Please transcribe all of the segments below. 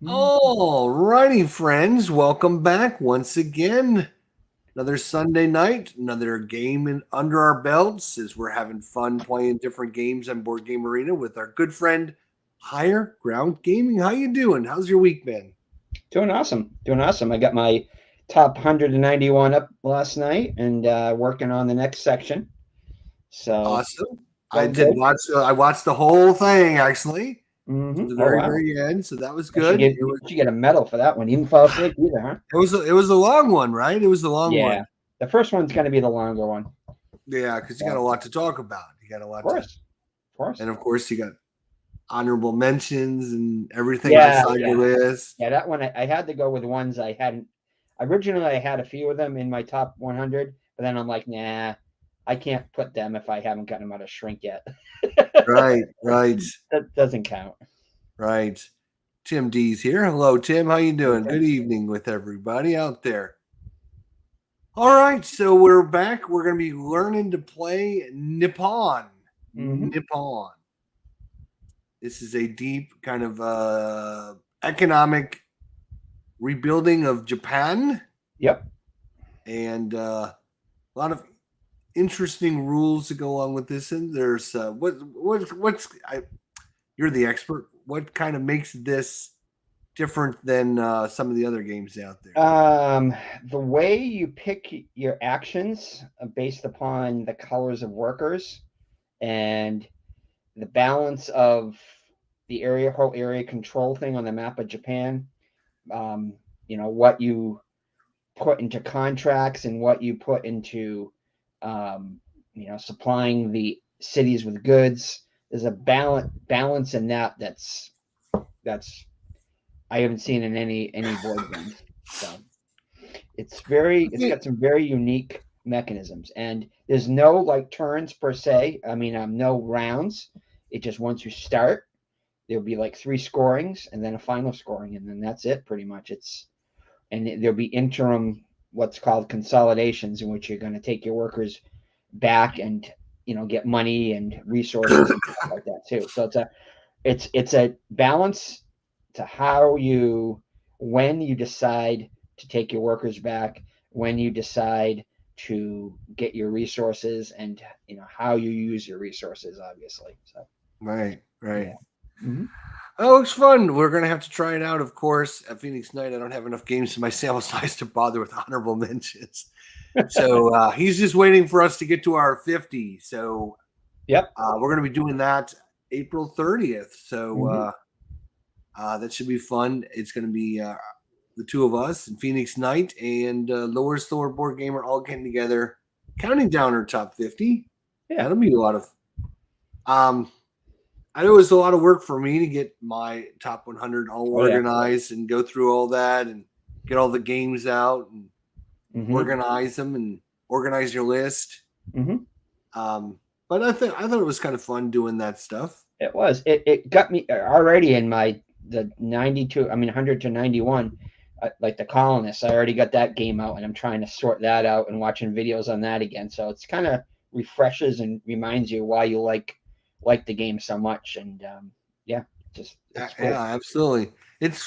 All righty, friends. Welcome back once again. Another Sunday night, another game under our belts as we're having fun playing different games on Board Game Arena with our good friend Higher Ground Gaming. How you doing? How's your week been? Doing awesome. Doing awesome. I got my top 191 up last night and working on the next section. So Awesome. I going did good. watch. I watched the whole thing actually to the Oh very wow. very end, so that was I should good. get you should get a medal for that one. You didn't fall asleep either, huh? It was a long one, right? It was a long Yeah. one. The first one's gonna be the longer one. Yeah, because you got a So, lot to talk about. You got a of lot to, course. Of course. and of course you got honorable mentions and everything Yeah, outside your yeah. list. Yeah, that one I had to go with ones I hadn't originally I had a few of them in my top 100, but then I'm like, nah, I can't put them if I haven't gotten them out of shrink yet. Right, right, That doesn't count. right. Tim D's here. Hello, Tim. How you doing? Okay. Good evening with everybody out there. All right, so we're back. We're going to be learning to play Nippon. Mm-hmm. Nippon. This is a deep kind of economic rebuilding of Japan, Yep. and a lot of interesting rules to go along with this. And there's you're the expert. What kind of makes this different than some of the other games out there? Um, the way you pick your actions based upon the colors of workers and the balance of the whole area control thing on the map of Japan. Um, what you put into contracts and what you put into, supplying the cities with goods. There's a balance in that that's I haven't seen in any board games. So it's got some very unique mechanisms, and there's no like turns per se. I mean, no rounds. It just once you start, there'll be like three scorings and then a final scoring, and then that's it pretty much. There'll be interim what's called consolidations in which you're going to take your workers back and get money and resources and stuff like that too. So it's a balance to how you when you decide to take your workers back, when you decide to get your resources, and how you use your resources, obviously. So Right, right. yeah. Hmm. Oh, it looks fun. We're gonna have to try it out, of course. At Phoenix Night, I don't have enough games to my sample size to bother with honorable mentions. So he's just waiting for us to get to our 50. So Yep. we're gonna be doing that April 30th. So Hmm. that should be fun. It's gonna be the two of us and Phoenix Night and Lower Store Board Gamer all getting together, counting down our top 50. Yeah. That'll be a lot of. Um, I know it was a lot of work for me to get my top 100 all Oh yeah. organized and go through all that and get all the games out and Hmm. organize them and organize your list. Hmm. But I thought it was kind of fun doing that stuff. It was. It got me already in my the 92. I mean 100 to 91. Like the colonists, I already got that game out, and I'm trying to sort that out and watching videos on that again. So it's kind of refreshes and reminds you why you like the game so much. And yeah, just Yeah, it's cool. yeah, absolutely. It's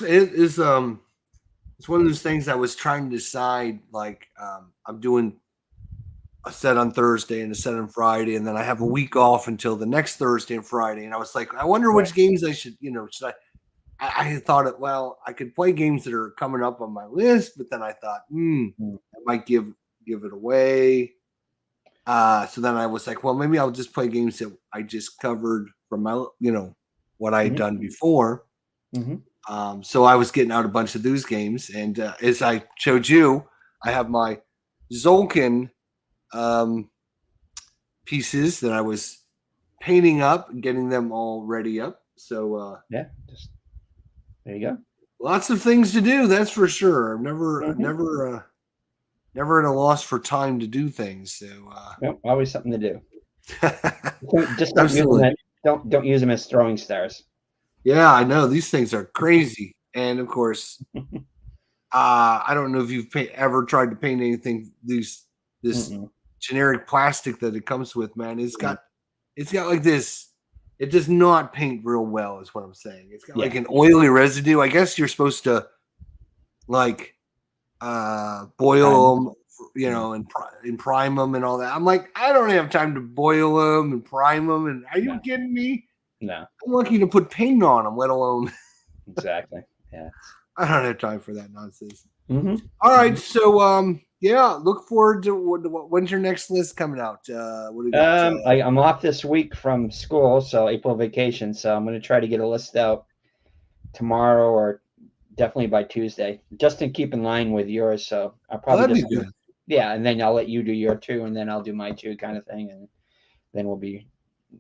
one of those things I was trying to decide. Like I'm doing a set on Thursday and a set on Friday, and then I have a week off until the next Thursday and Friday. And I was like, I wonder Right. which games I should, should I had thought it. Well, I could play games that are coming up on my list, but then I thought, Mm. I might give it away. So then I was like, well, maybe I'll just play games that I just covered from my, what I had Hmm. done before. Hmm. So I was getting out a bunch of those games, and as I showed you, I have my Zolkin um, pieces that I was painting up and getting them all ready up. So Yeah. Just there you go. lots of things to do, that's for sure. I'm Hmm. never at a loss for time to do things. So Yep. Always something to do. Just don't use them. absolutely, Don't use them as throwing stars. yeah, I know these things are crazy, and of course, I don't know if you've ever tried to paint anything. This Mm-mm. generic plastic that it comes with, man, it's got like this. it does not paint real well, is what I'm saying. It's got like an oily residue. I guess you're supposed to like boil them, and prime them and all that. I'm like, I don't have time to boil them and prime them. And are you kidding me? No. I'm lucky to put paint on them, let alone. Exactly. Yeah. I don't have time for that nonsense. Mm-hmm. All right, so look forward to when's your next list coming out? What do you got? I'm off this week from school, so April vacation. So I'm going to try to get a list out tomorrow or definitely by Tuesday, just to keep in line with yours. So I'll probably that'd be good. Yeah, and then I'll let you do your 2, and then I'll do my 2 kind of thing, and then we'll be.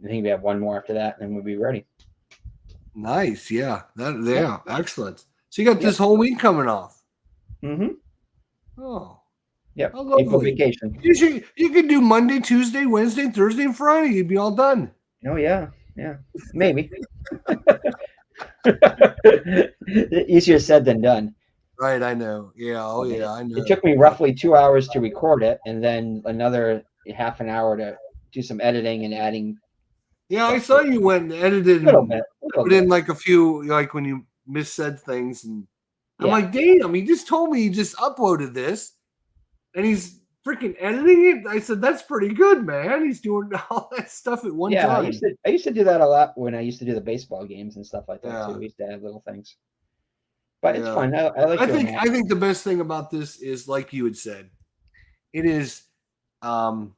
I think we have one more after that, and then we'll be ready. Nice, yeah, excellent. So you got this whole week coming off. Mm-hmm. Oh, yeah, April vacation. You could do Monday, Tuesday, Wednesday, Thursday, and Friday. You'd be all done. Oh yeah, maybe. Easier said than done. Right, I know. Yeah, I know. It took me roughly 2 hours to record it, and then another half an hour to do some editing and adding. Yeah, I saw you went and edited a little bit. Put in like a few, like when you missaid things, and I'm like, damn, he just told me he just uploaded this, and he's freaking editing it. I said, that's pretty good, man. He's doing all that stuff at one time. I used to do that a lot when I used to do the baseball games and stuff like that too. We used to add little things. But it's fun. I like. I think the best thing about this is, like you had said, it is, I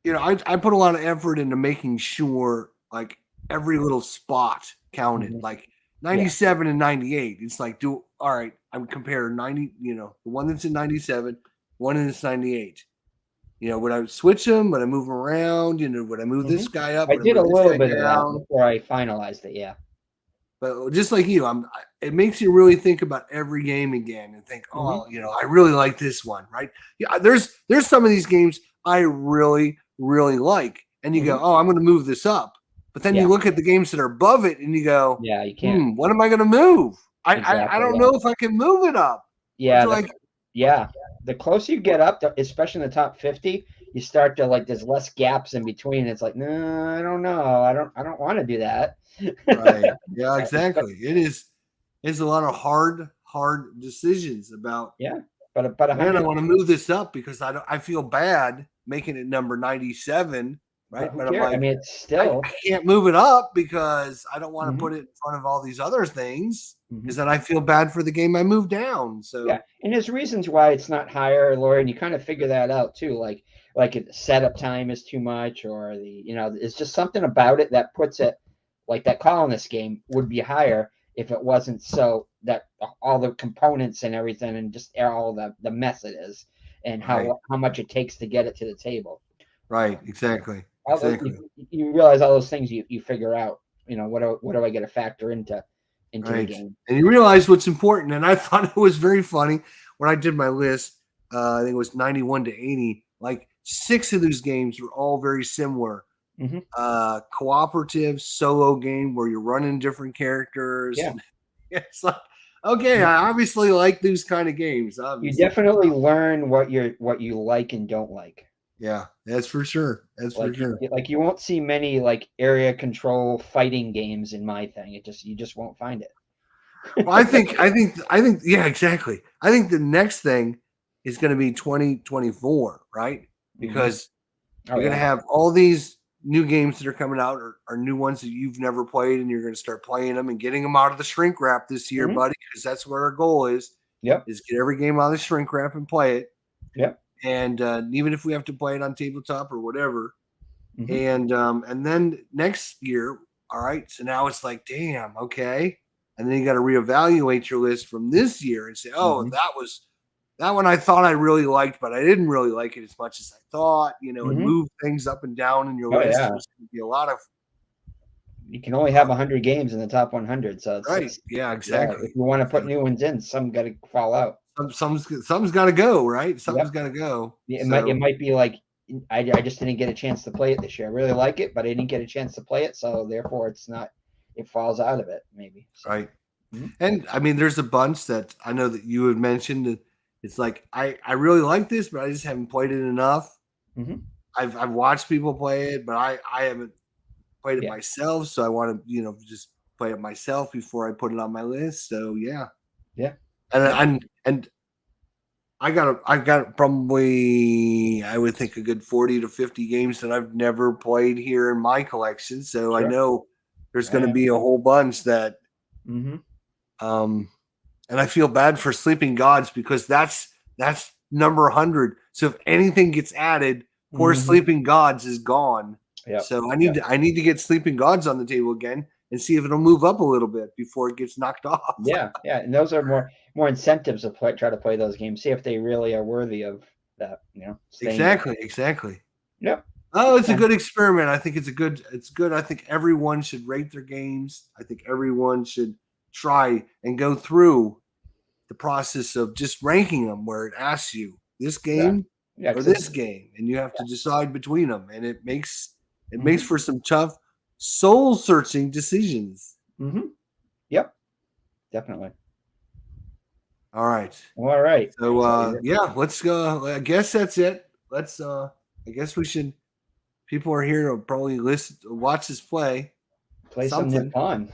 put a lot of effort into making sure like every little spot counted, like 97 and 98. It's like, all right, I'm comparing 90, the one that's in 97, one that's 98. Would I switch them? Would I move them around? Would I move this guy up? I did a little bit of that before I finalized it. Yeah. But just like you, it makes you really think about every game again and think, I really like this one, right? Yeah, there's some of these games I really, really like. And you go, I'm going to move this up. But then you look at the games that are above it and you go, yeah, you can't. What am I going to move? I don't know if I can move it up. Yeah. The closer you get up, especially in the top 50, you start to there's less gaps in between. It's like, no, I don't know. I don't want to do that. Right. Yeah, exactly. It's a lot of hard decisions about. Yeah. But I want to move this up because I feel bad making it number 97. Right. But I'm like, it's still, I can't move it up because I don't want to put it in front of all these other things, because then I feel bad for the game I moved down. So and there's reasons why it's not higher, Laura, and you kind of figure that out too. Like setup time is too much, or it's just something about it that puts it like that colonist game would be higher if it wasn't so that all the components and everything and just all the mess it is and how much it takes to get it to the table. Right. Exactly. You realize all those things you figure out. What do I get to factor into the game? And you realize what's important. And I thought it was very funny when I did my list. I think it was 91 to 80. Like 6 of those games were all very similar. Cooperative solo game where you're running different characters. Yeah. It's like, okay, I obviously like these kind of games. Obviously. You definitely learn what you like and don't like. Yeah, that's for sure. For sure. Like you won't see many area control fighting games in my thing. You just won't find it. Well, I think yeah, exactly. I think the next thing is going to be 2024, right? Because you're going to have all these new games that are coming out or new ones that you've never played, and you're going to start playing them and getting them out of the shrink wrap this year, buddy, because that's what our goal is. Yep. Is get every game out of the shrink wrap and play it. Yep. And even if we have to play it on tabletop or whatever, and then next year, all right. So now it's like, damn, okay. And then you got to reevaluate your list from this year and say, that one I thought I really liked, but I didn't really like it as much as I thought. And move things up and down in your list. Yeah. There's going to be a lot of. You can only have 100 games in the top 100, so it's yeah, exactly. If you want to put new ones in, some got to fall out. Some's got to go, right? Something's got to go. It might be like I just didn't get a chance to play it this year. I really like it, but I didn't get a chance to play it, so therefore it falls out of it maybe. So. Right. And I mean, there's a bunch that I know that you had mentioned that it's like I really like this, but I just haven't played it enough. I've watched people play it, but I haven't played it Yeah. myself, so I want to just play it myself before I put it on my list. So yeah, Yeah. and Yep. and I got probably I would think a good 40 to 50 games that I've never played here in my collection. So I Sure. know there's Yeah. going to Yeah. be a whole bunch that Mm-hmm. um and I feel bad for Sleeping Gods because that's number 100. So if anything gets added, poor Mm-hmm. Sleeping Gods is gone. Yep. So I need Yep. to I need to get Sleeping Gods on the table again and see if it'll move up a little bit before it gets knocked off. Yeah. Yeah. And those are more incentives to try to play those games. See if they really are worthy of that. Staying there. Exactly. Yep. Oh, It's it's a fun. good experiment. I think it's good. I think everyone should rate their games. I think everyone should try and go through the process of just ranking them where it asks you this Yeah. game Yeah. or 'Cause this game and you have to decide between them and it makes mm-hmm. for some tough soul searching decisions. Mm-hmm. Yep. Definitely. All right. All right. So So yeah, let's go. I guess that's it. Let's I guess we should people are here to probably watch us play play some something. Nippon.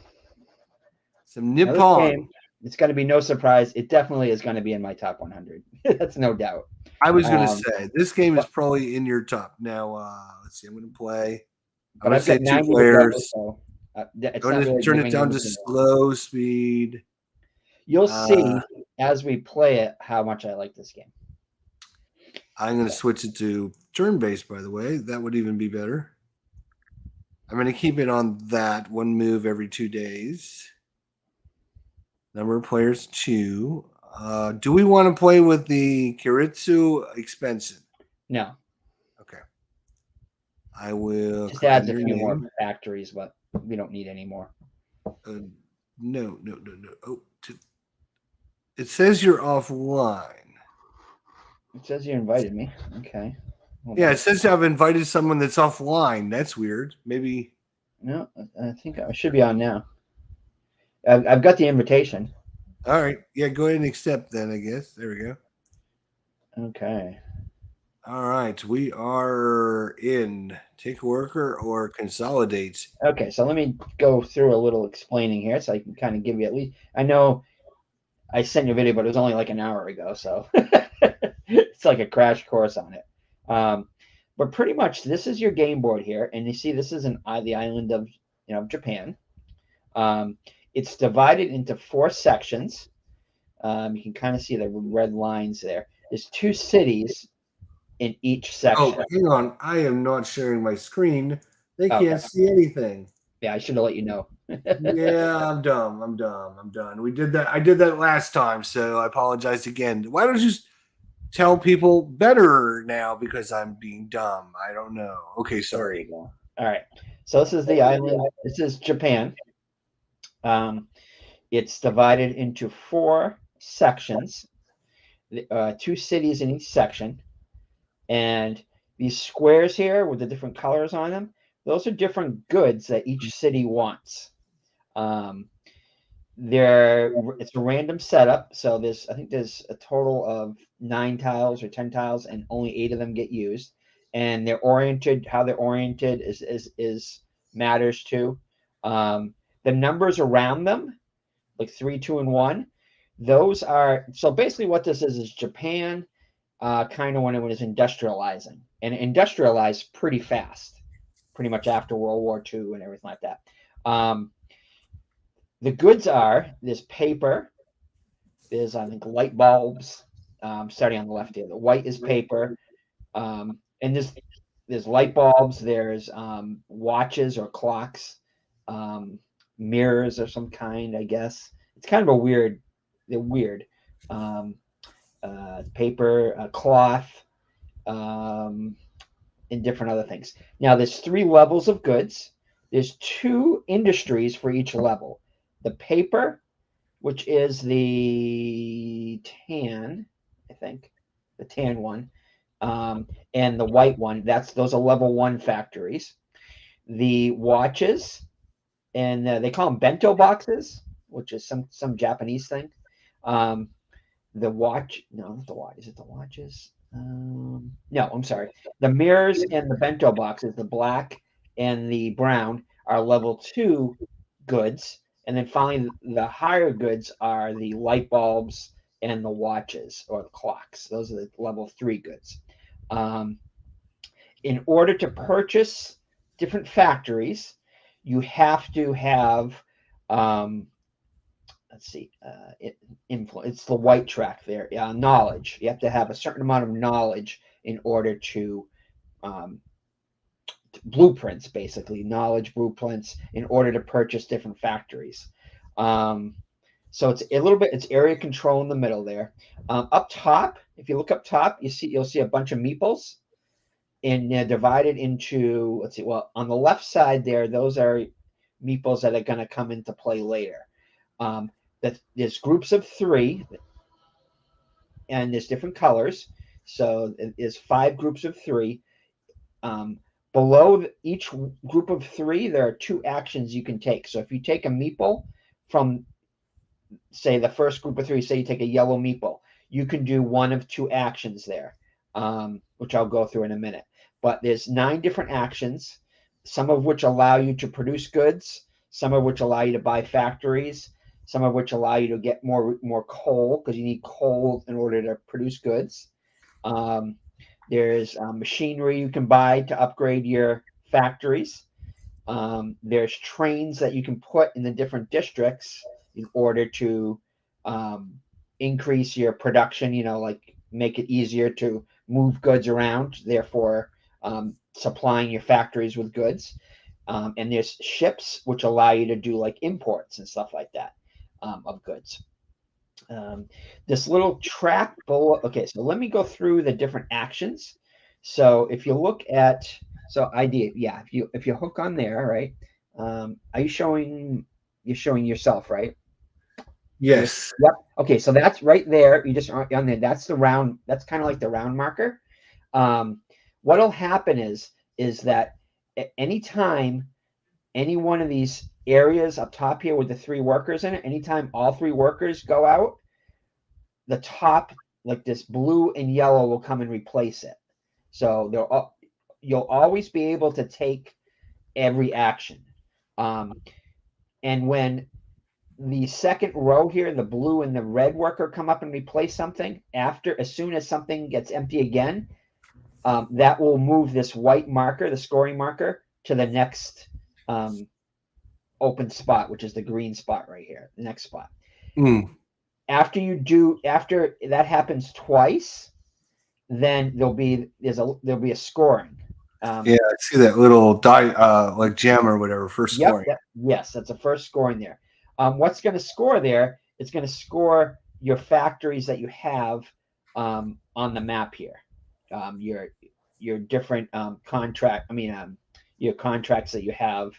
Some Now this Nippon. game, it's going to be no surprise. It definitely is going to be in my top 100. That's no doubt. I was gonna Um, say this game is but probably in your top. Now let's see, I'm gonna play. I'm but gonna I've got say two 90 to go, players. so it's I'm not gonna really turn it moving down to anything along. slow speed. You'll Uh, see as we play it how much I like this game. I'm gonna So, switch it to turn based, by the way. That would even be better. I'm gonna keep it on that one move every 2 days. Number of players 2. Do we want to play with the Kiritsu expansion? no, Okay. I will just copy adds a your few more name. factories, but we don't need any more. No, no, no, no. It says you're offline. It says you invited me. Okay. Hold Yeah, on. it says I've invited someone that's offline. That's weird. Maybe. No, I think I should be on now. I've got the invitation. All right. Yeah, go ahead and accept then, I guess. There we go. Okay. All right. We are in take worker or consolidate. Okay, so let me go through a little explaining here so I can kind of give you at least. I know I sent you a video, but it was only like an hour ago, so it's like a crash course on it. But pretty much, this is your game board here, and you see this is the island of Japan. Um, it's divided into 4 sections. You can kind of see the red lines there. There's 2 cities in each Oh, section. hang on. I am not sharing my screen. They Okay, can't see anything. yeah, I should have let you know. Yeah, I'm dumb. I'm dumb. I'm done. We did that. I did that last time, so I apologize again. Why don't you tell people better now because I'm being dumb? I don't know. Okay, There sorry. you go. All right. So this is the island. This is Japan. Um, it's divided into 4 sections, 2 cities in each section. And these squares here with the different colors on them, those are different goods that each city wants. Um, it's a random setup. So I think there's a total of 9 tiles or 10 tiles, and only 8 of them get used. And how they're oriented is matters too. The numbers around them, like 3, 2, and 1, those are so basically what this is Japan, kind of when it was industrializing, and industrialized pretty fast, pretty much after World War II and everything like that. The goods there's paper, there's I think light bulbs, starting on the left here. The white is paper, and there's light bulbs, there's watches or clocks, um, mirrors of some kind, I guess. It's kind of they're weird. Um, Paper, cloth, um, and different other things. Now, there's 3 levels of goods. There's 2 industries for each level. The paper, which is the tan, I think, the tan one, and the white one. Those are level 1 factories. The watches, and they call them bento boxes, which is some Japanese thing. Um, the watch, no, not the watch. Is it the watches? No, I'm sorry. The mirrors and the bento boxes, the black and the brown, are level 2 goods. And then finally, the higher goods are the light bulbs and the watches or the clocks. Those are the level 3 goods. Um, in order to purchase different factories, you have to have, let's see, it's the white track there, knowledge. You have to have a certain amount of knowledge in order to, um, blueprints, basically, knowledge blueprints in order to purchase different factories. Um, so it's a little bit, it's area control in the middle there. Up top, if you look up top, you'll see a bunch of meeples, and they're divided into, let's see, well, on the left side there, those are meeples that are going to come into play later. There's groups of 3, and there's different colors. So there's 5 groups of 3. Um, Below each group of 3, there are 2 actions you can take. So if you take a meeple from, say, the first group of 3, say you take a yellow meeple, you can do one of 2 actions there, which I'll go through in a minute. But there's 9 different actions, some of which allow you to produce goods, some of which allow you to buy factories, some of which allow you to get more coal, because you need coal in order to produce goods. There's machinery you can buy to upgrade your factories. There's trains that you can put in the different districts in order to increase your production, like make it easier to move goods around, therefore supplying your factories with goods. And there's ships which allow you to do like imports and stuff like that of goods. This little track below. Okay, so let me go through the different actions. So if you look at, so ID, yeah, if you hook on there, right? Are you showing? You're showing yourself, right? Yes. Yep. Okay, so that's right there. You just on there. That's the round. That's kind of like the round marker. What'll happen is that at any time any one of these areas up top here with the 3 workers in it, anytime all 3 workers go out, the top, like this blue and yellow, will come and replace it. So you'll always be able to take every action. And when the second row here, the blue and the red worker come up and replace something, as soon as something gets empty again, that will move this white marker, the scoring marker, to the next open spot, which is the green spot right here, the next spot. Mm. After that happens twice, then there'll be a scoring. Yeah, I see that little like gem or whatever first scoring. Yes, that's the first scoring there. What's going to score there? It's going to score your factories that you have on the map here. Your different your contracts that you have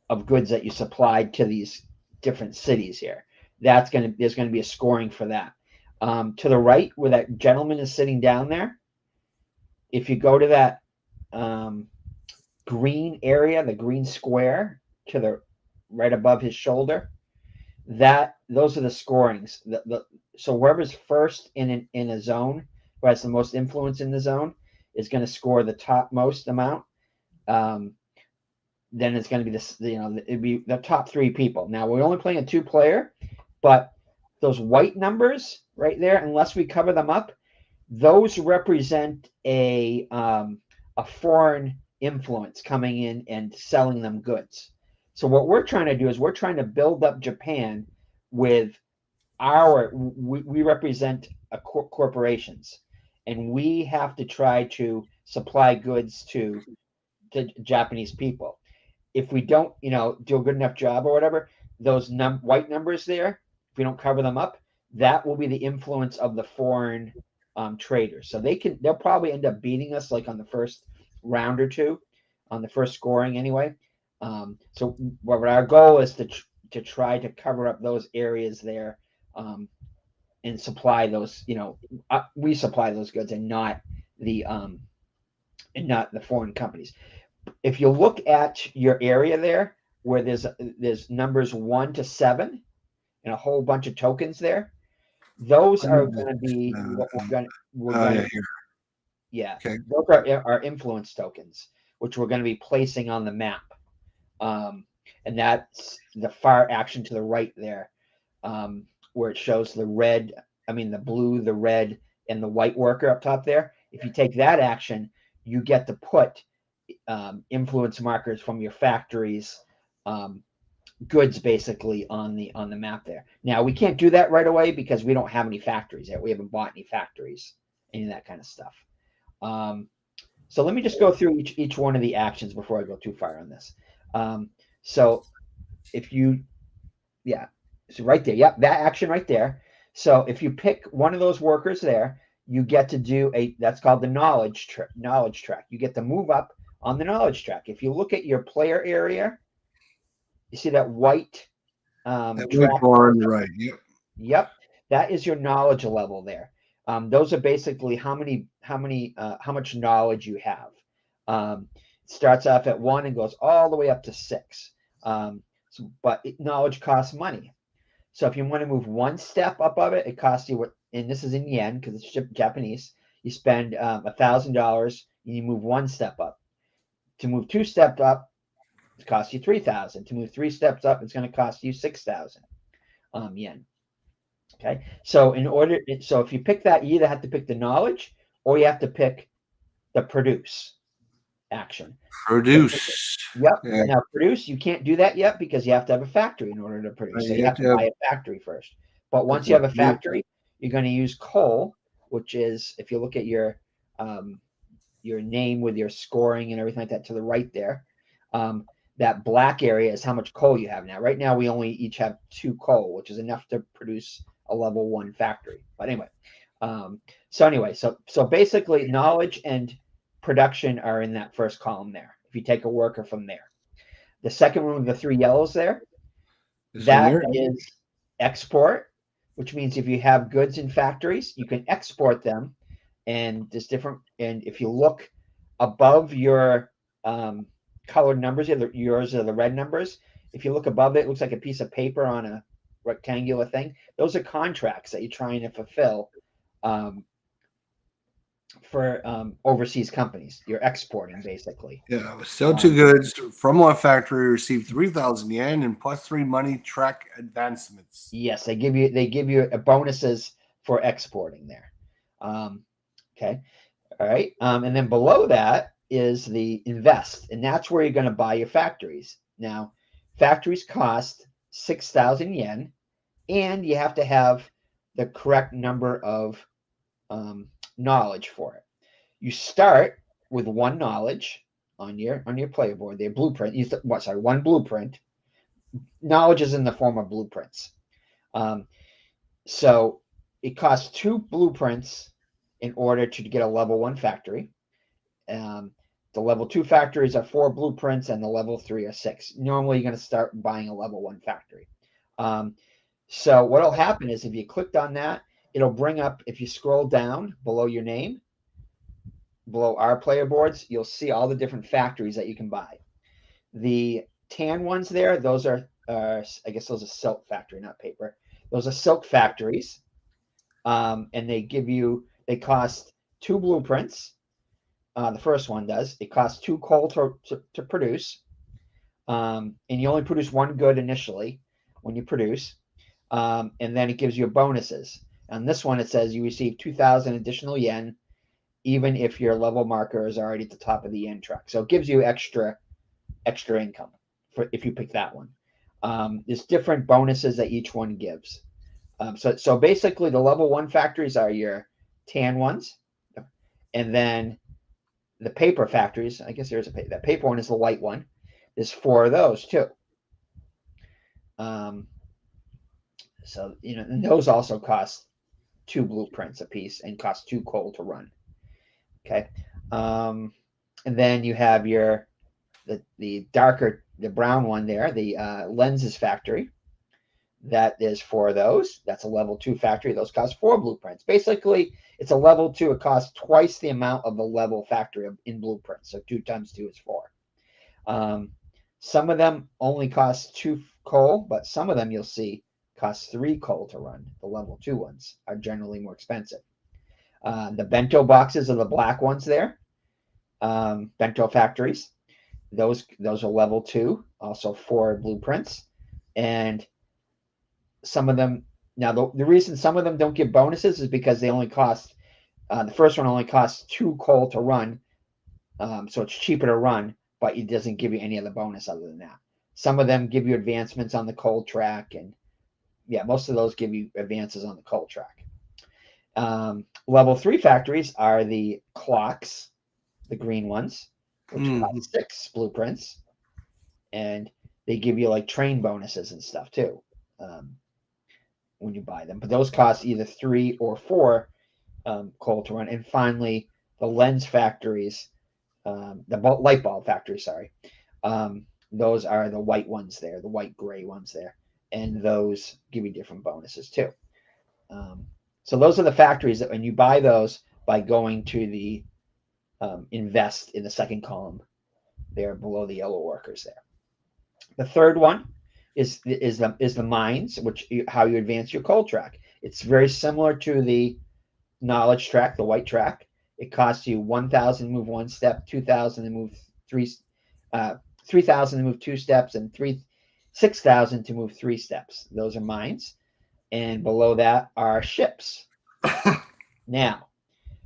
of goods that you supplied to these different cities here. There's going to be a scoring for that. To the right, where that gentleman is sitting down there, if you go to that green area, the green square to the right above his shoulder, those are the scorings. So whoever's first in a zone, who has the most influence in the zone, is going to score the topmost amount. Then it's going to be it'd be the top 3 people. Now we're only playing a 2-player, but those white numbers right there, unless we cover them up, those represent a foreign influence coming in and selling them goods. So what we're trying to do is we're trying to build up Japan with we represent corporations, and we have to try to supply goods to Japanese people. If we don't, do a good enough job or whatever, those white numbers there, if we don't cover them up, that will be the influence of the foreign traders. So they'll probably end up beating us like on the first round or 2, on the first scoring anyway. So what our goal is to try to cover up those areas there, and supply those. We supply those goods and not the foreign companies. If you look at your area there, where there's numbers 1 to 7 and a whole bunch of tokens there, those are going to be what we're going to yeah, here. yeah. Okay. Those are our influence tokens. which we're going to be placing on the map. And that's the far action to the right there, where it shows the blue, the red, and the white worker up top there. If you take that action, you get to put influence markers from your factories, goods basically on the map there. Now we can't do that right away because we don't have any factories yet. We haven't bought any factories, any of that kind of stuff. So let me just go through each one of the actions before I go too far on this. So if you, so right there, yep, that action right there. So if you pick one of those workers there, you get to do that's called the knowledge track. You get to move up on the knowledge track. If you look at your player area, you see that white track bar on the right. Yep. Yep, that is your knowledge level there. Those are basically how much knowledge you have. It starts off at 1 and goes all the way up to 6. But knowledge costs money. So if you want to move one step above it, it costs you and this is in yen because it's Japanese. You spend $1,000 and you move one step up. To move 2 steps up, it costs you 3,000. To move 3 steps up, it's going to cost you 6,000 yen. Okay, so if you pick that, you either have to pick the knowledge or you have to pick the produce action. Produce. Yep. Yeah. Now produce, you can't do that yet because you have to have a factory in order to produce. So you have to buy a factory first. But once you have a factory, you're going to use coal, which is, if you look at your name with your scoring and everything like that to the right there, that black area is how much coal you have now. Right now, we only each have 2 coal, which is enough to produce a level 1 factory. But anyway, so basically, knowledge and production are in that first column there. If you take a worker from there, the second one with the 3 yellows there, that is export, which means if you have goods in factories, you can export them, and there's different. And if you look above your colored numbers, yours are the red numbers. If you look above it, it looks like a piece of paper on a rectangular thing. Those are contracts that you're trying to fulfill for overseas companies. You're exporting basically. Yeah, sell 2 goods from one factory, receive 3,000 yen and +3 money track advancements. Yes, they give you bonuses for exporting there. Okay, all right, and then below that is the invest, and that's where you're going to buy your factories. Now, factories cost 6,000 yen, and you have to have the correct number of knowledge for it. You start with 1 knowledge on your player board. Their blueprint. One blueprint. Knowledge is in the form of blueprints. So it costs 2 blueprints in order to get a level 1 factory. The level 2 factories are 4 blueprints, and the level 3 are 6. Normally, you're going to start buying a level 1 factory. So what will happen is if you clicked on that, it'll bring up, if you scroll down below your name, below our player boards, you'll see all the different factories that you can buy. The tan ones there, those are, I guess those are silk factory, not paper. Those are silk factories. And they cost 2 blueprints. The first one does. It costs 2 coal to produce. And you only produce 1 good initially when you produce. And then it gives you bonuses. On this one, it says you receive 2,000 additional yen, even if your level marker is already at the top of the yen track. So it gives you extra income if you pick that one. There's different bonuses that each one gives. So basically, the level 1 factories are your tan ones, and then the paper factories. I guess that paper one is the white one. There's 4 of those too. So and those also cost 2 blueprints a piece and cost 2 coal to run. Okay, and then you have the brown one there, the lenses factory. That is 4 of those. That's a level 2 factory. Those cost 4 blueprints. Basically, it's a level 2. It costs twice the amount of the level factory in blueprints. So 2 times 2 is 4. Some of them only cost 2 coal, but some of them you'll see cost 3 coal to run. The level 2 ones are generally more expensive. The bento boxes are the black ones there. bento factories. Those are level 2, also 4 blueprints, and some of them. Now, the reason some of them don't give bonuses is because they only cost. The first one only costs 2 coal to run, so it's cheaper to run, but it doesn't give you any other bonus other than that. Some of them give you advancements on the coal track, and yeah, most of those give you advances on the coal track. Level 3 factories are the clocks, the green ones, which cost 6 blueprints, and they give you like train bonuses and stuff too when you buy them. But those cost either 3 or 4 coal to run. And finally, the lens factories, the light bulb factories, sorry. Those are the white ones there, the white gray ones there, and those give you different bonuses too. So those are the factories that when you buy those by going to the invest in the second column there below the yellow workers there. The third one is the mines, which how you advance your coal track. It's very similar to the knowledge track, the white track. It costs you 1,000 to move 1 step, 2,000 to move 3,000 to move 2 steps, and 6,000 to move 3 steps. Those are mines. And below that are ships. Now,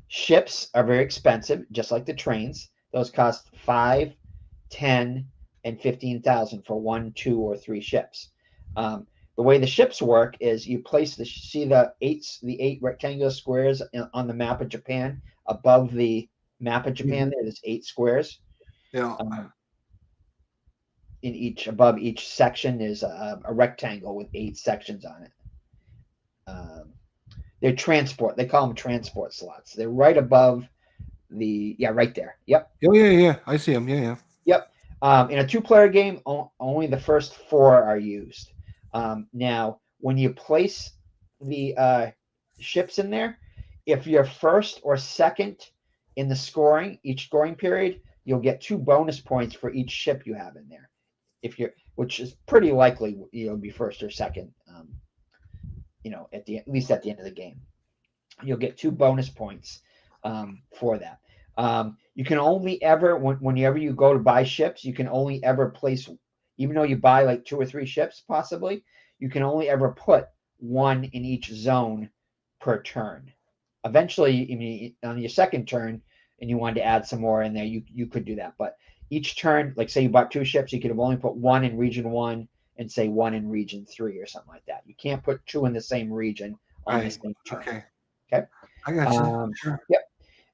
ships are very expensive, just like the trains. Those cost 5, 10, and 15,000 for 1, 2, or 3 ships. The way the ships work is you place the eight rectangular squares on the map of Japan above the map of Japan. There's 8 squares. Yeah. Above each section is a rectangle with 8 sections on it. They're transport. They call them transport slots. They're right above right there. Yep. Oh yeah. I see them. Yeah. Yep. In a 2-player game, only the first 4 are used. Now, when you place the ships in there, if you're first or second in the each scoring period, you'll get 2 bonus points for each ship you have in there. Which is pretty likely you'll be first or second. At least at the end of the game, you'll get 2 bonus points for that. You can only ever, whenever you go to buy ships, you can only ever place, even though you buy like 2 or 3 ships, possibly, you can only ever put 1 in each zone per turn. Eventually, on your second turn, and you wanted to add some more in there, you could do that. But each turn, like say you bought 2 ships, you could have only put 1 in region 1 and say 1 in region 3 or something like that. You can't put 2 in the same region on the same turn. Okay. I got you. Sure. Yep.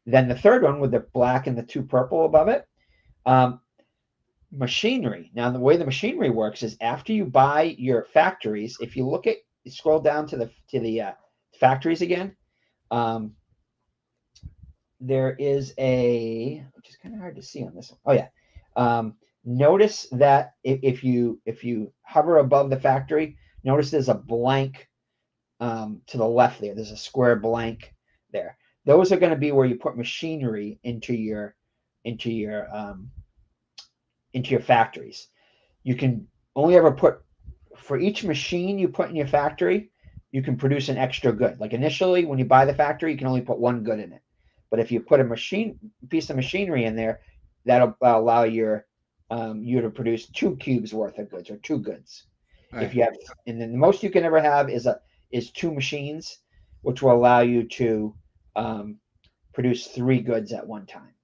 Then the third one with the black and the 2 purple above it, machinery. Now, the way the machinery works is after you buy your factories, if you scroll down to the factories again, there is which is kind of hard to see on this one. Oh yeah. Notice that if you hover above the factory, notice there's a blank to the left there. There's a square blank there. Those are going to be where you put machinery into your factories. You can only ever put, for each machine you put in your factory, you can produce an extra good. Like initially, when you buy the factory, you can only put 1 good in it. But if you put a piece of machinery in there, that'll allow you to produce 2 cubes worth of goods or 2 goods. Right. If you have, and then the most you can ever have is 2 machines, which will allow you to produce 3 goods at one time.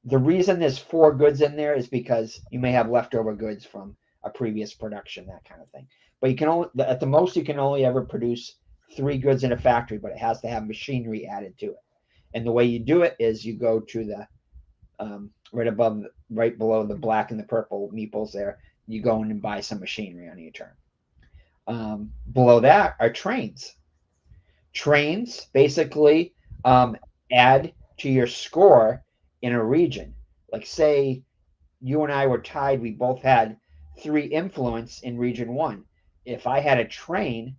The reason there's 4 goods in there is because you may have leftover goods from a previous production, that kind of thing. But you can only, at the most, you can only ever produce 3 goods in a factory, but it has to have machinery added to it. And the way you do it is you go to the right below the black and the purple meeples there. You go in and buy some machinery on your turn. Below that are trains. Trains basically add to your score in a region. Like say you and I were tied, we both had 3 influence in region 1. If I had a train,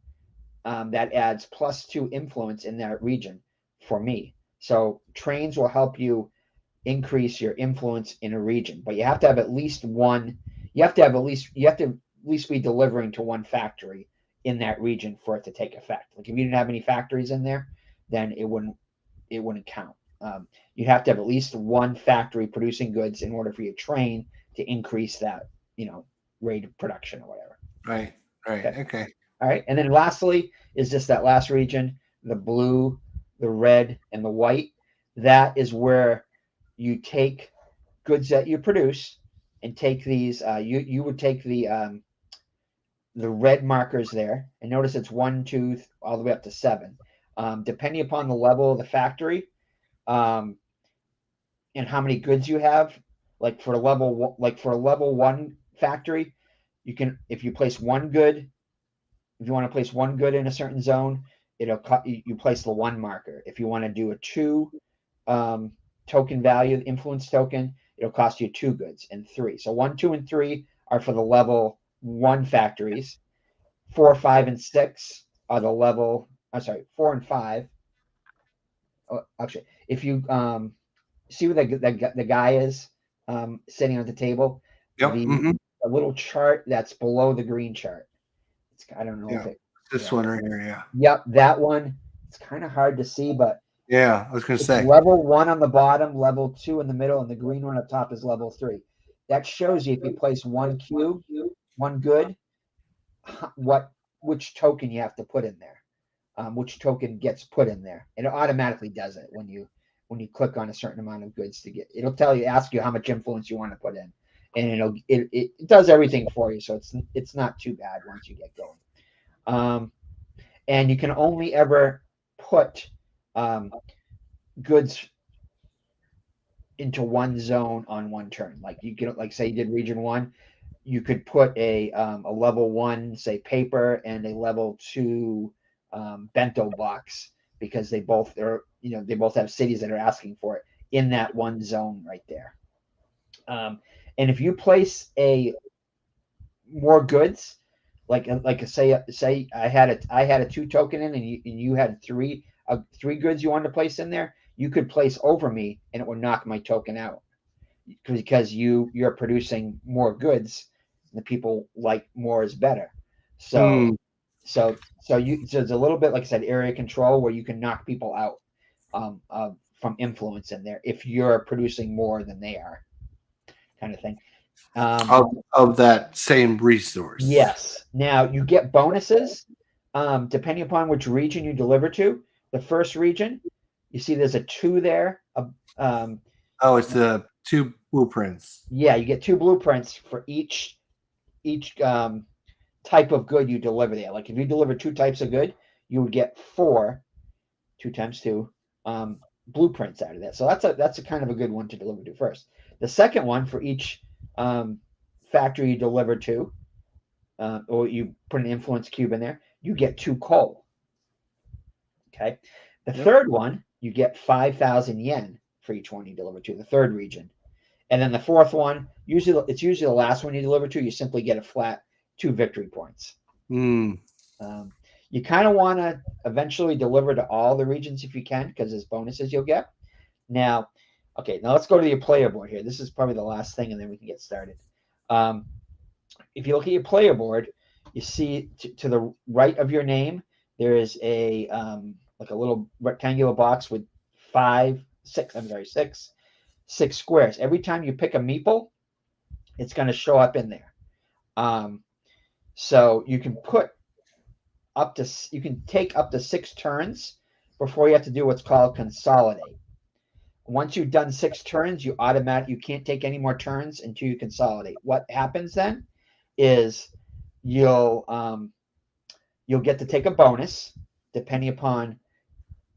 that adds +2 influence in that region for me. So trains will help you increase your influence in a region, but you have to have at least one. You have to at least be delivering to 1 factory in that region for it to take effect. Like if you didn't have any factories in there, then it wouldn't count. You have to have at least one factory producing goods in order for you to train to increase that, rate of production or whatever. Right. Right. Okay. Okay. All right. And then lastly is just that last region, the blue, the red, and the white. That is where you take goods that you produce and take these. You would take the red markers there, and notice it's 1, 2, all the way up to 7. Depending upon the level of the factory, um, and how many goods you have. Like for a level 1 factory, you can, if you place one good, if you want to place one good in a certain zone, you place the 1 marker. If you want to do a 2 um, token value, influence token, it'll cost you 2 goods, and 3. So 1, 2, and 3 are for the level 1 factories. 4, 5, and 6 are the level. I'm sorry, 4 and 5. Oh, actually, if you see where the guy is sitting on the table, Yep. the Mm-hmm. a little chart that's below the green chart. I don't know if Yeah. it. This Yeah. one right here. Yeah. Yep, that one. It's kind of hard to see, but Yeah. I was gonna it's say. level 1 on the bottom, level 2 in the middle, and the green one up top is level 3. That shows you if you place one cube, one good, what which token you have to put in there, which token gets put in there, and it automatically does it when you click on a certain amount of goods to get. It'll ask you how much influence you want to put in, and it does everything for you. So it's not too bad once you get going. And you can only ever put goods into one zone on one turn. Like you can, like say you did region 1, you could put a level 1, say paper, and a level 2 bento box, because they both have cities that are asking for it in that one zone right there. And if you place a more goods, like say I had a 2 token in, and you had 3 goods you wanted to place in there, you could place over me and it would knock my token out, because you're producing more goods, and the people like more is better. So Mm. so it's a little bit, like I said, area control, where you can knock people out from influence in there if you're producing more than they are, kind of thing. Um, Of that same resource. yes. Now you get bonuses depending upon which region you deliver to. The first region, you see there's a 2 there. Um, Oh, it's the 2 blueprints. yeah, you get 2 blueprints for each type of good you deliver there. Like if you deliver 2 types of good, you would get 4, 2 times 2, blueprints out of that. So that's a kind of a good one to deliver to first. The second one, for each factory you deliver to, or you put an influence cube in there, you get 2 coal. Okay. The Yep. third one, you get 5,000 yen for each one you deliver to the third region. And then the fourth one, it's usually the last one you deliver to. You simply get a flat 2 victory points. Mm. You kind of want to eventually deliver to all the regions if you can, because there's bonuses you'll get. Now, okay, now let's go to your player board here. This is probably the last thing, and then we can get started. If you look at your player board, you see to the right of your name, there is a like a little rectangular box with 6 squares. Every time you pick a meeple, it's going to show up in there. So you can take up to 6 turns before you have to do what's called consolidate. Once you've done 6 turns, you can't take any more turns until you consolidate. What happens then is you'll get to take a bonus depending upon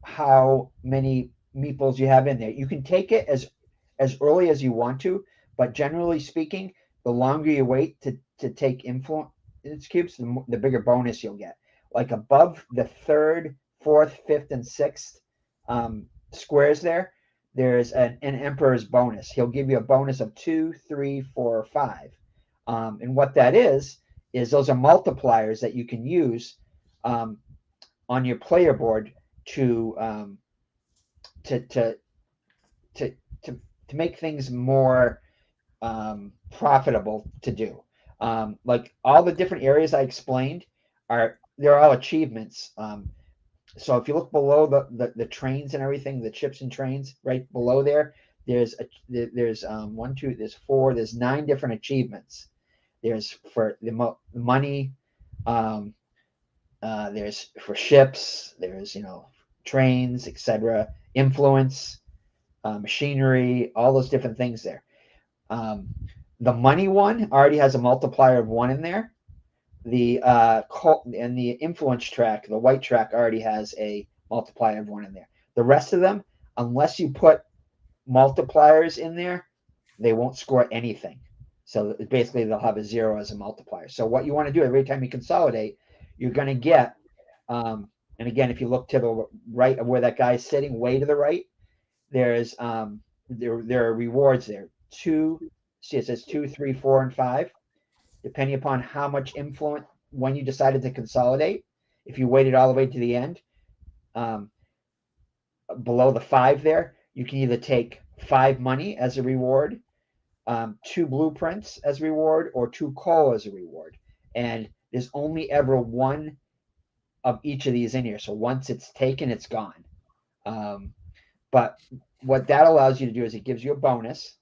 how many meeples you have in there. You can take it as early as you want to, but generally speaking, the longer you wait to take influence cubes, the bigger bonus you'll get. Like above the 3rd, 4th, 5th, and 6th squares there's an emperor's bonus. He'll give you a bonus of 2, 3, 4, 5. And what that is those are multipliers that you can use on your player board to to to to to, to make things more profitable to do. Like all the different areas I explained they're all achievements. So if you look below the trains and everything, the ships and trains, right below there, there's one, two, there's four, there's 9 different achievements. There's for the money, um, there's for ships, there's trains, etc., influence, machinery, all those different things there. Um, the money one already has a multiplier of 1 in there. The and the influence track, the white track, already has a multiplier of 1 in there. The rest of them, unless you put multipliers in there, they won't score anything. So basically, they'll have a 0 as a multiplier. So what you want to do every time you consolidate, you're going to get, and again, if you look to the right of where that guy's sitting, way to the right, there's there are rewards there. See, it says 2, 3, 4, and 5. Depending upon how much influence when you decided to consolidate. If you waited all the way to the end, um, below the 5 there, you can either take 5 money as a reward, 2 blueprints as a reward, or 2 coal as a reward. And there's only ever 1 of each of these in here. So once it's taken, it's gone. But what that allows you to do is it gives you a bonus,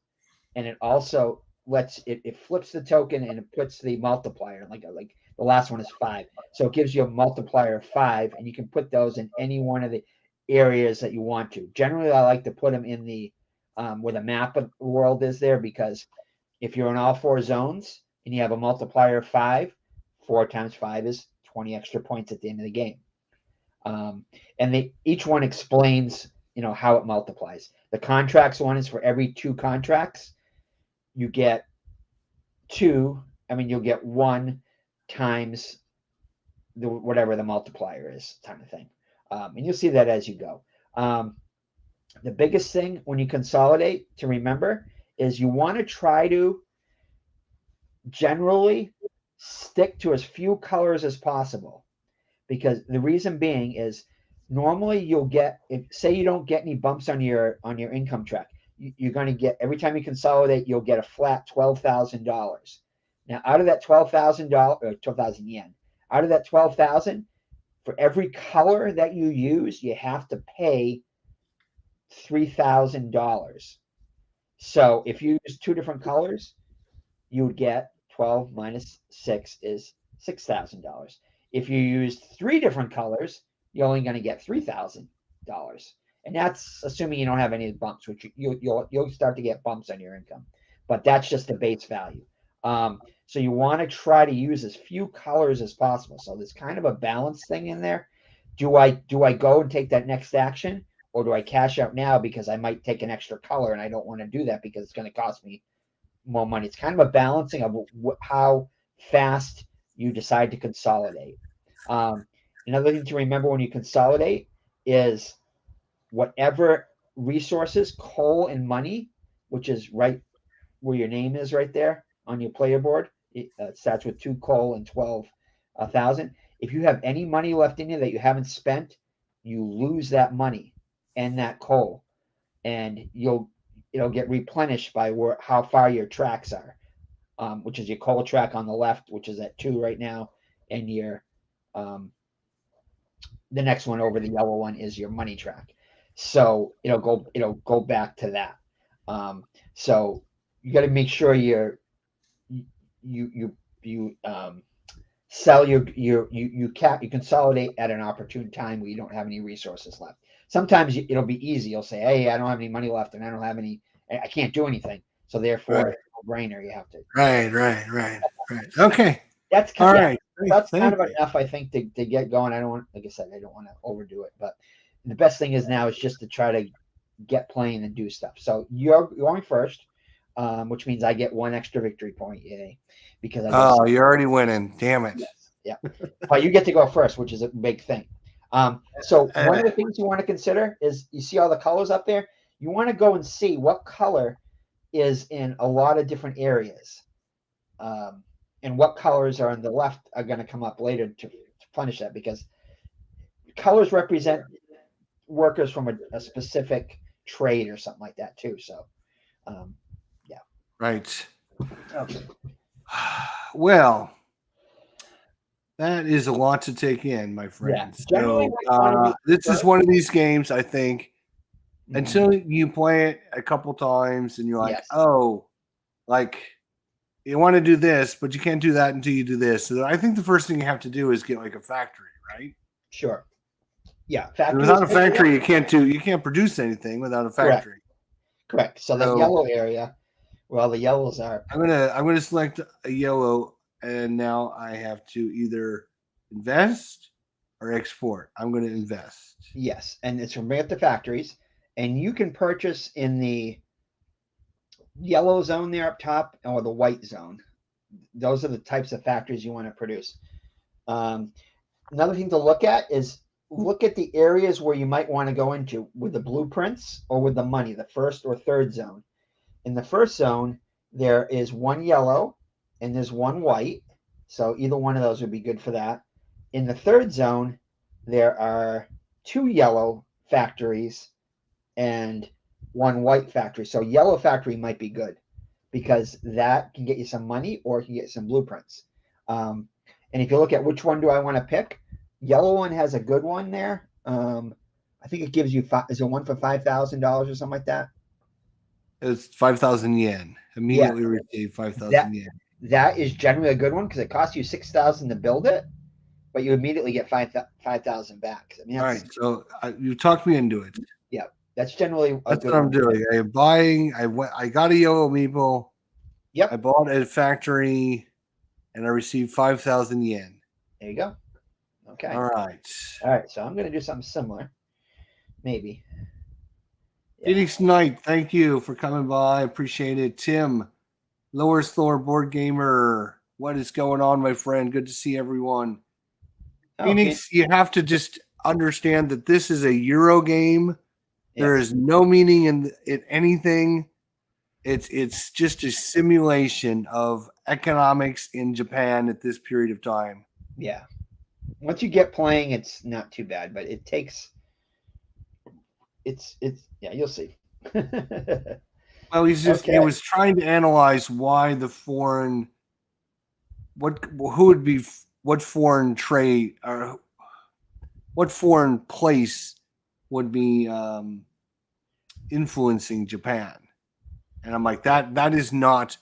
and it also it flips the token and it puts the multiplier like the last one is 5, so it gives you a multiplier of 5, and you can put those in any one of the areas that you want to. Generally, I like to put them in the where the map of the world is there, because if you're in all 4 zones and you have a multiplier of 5, 4 times 5 is 20 extra points at the end of the game. And each one explains how it multiplies. The contracts one is for every 2 contracts you get 2. I mean, you'll get 1 times whatever the multiplier is, kind of thing. And you'll see that as you go. The biggest thing when you consolidate to remember is you want to try to generally stick to as few colors as possible, because the reason being is normally you'll get, if say you don't get any bumps on your income track, you're going to get, every time you consolidate, you'll get a flat $12,000. Now, out of that $12,000 or 12,000 yen, out of that 12,000, for every color that you use, you have to pay $3,000. So if you use 2 different colors, you would get 12 minus 6 is $6,000. If you use 3 different colors, you're only going to get $3,000. And that's assuming you don't have any bumps, which you'll start to get bumps on your income. But that's just the base value. So you want to try to use as few colors as possible. So there's kind of a balance thing in there. Do I go and take that next action, or do I cash out now because I might take an extra color and I don't want to do that because it's going to cost me more money? It's kind of a balancing of how fast you decide to consolidate. Another thing to remember when you consolidate is whatever resources, coal and money, which is right where your name is right there on your player board. It starts with 2 coal and 12,000. If you have any money left in you that you haven't spent, you lose that money and that coal, and it'll get replenished by how far your tracks are, which is your coal track on the left, which is at 2 right now, and your the next one over, the yellow one, is your money track. So it'll go back to that. So you got to make sure you sell you consolidate at an opportune time where you don't have any resources left. Sometimes it'll be easy. You'll say, hey, I don't have any money left, and I can't do anything. So therefore, Right. brainer, you have to. Right. Okay. That's All kind, right. that's kind Thank of you. enough, I think, to get going. I don't want, like I said, I don't want to overdo it, but the best thing is now is just to try to get playing and do stuff. So you're going first, which means I get 1 extra victory point, yay, because I just Oh, you're already winning. Damn it. yes, yeah. But you get to go first, which is a big thing. So one of the things you want to consider is, you see all the colors up there. You want to go and see what color is in a lot of different areas. And what colors are on the left are going to come up later to punish that, because colors represent workers from a specific trade or something like that too. So, yeah. Right. 。 Okay. Well, That is a lot to take in, my friend. Generally, So what you want to do this is first. one of these games, I think, Mhm. until you play it a couple times and you're like, Yes, oh, like you want to do this, but you can't do that until you do this. So I think the first thing you have to do is get like a factory, right? sure. Yeah, And factory is without a number factory, one. you can't produce anything without a Correct, factory. correct. So that So yellow area, where all the yellows are. I'm gonna select a yellow, and now I have to either invest or export. I'm gonna invest. Yes, and it's from right at the factories, and you can purchase in the yellow zone there up top or the white zone. Those are the types of factories you want to produce. Um, Another thing to look at is look at the areas where you might want to go into with the blueprints or with the money, the first or third zone. In the first zone, there is one yellow and there's one white. So either one of those would be good for that. In the third zone, there are two yellow factories and one white factory. So yellow factory might be good because that can get you some money or it can get some blueprints. Um, and if you look at which one do I want to pick, yellow one has a good one there. I think it gives you is it one for $5,000 or something like that? It's 5,000 yen. Yeah, Immediately receive that 5,000 yen. that is generally a good one because it costs you 6,000 to build it, but you immediately get 5,000 back. I mean All that's right, so you talked me into it. yeah, that's generally a That's good what I'm one to doing. pick. I am buying. I got a yellow meeple. I Yep, bought a factory, and I received 5,000 yen. there you go. All Okay, right. all right. So I'm going to do something similar, maybe. Yeah. Phoenix Knight, thank you for coming by. Appreciate it. Tim, Lower Slower Board Gamer, what is going on, my friend? Good to see everyone. Oh, Phoenix, you have to just understand that this is a Euro game. There yes, is no meaning in it anything. It's just a simulation of economics in Japan at this period of time. yeah. Once you get playing, it's not too bad, but it takes it's yeah. You'll see. Well, he Okay. was trying to analyze why the foreign what who would be what foreign trade or what foreign place would be influencing Japan. And I'm like, that is not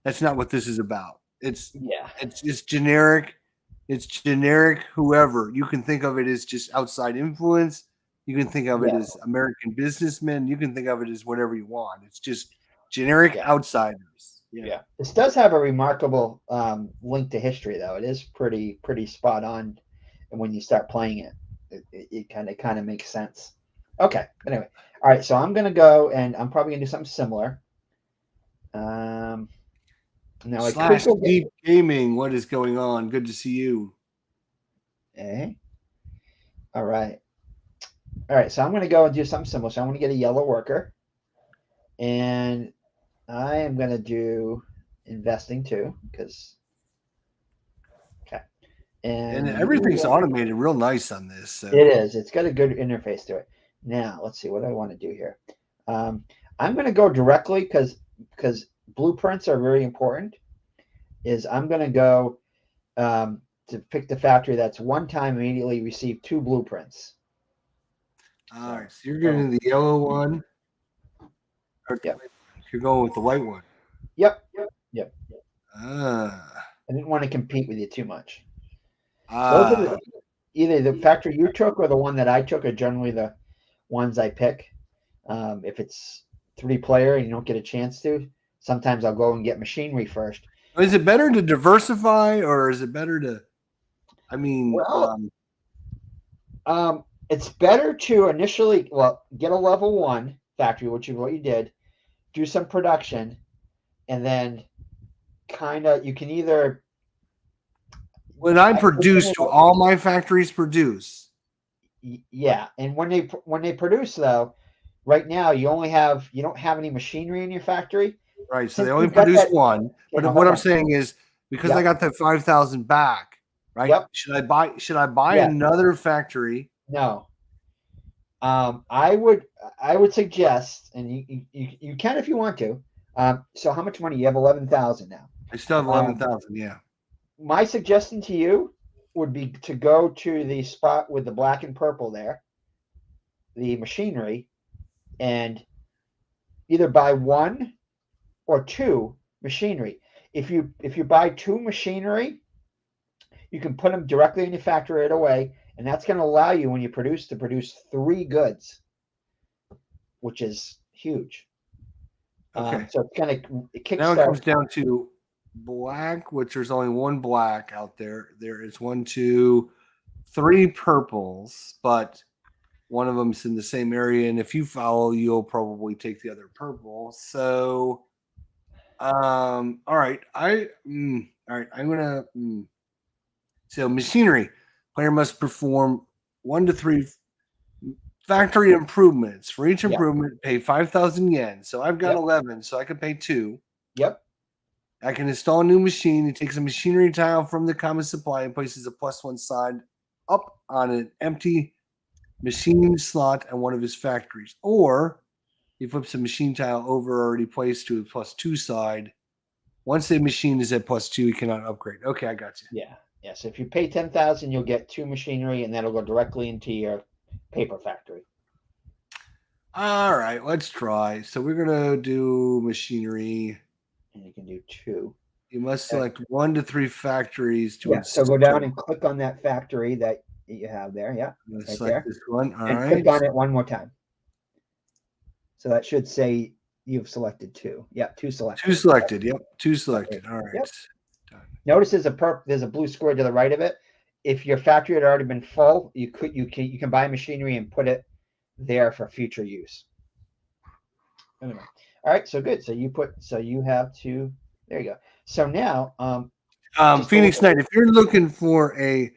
that's not what this is about. Yeah. It's generic. It's generic. Whoever you can think of it as just outside influence. You can think of it Yeah. as American businessmen. You can think of it as whatever you want. It's just generic Yeah. outsiders. Yeah. Yeah. This does have a remarkable link to history, though. It is pretty spot on, and when you start playing it, it kind of makes sense. Okay. Anyway, all right. So I'm gonna go, and I'm probably gonna do something similar. Um, Now I could Slash go get. Deep Gaming. What is going on? Good to see you. Eh? All right. All right. So I'm gonna go and do something similar. So I'm gonna get a yellow worker, and I am gonna do investing too, because okay. And And everything's automated real nice on this. it So is. It's got a good interface to it. Now let's see what I want to do here. Um, I'm going to go directly because blueprints are very important. Is I'm going to go to pick the factory that's one time immediately receive two blueprints. all So right. So you're boom. getting the yellow one, or Yep. you're going with the white one. Yep. Yep. Ah. I didn't want to compete with you too much. Those are Ah. either the factory you took or the one that I took are generally the ones I pick. If it's three player and you don't get a chance to, sometimes I'll go and get machinery first. Is it better to diversify or is it better to? I mean, Well, it's better to initially get a level one factory, which is what you did, do some production, and then kind of you can either when I I produce, do all my factories produce? yeah, and when they produce though, right now you don't have any machinery in your factory Right. So they since only you've got produce that. one. Okay, But now what hold I'm on. saying is because I Yep, got that 5,000 back, right? yep, Should I buy yeah, another factory? no. I would suggest, and you can if you want to. So how much money you have? 11,000 now. I still have Um, 11,000. Yeah. my suggestion to you would be to go to the spot with the black and purple there, the machinery, and either buy one or two machinery. If you buy two machinery, you can put them directly in your factory right away, and that's going to allow you when you produce to produce 3 goods, which is huge. Okay. So it's going to kickstart. Now it comes down to black, which there's only one black out there. There is 1, 2, 3 purples, but one of them's in the same area. And if you follow, you'll probably take the other purple. So, all right. All right. I'm gonna. So machinery player must perform 1 to 3 factory improvements. For each improvement, pay 5,000 yen. So I've got 11, so I can pay 2. Yep. I can install a new machine. He takes a machinery tile from the common supply and places a +1 side up on an empty machine slot at one of his factories. Or he flips a machine tile over already placed to a +2 side. Once the machine is at +2, he cannot upgrade. Okay, I got you. Yeah. Yeah. So if you pay 10,000, you'll get 2 machinery, and that'll go directly into your paper factory. All right, let's try. So we're gonna do machinery. And you can do 2. You must select 1 to 3 factories to So go down and click on that factory that you have there. Yeah. Let's right select there. this one. All and right. click on it one more time. So that should say you've selected 2. Yeah, 2 selected. 2 selected. Yep, 2 selected. All right. Yep. Notice there's a blue square to the right of it. If your factory had already been full, you can buy machinery and put it there for future use. Anyway. All right, so good. So you have 2. There you go. So now, Phoenix Knight, if you're looking for a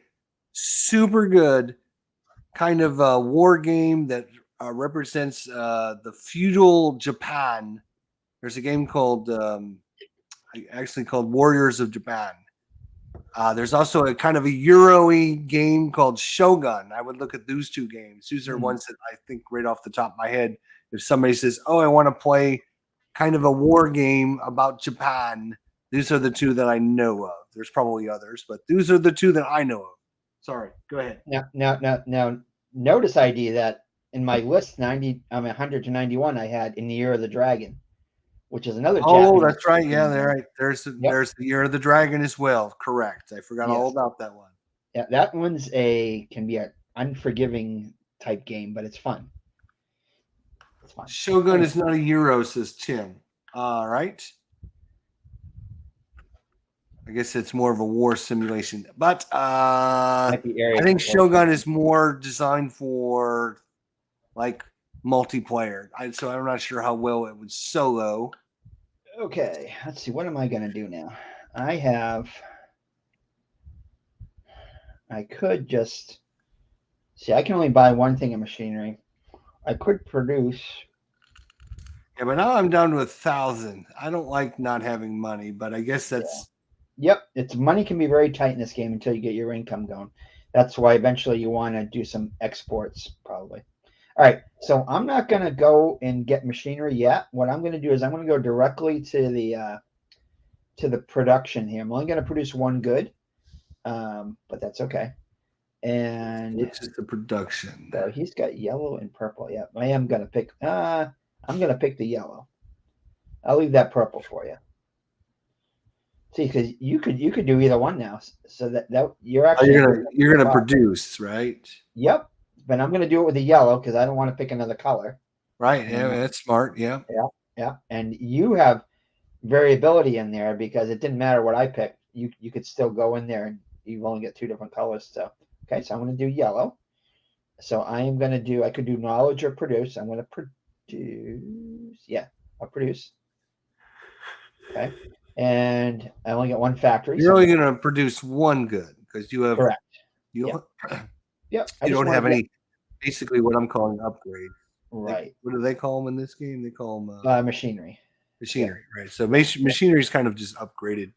super good kind of war game that represents the feudal Japan, there's a game called called Warriors of Japan. There's also a kind of a Euro-y game called Shogun. I would look at those 2 games. These are ones that I think right off the top of my head. If somebody says, "Oh, I want to play kind of a war game about Japan," these are the 2 that I know of. There's probably others, but these are the 2 that I know of. Sorry, go ahead. Now, notice ID that in my list 100 to 91 I had In the Year of the Dragon, which is another. Oh, Japanese that's right. Yeah, they're right. There's the Year of the Dragon as well. Correct. I forgot all about that one. Yeah, that one's can be an unforgiving type game, but it's fun. It's fun. Shogun is not a Euro, says Tim. All right. I guess it's more of a war simulation, but I think Shogun is more designed for like multiplayer. So I'm not sure how well it would solo. Okay, let's see. What am I going to do now? I could just see. I can only buy one thing of machinery. I could produce. Yeah, but now I'm down to 1,000. I don't like not having money, but I guess that's. Yep, money can be very tight in this game until you get your income going. That's why eventually you want to do some exports, probably. All right, so I'm not going to go and get machinery yet. What I'm going to do is I'm going to go directly to the production here. I'm only going to produce 1 good, but that's okay. And it's just the production. So he's got yellow and purple. Yeah, I am going to pick. I'm going to pick the yellow. I'll leave that purple for you. See, because you could do either one now, so that you're actually you're gonna produce, right? Yep, but I'm gonna do it with the yellow because I don't want to pick another color. Right. Yeah, that's smart. Yeah. Yeah. And you have variability in there because it didn't matter what I picked. You could still go in there and you only get 2 different colors. So okay, so I'm gonna do yellow. So I could do knowledge or produce. I'm gonna produce. Yeah, I'll produce. Okay. And I only get 1 factory. You're only going to produce 1 good because you have. Correct. You Yep. You don't have any. Basically, what I'm calling upgrade. Right. What do they call them in this game? They call them machinery. Machinery, right? So machinery is kind of just upgraded.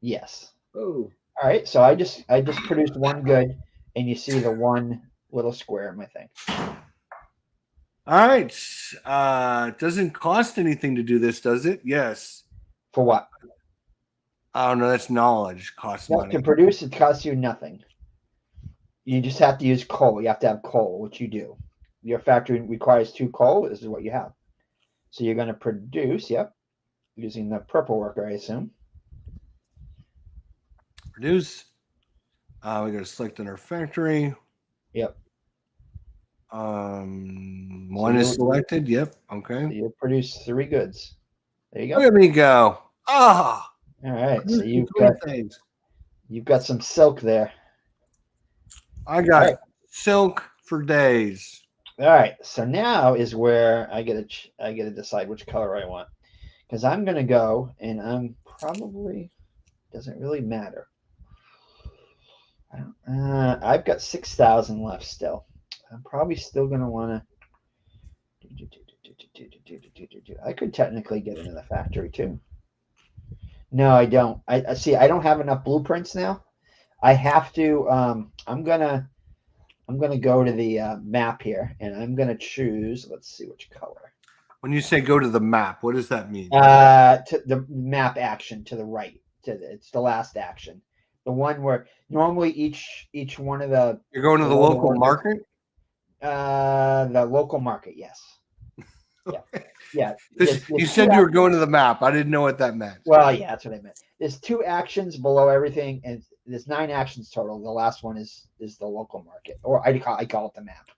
Yes. Oh. All right. So I just produced 1 good, and you see the 1 little square in my thing. All right. It doesn't cost anything to do this, does it? Yes. For what? I don't know. That's knowledge. Costs money. To produce, it costs you nothing. You just have to use coal. You have to have coal, which you do. Your factory requires 2 coal. This is what you have. So you're going to produce, yep, using the purple worker, I assume. Produce. We got to select in our factory. Yep. One is selected. Yep. Okay. So you'll produce 3 goods. There you go. Look at me go. Ah. All right. So Producing you've got things. some silk there. I got silk for days. All right. So now is where I get to decide which color I want, because I'm going to go, and I'm probably doesn't really matter. I've got 6,000 left still. I'm probably still going to want to. I could technically get into the factory too. No, I don't. I see. I don't have enough blueprints now. I have to. I'm gonna go to the map here, and I'm gonna choose. Let's see which color. When you say go to the map, what does that mean? To the map action to the right. It's the last action. The one where normally each one of the. You're going to the local market? The local market, yes. Yeah. You said you were going to the map. I didn't know what that meant. Well, yeah, that's what I meant. There's 2 actions below everything, and there's 9 actions total. The last one is the local market, or I call it the map.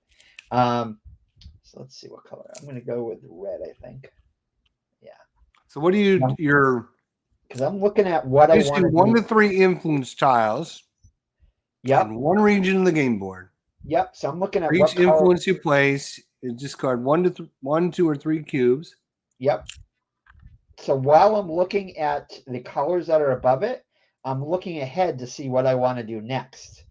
So let's see what color. I'm going to go with red, I think. Yeah. So what do you're? Because I'm looking at what I want to do. 1 to 3 influence tiles. Yep. And 1 region of the game board. Yep. So I'm looking at for each influence you place. You discard 1, 2, or 3 cubes. Yep. So while I'm looking at the colors that are above it, I'm looking ahead to see what I want to do next.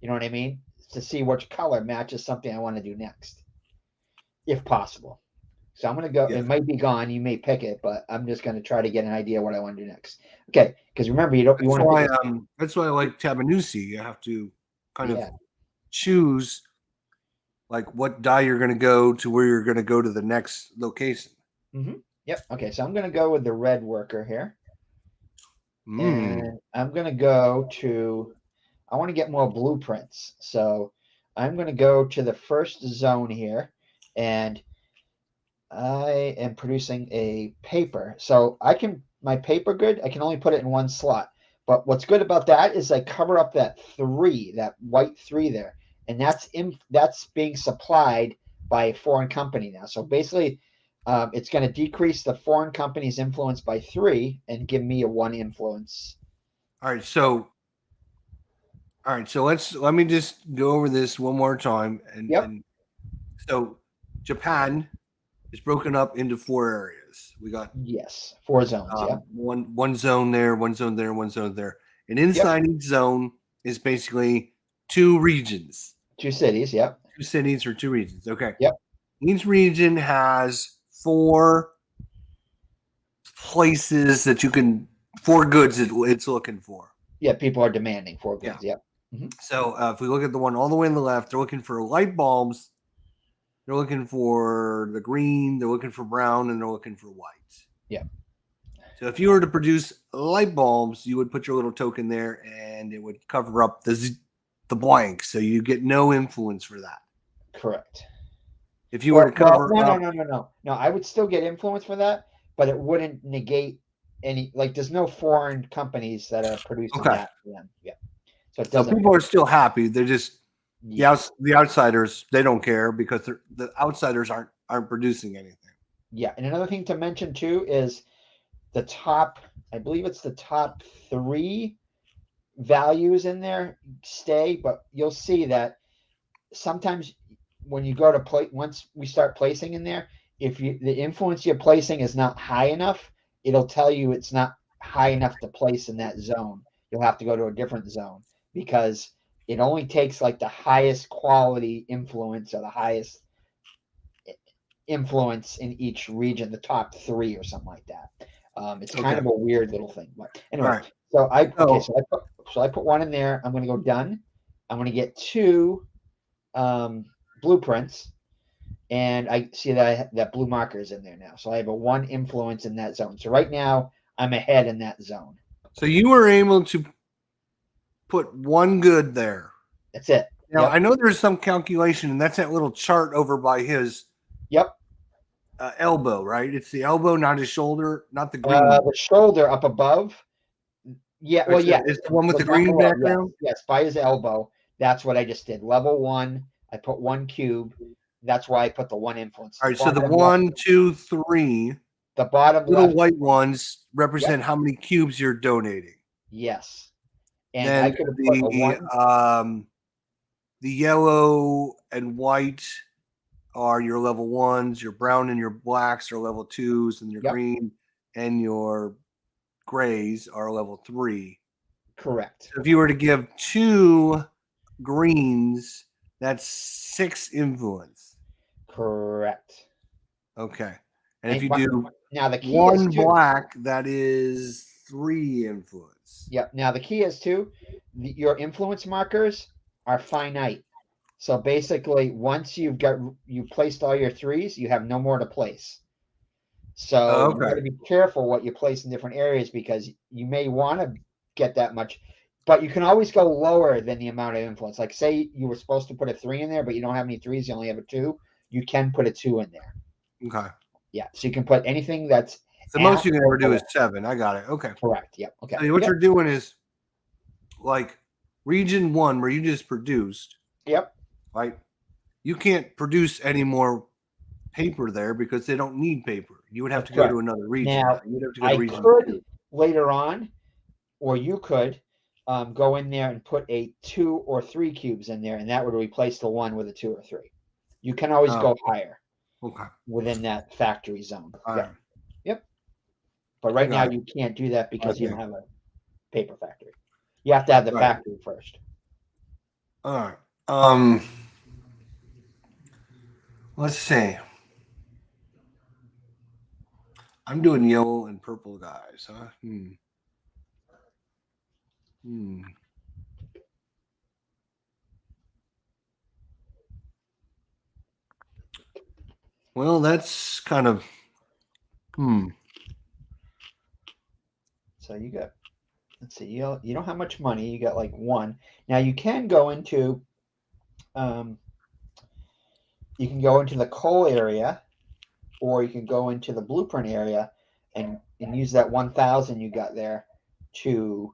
You know what I mean? To see which color matches something I want to do next, if possible. So I'm going to go. Yeah. It might be gone. You may pick it, but I'm just going to try to get an idea what I want to do next. Okay, because remember, you want to. That's why I like Tabanusi. You have to kind of choose, like, what die you're going to go to, where you're going to go to the next location. Mm-hmm. Yep. Okay, so I'm going to go with the red worker here, and I'm going to go to. I want to get more blueprints, so I'm going to go to the first zone here, and I am producing a paper. So my paper good, I can only put it in 1 slot. But what's good about that is I cover up that 3, that white 3 there. And that's being supplied by a foreign company now. So basically, it's going to decrease the foreign company's influence by 3 and give me a 1 influence. All right. So let me just go over this one more time. And so Japan is broken up into 4 areas. We got 4 zones. One zone there, 1 zone there, 1 zone there, and inside each zone is basically 2 regions, 2 cities. 2 cities or 2 regions. Okay. Yep. Each region has 4 places that you can 4 goods it's looking for. Yeah, people are demanding 4 goods. Yeah. Mm-hmm. So if we look at the one all the way on the left, they're looking for light bulbs. They're looking for the green, they're looking for brown, and they're looking for white. Yeah. So if you were to produce light bulbs, you would put your little token there, and it would cover up the blank, so you get no influence for that. Correct. If you were to cover No. I would still get influence for that, but it wouldn't negate any. Like, there's no foreign companies that are producing that for them. Yeah. So people are still happy. They're just. The outsiders, they don't care because the outsiders aren't producing anything. Yeah, and another thing to mention too is the top. I believe it's the top 3 values in there stay, but you'll see that sometimes when you go to once we start placing in there, if the influence you're placing is not high enough, it'll tell you it's not high enough to place in that zone. You'll have to go to a different zone because it only takes like the highest quality influence or the highest influence in each region, the top 3 or something like that. It's kind of a weird little thing. But anyway, so I put 1 in there. I'm going to go done. I'm going to get 2 blueprints, and I see that blue marker is in there now. So I have a 1 influence in that zone. So right now I'm ahead in that zone. So you were able to put 1 good there. That's it. Now Yep. I know there's some calculation, and that's that little chart over by his Yep. elbow, right? It's the elbow, not his shoulder, not the green. The shoulder up above. Yeah. Well, yeah. It's the one with the Down green below, yes. background. Yes. By his elbow. That's what I just did. Level 1. I put 1 cube. That's why I put the 1 influence. All right, so the Bottom 1, 2, 3 the bottom little left. white ones represent how many cubes you're donating. Yes. And I Then could have put a 1. the yellow and white are your level 1s. Your brown and your blacks are level 2s, and your green and your grays are level 3. Correct. So if you were to give 2 greens, that's 6 influence. Correct. Okay. And if you do now the key 1 is black, that is 3 influence. Yep. Now the key is your influence markers are finite. So basically, once you placed all your 3s, you have no more to place. So you got to be careful what you place in different areas, because you may want to get that much, but you can always go lower than the amount of influence. Like say you were supposed to put a 3 in there, but you don't have any 3s, you only have a 2. You can put a 2 in there. Okay. Yeah. So you can put anything that's the most you can ever do is 7. I got it. Okay. Correct. Yep. Okay. So what you're doing is like region 1 where you just produced. Yep. Right. You can't produce any more paper there because they don't need paper. You would have to go to another region. Now, you'd have to go to region could 2. Later on, or you could go in there and put a 2 or 3 cubes in there, and that would replace the 1 with a 2 or 3. You can always go higher. Okay. Within that factory zone. Right. Yep. But right now you can't do that because you don't have a paper factory. You have to have the factory first. All right. Let's see. I'm doing yellow and purple guys, huh? Well, that's kind of So you got, let's see, you don't have much money. You got like 1. Now you can go into the coal area, or you can go into the blueprint area and use that 1,000 you got there to,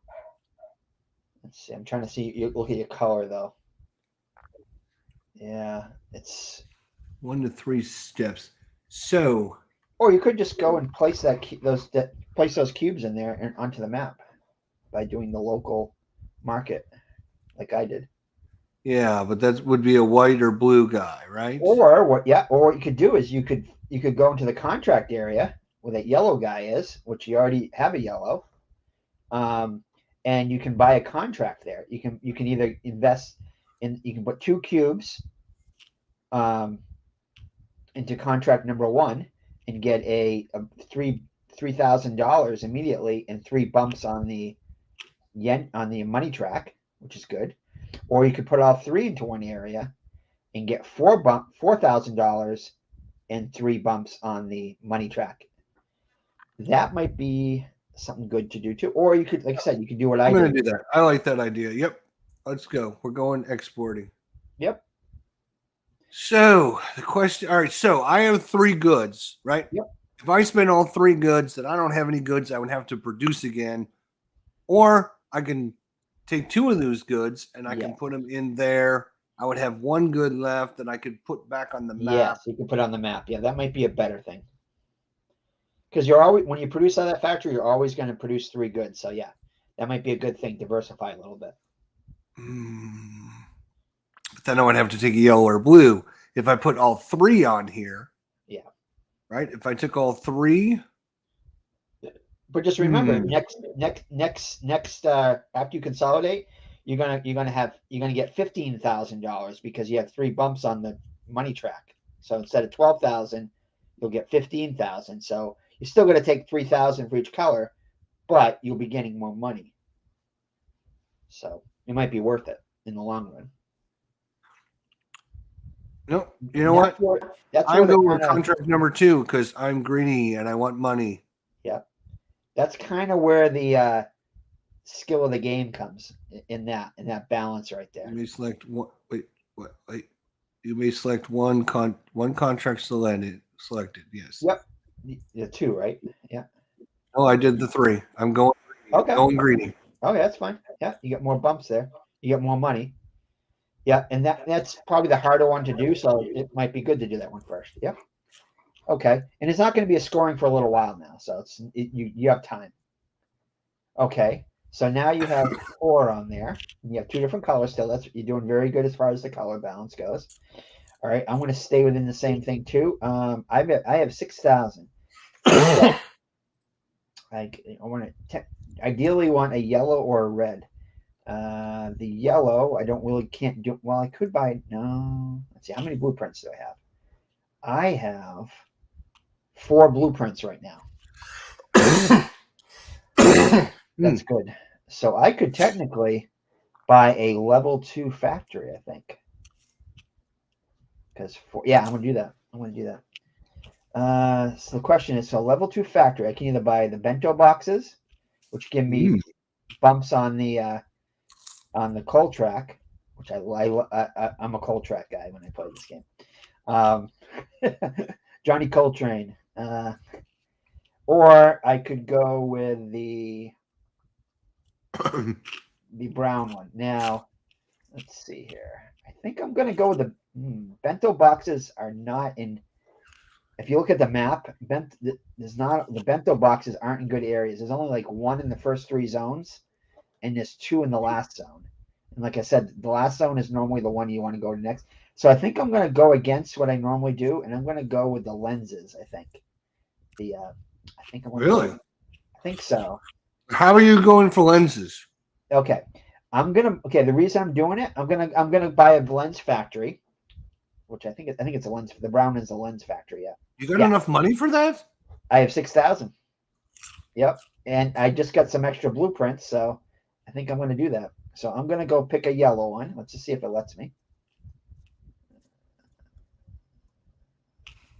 let's see, I'm trying to see, you look at your color though. Yeah, it's 1 to 3 steps. So, or you could just go and place those cubes in there and onto the map by doing the local market, like I did. Yeah, but that would be a white or blue guy, right? Or what you could do is you could go into the contract area where that yellow guy is, which you already have a yellow, and you can buy a contract there. You can either invest in, you can put 2 cubes into contract number 1 and get a $3,000 immediately, and 3 bumps on the money track, which is good. Or you could put all 3 into one area and get $4,000 and 3 bumps on the money track. That might be something good to do too. Or you could, like I said, you could do what I'm I did. going to do that. I like that idea. Yep. Let's go. We're going exporting. Yep. So the question, all right, so I have 3 goods, right? Yep. If I spend all 3 goods, then I don't have any goods I would have to produce again. Or I can take 2 of those goods and I can put them in there. I would have 1 good left that I could put back on the map. Yes, you can put on the map. Yeah, that might be a better thing. Because you're always, when you produce out of that factory, you're always going to produce 3 goods. So yeah, that might be a good thing. Diversify a little bit. But then I would have to take a yellow or blue. If I put all 3 on here. Yeah. Right? If I took all 3. But just remember, next after you consolidate, you're gonna get $15,000 because you have 3 bumps on the money track. So instead of 12,000, you'll get 15,000. So you're still going to take 3,000 for each color, but you'll be getting more money. So it might be worth it in the long run. No, you know what? I'm going with contract number 2 because I'm greedy and I want money. Yeah, that's kind of where the skill of the game comes in that balance right there. You may select one. Wait, what? Wait. You may select one contract selected. Selected. Yes. Yep. The two, right? Yeah. Oh, I did the 3. I'm going. Okay. Going greedy. Okay, that's fine. Yeah, you get more bumps there. You get more money. Yeah, and that's probably the harder one to do, so it might be good to do that one first. Yep. Okay, and it's not going to be a scoring for a little while now, so you have time. Okay, so now you have 4 on there. You have 2 different colors still. You're doing very good as far as the color balance goes. All right, I'm going to stay within the same thing too. I have 6,000. I want to ideally want a yellow or a red. The yellow, I don't really can't do. Well, I could buy. No, let's see. How many blueprints do I have? I have 4 blueprints right now. That's good. So I could technically buy a level 2 factory, I think. Because yeah, I'm gonna do that. I'm gonna do that. So the question is, so level 2 factory, I can either buy the bento boxes, which give me bumps on the coal track, which I'm a coal track guy when I play this game. Johnny Coltrane. Or I could go with the brown one. Now, let's see here. I think I'm going to go with the bento boxes are not in. If you look at the map, the bento boxes aren't in good areas. There's only like 1 in the first 3 zones, and there's 2 in the last zone. And like I said, the last zone is normally the one you want to go to next. So I think I'm going to go against what I normally do, and I'm going to go with the lenses. I think I think I'm really. I think so. How are you going for lenses? Okay, the reason I'm doing it, I'm gonna buy a lens factory, which I think it's a lens. The brown is a lens factory. Yeah. You got enough money for that? I have 6,000. Yep, and I just got some extra blueprints, so I think I'm going to do that. So I'm going to go pick a yellow one. Let's just see if it lets me.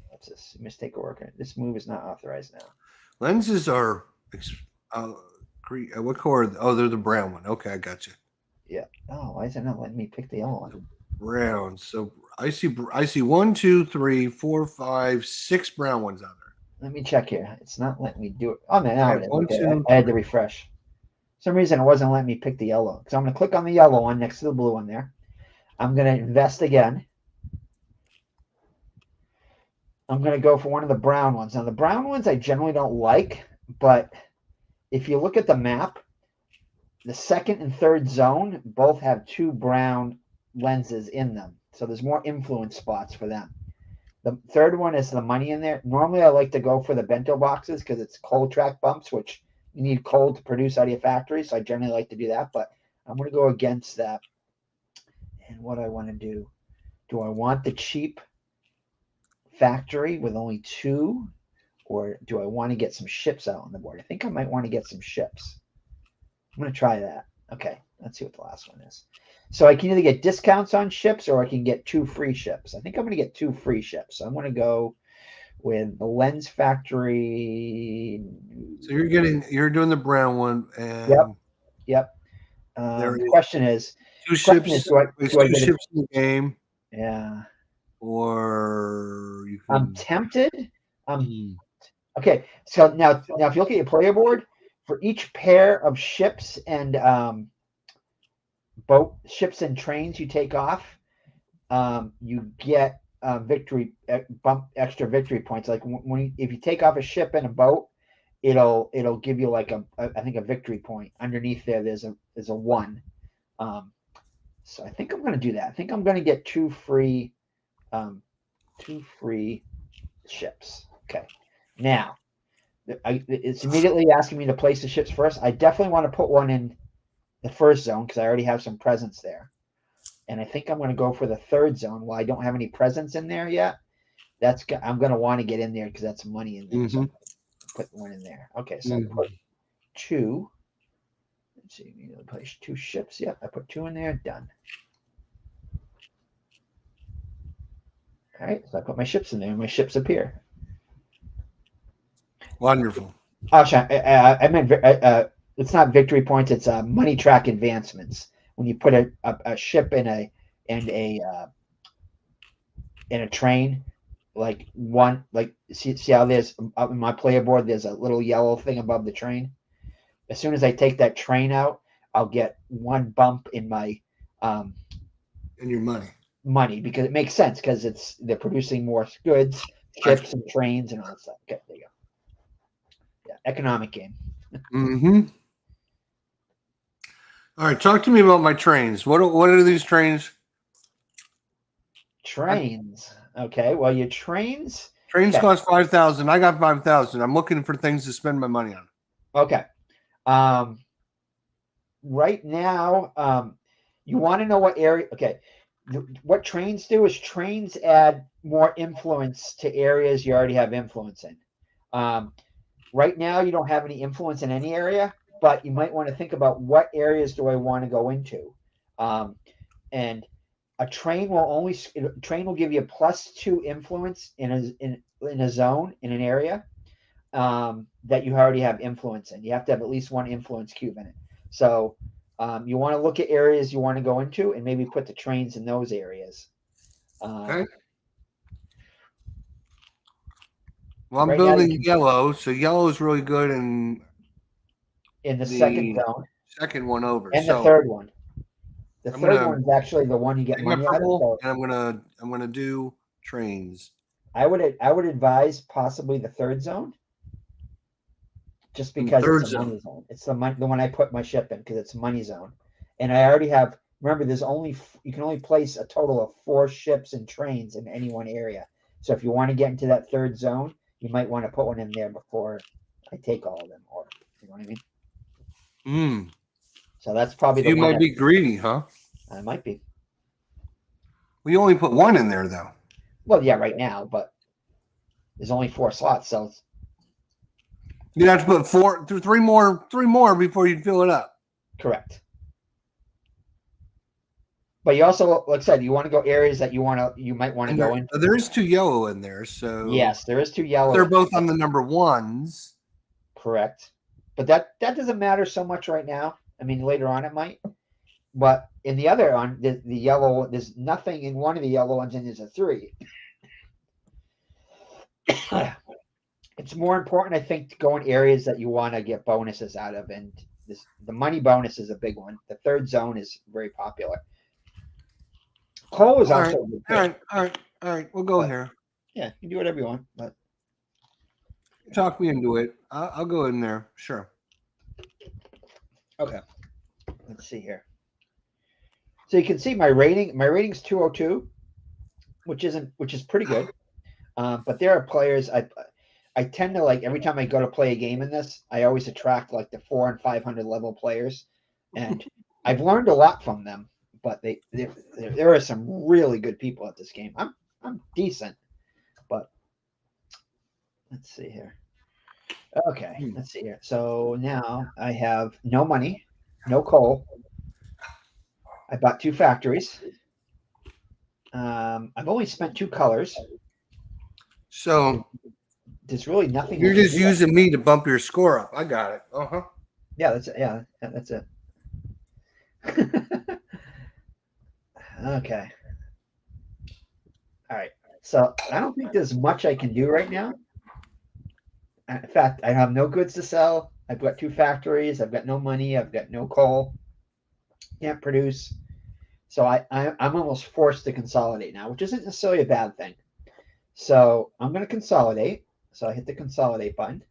What's this? Mistake of worker. This move is not authorized now. Lenses are what color? Oh, they're the brown one. Okay, I got you. Yeah. Oh, why is it not letting me pick the yellow one? Brown. So I see 1, 2, 3, 4, 5, 6 brown ones out there. Let me check here. It's not letting me do it. Oh, man, now it is. One, Okay, two, I had to refresh. For some reason, it wasn't letting me pick the yellow. So I'm going to click on the yellow one next to the blue one there. I'm going to invest again. I'm going to go for one of the brown ones. Now, the brown ones I generally don't like, but if you look at the map, the second and third zone both have 2 brown lenses in them. So there's more influence spots for them. The third one is the money in there. Normally, I like to go for the bento boxes because it's coal track bumps, which you need coal to produce out of your factory. So I generally like to do that, but I'm going to go against that. And what I want to do I want the cheap factory with only 2, or do I want to get some ships out on the board? I think I might want to get some ships. I'm going to try that. Okay, let's see what the last one is. So I can either get discounts on ships or I can get 2 free ships. I think I'm going to get 2 free ships. So I'm going to go with the lens factory. So you're doing the brown one, and yep. The question is, 2 ships. Do I get ships in the game? Yeah. Or you can... I'm tempted. Okay. So now if you look at your player board, for each pair of ships and ships and trains you take off, you get extra victory points. Like if you take off a ship and a boat, it'll give you like I think a victory point. Underneath there's a 1. So I think I'm going to do that. I think I'm going to get 2 free ships. Okay. Now, it's immediately asking me to place the ships first. I definitely want to put one in the first zone because I already have some presence there. And I think I'm going to go for the third zone. While I don't have any presence in there yet, I'm going to want to get in there because that's money in there. So put one in there. Okay, so I put 2. Let's see, you need to place 2 ships. Yep, I put 2 in there. Done. All right, so I put my ships in there, and my ships appear. Wonderful. Oh, I meant It's not victory points. It's money track advancements. When you put a ship in a in a train, like see how there's up in my player board, there's a little yellow thing above the train. As soon as I take that train out, I'll get one bump in my And your money. money, because it makes sense, because they're producing more goods, ships and trains and all that stuff. Okay, there you go. Yeah, economic game. Mm-hmm. All right, talk to me about my trains. What are these trains? Trains. Okay, well, your trains. Trains Okay. cost 5,000. I got 5,000. I'm looking for things to spend my money on. Okay. Right now, you want to know what area. Okay, what trains do is trains add more influence to areas you already have influence in. Right now, you don't have any influence in any area, but you might want to think about what areas do I want to go into. And a train will give you +2 influence in a zone in an area that you already have influence in. You have to have at least one influence cube in it. So you want to look at areas you want to go into and maybe put the trains in those areas. Okay. Well, I'm Right now, building yellow, so yellow is really good in in the second the zone second one over. and the So third one. The I'm third gonna one is actually the one you get take my money out of. purple So and I'm gonna do trains. I would advise possibly the third zone, just In because it's third a money zone. zone. It's the one I put my ship in, because it's money zone, and I already have. Remember, you can only place a total of 4 ships and trains in any one area. So if you want to get into that third zone, you might want to put one in there before I take all of them, or you know what I mean. Hmm. So that's probably So the you one might that be greedy, huh? I might be. We only put one in there though. Well, yeah, right now, but there's only 4 slots, so it's You have to put three more before you fill it up. correct. But you also, like I said, you want to go areas that you might want to And go into. there is 2 yellow in there, so Yes, there is 2 yellow they're in there. both on the number ones. Correct. But that doesn't matter so much right now. I mean, later on it might. But in the other one, the yellow, there's nothing in one of the yellow ones, and there's a 3. It's more important, I think, to go in areas that you want to get bonuses out of, and the money bonus is a big one. The third zone is very popular. Coal is All right, also good all too. right, all right, all right. We'll go But here. yeah, you can do whatever you want. But Talk me into it. I'll go in there. Sure. okay, let's see here. So you can see my rating. My rating's 202, which is pretty good. But there are players I tend to like, every time I go to play a game in this, I always attract like the 400 and 500 level players, and I've learned a lot from them. But there are some really good people at this game. I'm decent, but let's see here. Okay, let's see here. So now I have no money, no coal. I bought 2 factories. I've only spent 2 colors. So There's really nothing I you're can just do. using me to bump your score up. I got it. Uh huh. Yeah, that's it. Yeah, that's it. Okay. All right. So I don't think there's much I can do right now. In fact, I have no goods to sell. I've got 2 factories. I've got no money. I've got no coal. Can't produce. So I'm almost forced to consolidate now, which isn't necessarily a bad thing. So I'm going to consolidate. So I hit the consolidate button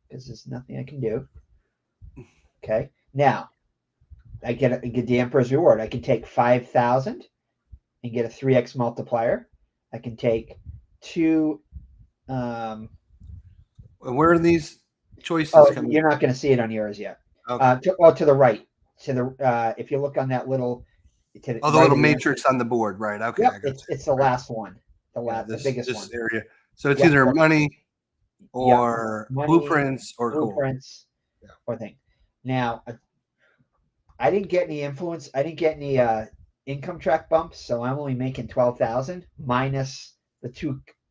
because there's nothing I can do. Okay. Now I get the Emperor's Reward. I can take 5,000 and get a 3x multiplier. I can take 2. Where are these choices Oh, coming? you're not going to see it on yours yet. Okay. To the right. To the if you look on that little to the Oh, the right little of the matrix on the board, right? Okay, Yep, I got it's the you. Right. last one, Yeah, the biggest this one. area. So it's Yep, either money yep. or Money, blueprints or cool. blueprints, Yeah. or thing. Now, I didn't get any influence. I didn't get any income track bumps, so I'm only making 12,000 minus the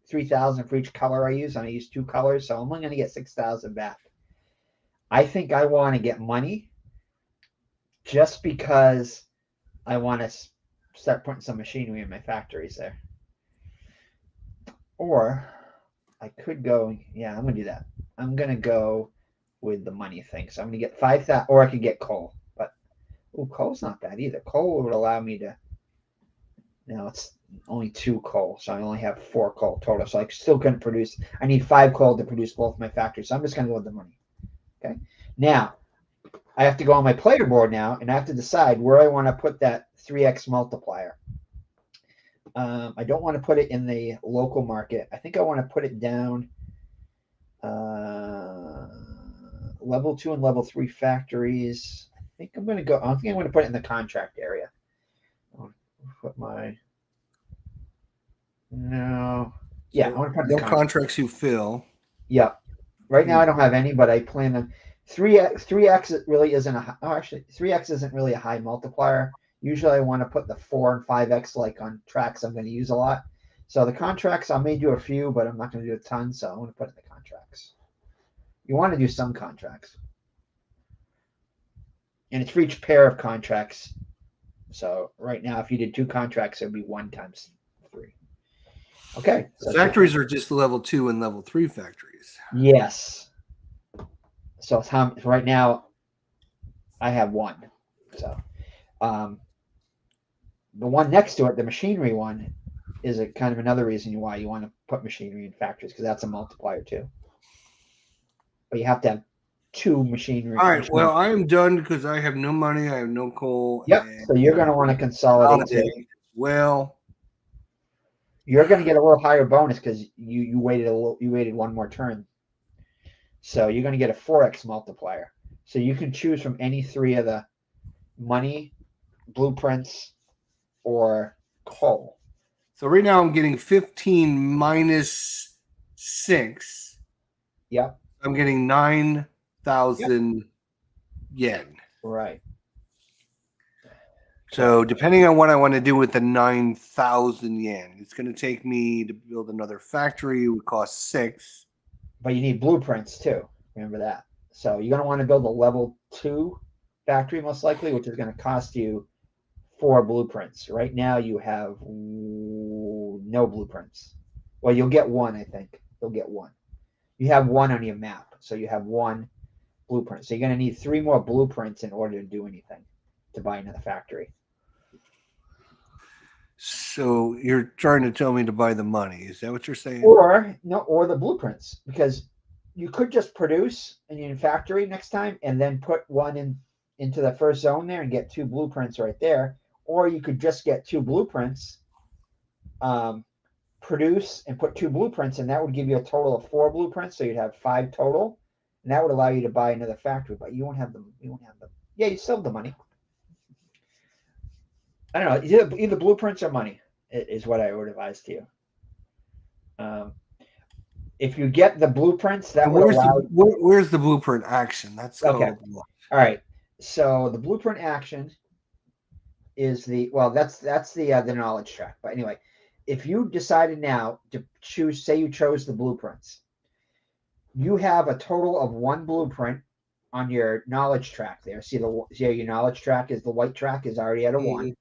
3,000 for each color I use. And I use 2 colors, so I'm only going to get 6,000 back. I think I want to get money just because I want to start putting some machinery in my factories there. Or I could go, yeah, I'm going to do that. I'm going to go with the money thing. So I'm going to get 5,000, or I could get coal. But, coal's not bad either. Coal would allow me to, it's only 2 coal. So I only have 4 coal total. So I still couldn't produce, I need 5 coal to produce both my factories. So I'm just going to go with the money. Okay. Now, I have to go on my player board now, and I have to decide where I want to put that 3x multiplier. I don't want to put it in the local market. I think I want to put it down level 2 and level 3 factories. I think I'm going to put it in the contract area. I'll put my no. Yeah, So I want to put no contracts you fill. Yeah. Right now I don't have any, but I plan on 3x really isn't actually 3x isn't really a high multiplier. Usually I want to put the 4 and 5x like on tracks I'm going to use a lot. So the contracts, I may do a few, but I'm not going to do a ton, so I want to put in the contracts. You want to do some contracts. And it's for each pair of contracts. So right now, if you did 2 contracts, it would be 1 times 3. Okay. So factories are just level 2 and level 3 factories. Yes. So right now, I have 1. So the one next to it, the machinery one, is a kind of another reason why you want to put machinery in factories, because that's a multiplier too. But you have to have 2 machinery. All right. Well, I am done because I have no money. I have no coal. Yep. So you're going to want to consolidate. Well, you're going to get a little higher bonus because you waited you waited 1 more turn. So you're going to get a 4x multiplier. So you can choose from any 3 of the money, blueprints, or coal. So right now I'm getting 15 minus 6. Yep. I'm getting 9,000 yen. Right. So depending on what I want to do with the 9,000 yen, it's going to take me to build another factory. It would cost 6. But you need blueprints too. Remember that. So you're going to want to build a level 2 factory most likely, which is going to cost you 4 blueprints. Right now you have no blueprints. Well, you'll get 1, I think. You'll get 1. You have 1 on your map. So you have 1 blueprint. So you're going to need 3 more blueprints in order to do anything, to buy another factory. So you're trying to tell me to buy the money. Is that what you're saying? Or the blueprints, because you could just produce in your factory next time and then put 1 into the first zone there and get 2 blueprints right there. Or you could just get 2 blueprints, produce and put 2 blueprints, and that would give you a total of 4 blueprints. So you'd have 5 total, and that would allow you to buy another factory. But you won't have them. Yeah, you still have the money. I don't know. Either blueprints or money is what I would advise to you. If you get the blueprints, that would allow. Where's the blueprint action? That's okay. Called. All right. So the blueprint action is that's the knowledge track. But anyway, if you decided now to choose, say you chose the blueprints, you have a total of 1 blueprint on your knowledge track there. See your knowledge track is the white track is already at a 1.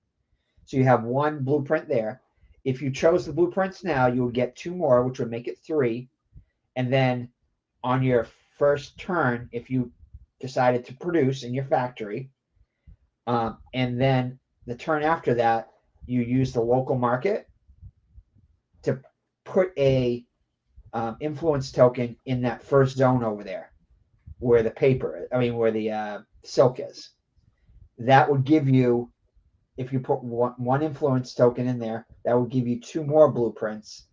So you have 1 blueprint there. If you chose the blueprints now, you would get 2 more, which would make it 3. And then on your first turn, if you decided to produce in your factory, and then the turn after that, you use the local market to put a influence token in that first zone over there, where the silk is. That would give you, if you put one influence token in there, that would give you 2 more blueprints,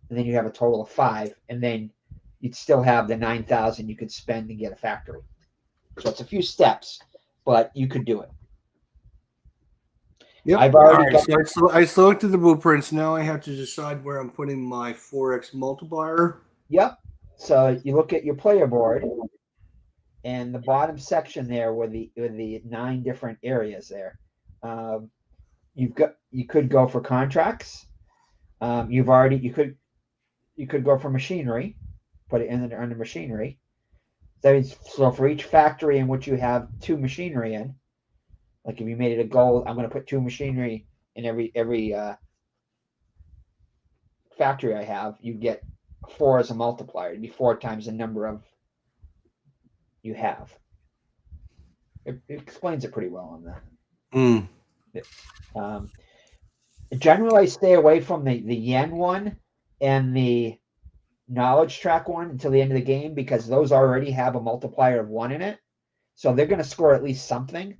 and then you have a total of 5, and then you'd still have the 9,000 you could spend and get a factory. So it's a few steps, but you could do it. Yep. I've already so I selected the blueprints. Now I have to decide where I'm putting my 4x multiplier. Yep. So you look at your player board, and the bottom section there with the 9 different areas there. You could go for contracts. You could go for machinery, put it in under machinery. So for each factory in which you have 2 machinery in, like if you made it a goal, I'm going to put 2 machinery in every factory I have, you get 4 as a multiplier. It'd be 4 times the number of you have. It explains it pretty well on that. Generally, I stay away from the yen one and the knowledge track one until the end of the game because those already have a multiplier of 1 in it. So they're going to score at least something.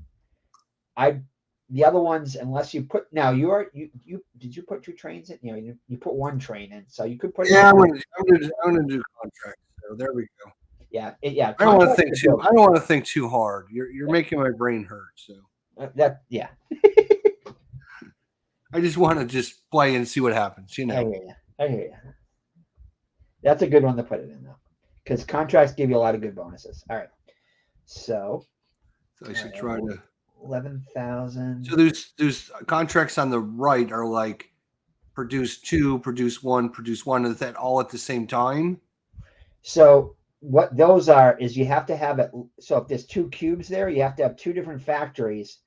The other ones, unless you put you did you put 2 trains in? You put 1 train in, so you could put. Yeah, I'm gonna do contracts. So there we go. Yeah. I don't want to think too. I don't want to think too hard. You're making my brain hurt. So yeah. I just want to just play and see what happens. You know. I hear you. That's a good one to put it in though, because contracts give you a lot of good bonuses. All right. So I should try to 11,000. So there's contracts on the right are like produce 2, produce 1, produce 1. Is that all at the same time? So what those are is you have to have it. So if there's 2 cubes there, you have to have 2 different factories,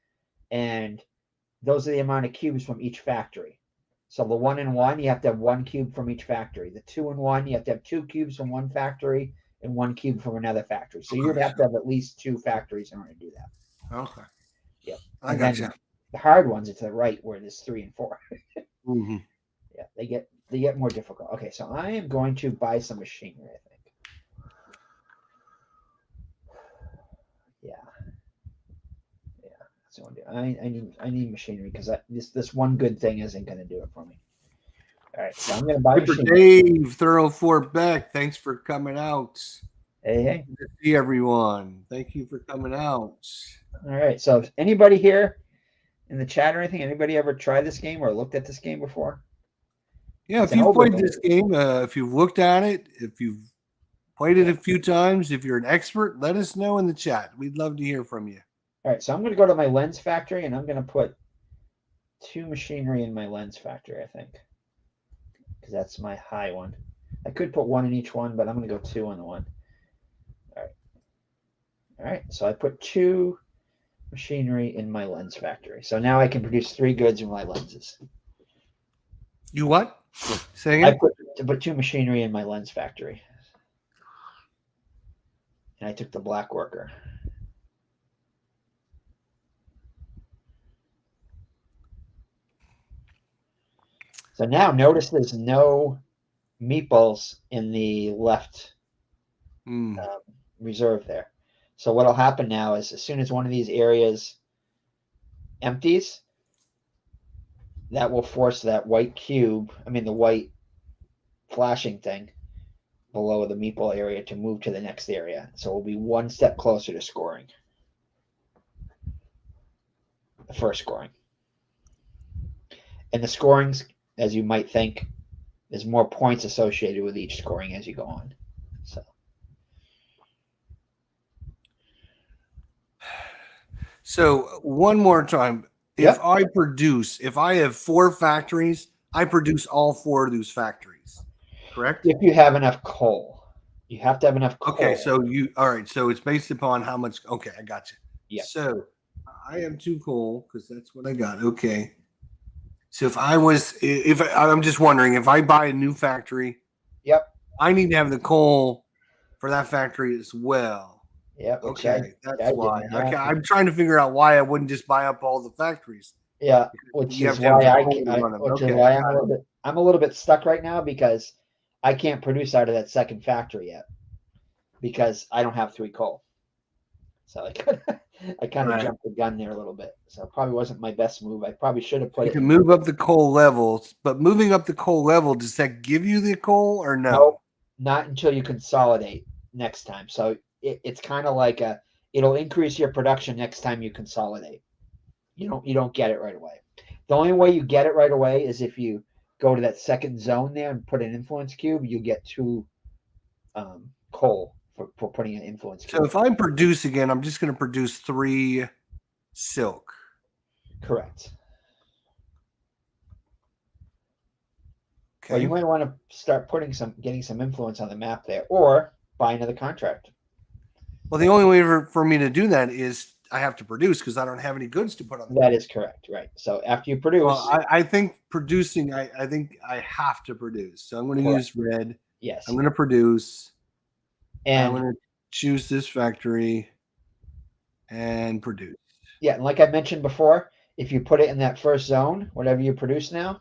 and those are the amount of cubes from each factory. So the 1 and 1, you have to have 1 cube from each factory. The 2 and 1, you have to have 2 cubes from one factory and 1 cube from another factory. So you'd have to have at least 2 factories in order to do that. Okay. Yep. I got you. The hard ones, it's to the right where there's 3 and 4. Mm-hmm. Yeah, they get more difficult. Okay, so I am going to buy some machinery, I think. Yeah. That's what I do. I need machinery because this one good thing isn't going to do it for me. All right, so I'm going to buy machinery. Dave, Thorough Fort Beck, thanks for coming out. Hey. Good to see everyone. Thank you for coming out. All right, so anybody here in the chat or anything, anybody ever tried this game or looked at this game before? Yeah, if you've played this game, if you've looked at it, if you've played it a few times, if you're an expert, let us know in the chat. We'd love to hear from you. All right, so I'm going to go to my lens factory, and I'm going to put 2 machinery in my lens factory, I think, because that's my high one. I could put 1 in each one, but I'm going to go 2 on the one. All right, so I put 2 machinery in my lens factory. So now I can produce 3 goods in my lenses. You what? Say again? I put 2 machinery in my lens factory. And I took the black worker. So now notice there's no meeples in the left reserve there. So what'll happen now is as soon as one of these areas empties, that will force that white cube, the white flashing thing below the meeple area to move to the next area. So we'll be 1 step closer to scoring. The first scoring. And the scorings, as you might think, there's more points associated with each scoring as you go on. So one more time. If I have 4 factories, I produce all 4 of those factories. Correct? If you have enough coal. You have to have enough coal. Okay, so all right, so it's based upon how much. Okay, I got you. Yeah. So I have 2 coal because that's what I got. Okay. So I'm just wondering, if I buy a new factory, yep, I need to have the coal for that factory as well. Yeah. Okay, that's why. Okay, I'm trying to figure out why I wouldn't just buy up all the factories. Yeah, which is why I'm a little bit stuck right now because I can't produce out of that second factory yet because I don't have 3 coal. So I kind of jumped the gun there a little bit. So it probably wasn't my best move. I probably should have put it. You can move up the coal levels, but moving up the coal level, does that give you the coal or no? No, not until you consolidate next time. So it's kind of like it'll increase your production next time you consolidate. You don't get it right away. The only way you get it right away is if you go to that second zone there and put an influence cube. You get 2 coal for putting an influence cube. So if I produce again, I'm just going to produce 3 silk. Correct. Okay. Well, you might want to start getting some influence on the map there, or buy another contract. Well, the only way for me to do that is I have to produce because I don't have any goods to put on the That table. is correct, right? So after you Well, produce, I think producing, I think I have to produce. So I'm going to correct. use red. Yes, I'm going to produce. I'm and going to choose this factory and produce. yeah, and like I mentioned before, if you put it in that first zone, whatever you produce now,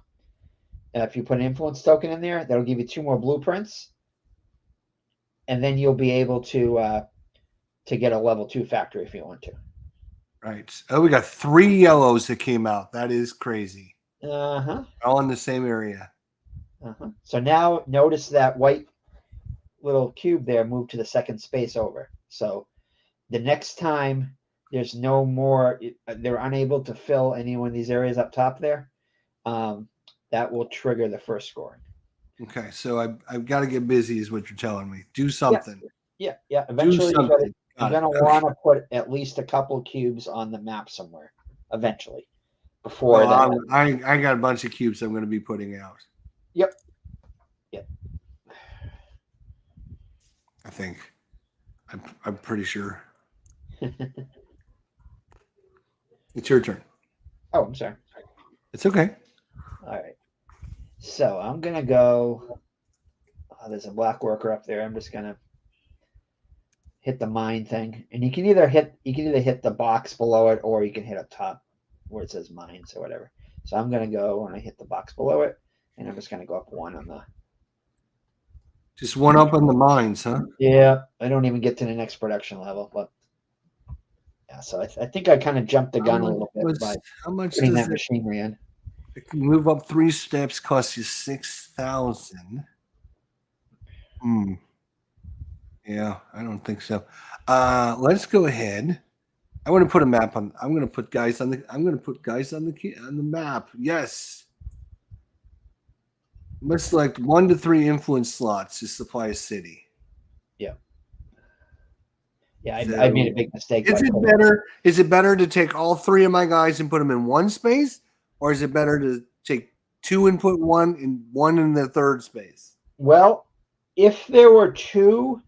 if you put an influence token in there, that'll give you 2 more blueprints, and then you'll be able to get a level 2 factory if you want to. Right. Oh, we got 3 yellows that came out. That is crazy. Uh-huh. All in the same area. Uh-huh. So now notice that white little cube there moved to the second space over. So the next time there's no more, they're unable to fill any one of these areas up top there, that will trigger the first scoring. Okay, so I've got to get busy, is what you're telling me. Do Yeah, something. yeah. Do Eventually, something. you're Got it. gonna Okay. want to put at least a couple cubes on the map somewhere. Eventually, before Well, that. I got a bunch of cubes I'm going to be putting out. Yep. Yep. I think. I'm pretty sure. It's your turn. Oh, I'm sorry. It's okay. All right. So I'm gonna go. There's a black worker up there. I'm just gonna hit the mine thing, and you can either hit the box below it, or you can hit up top where it says mines or whatever. So I'm gonna go and I hit the box below it, and I'm just gonna go up 1 on the. Just one up on the mines, huh? Yeah, I don't even get to the next production level, but yeah. So I think I kind of jumped the gun a little bit by How much putting does that machinery in. it move up 3 steps? Cost you 6,000. Hmm. Yeah, I don't think so. Let's go ahead. I want to put a map on. I'm going to put guys on the. I'm going to put guys on the map. Yes. Must select 1 to 3 influence slots to supply a city. Yeah. Yeah, So, I made a big mistake. Is it better? Is it better to take all 3 of my guys and put them in one space, or is it better to take 2 and put one in the third space? Well, if there were 2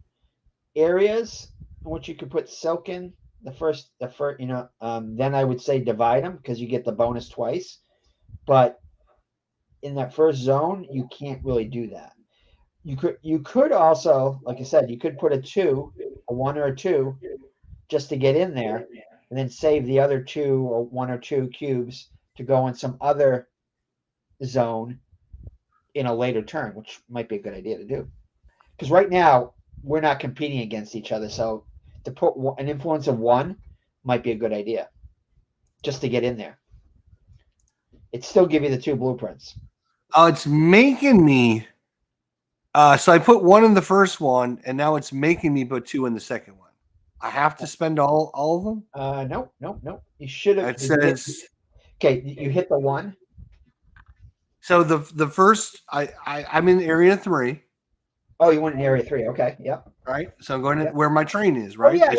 areas in which you could put silk in the first, then I would say divide them because you get the bonus twice. But in that first zone, you can't really do that. You could also, like I said, you could put a 1 or a 2, just to get in there, and then save the other 2 or 1 or 2 cubes to go in some other zone in a later turn, which might be a good idea to do. Because right now we're not competing against each other, so to put an influence of 1 might be a good idea, just to get in there. It still give you the 2 blueprints. Oh, it's making me. So I put 1 in the first one, and now it's making me put 2 in the second one. I have to spend all of them. No. You should have. It says. Okay, you hit the 1. So the first I'm in area 3. Oh, you went in area 3. Okay, yep. Right. So I'm going to where my train is. Oh Right. yeah.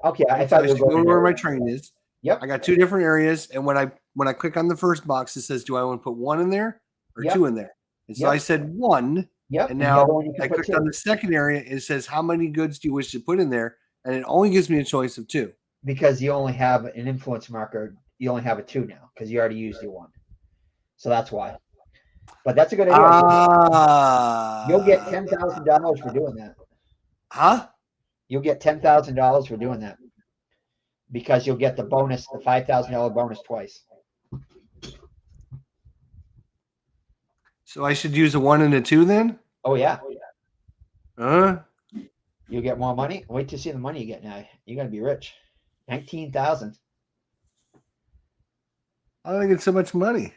Okay, I thought I you were should go going where my area. train is. Yep. I got 2 different areas, and when I click on the first box, it says, "Do I want to put 1 in there or 2 in there?" And so I said 1. Yep. And the now other one you can I put clicked 2. on the second area. It says, "How many goods do you wish to put in there?" And it only gives me a choice of 2. Because you only have an influence marker. You only have a 2 now because you already used your 1. So that's why. But that's a good idea. You'll get $10,000 for doing that. Huh? You'll get $10,000 for doing that because you'll get the bonus, the $5,000 bonus twice. So I should use a 1 and a 2 then? Oh yeah. Huh? You'll get more money. Wait to see the money you get now. You're gonna be rich. 19,000. I don't get so much money.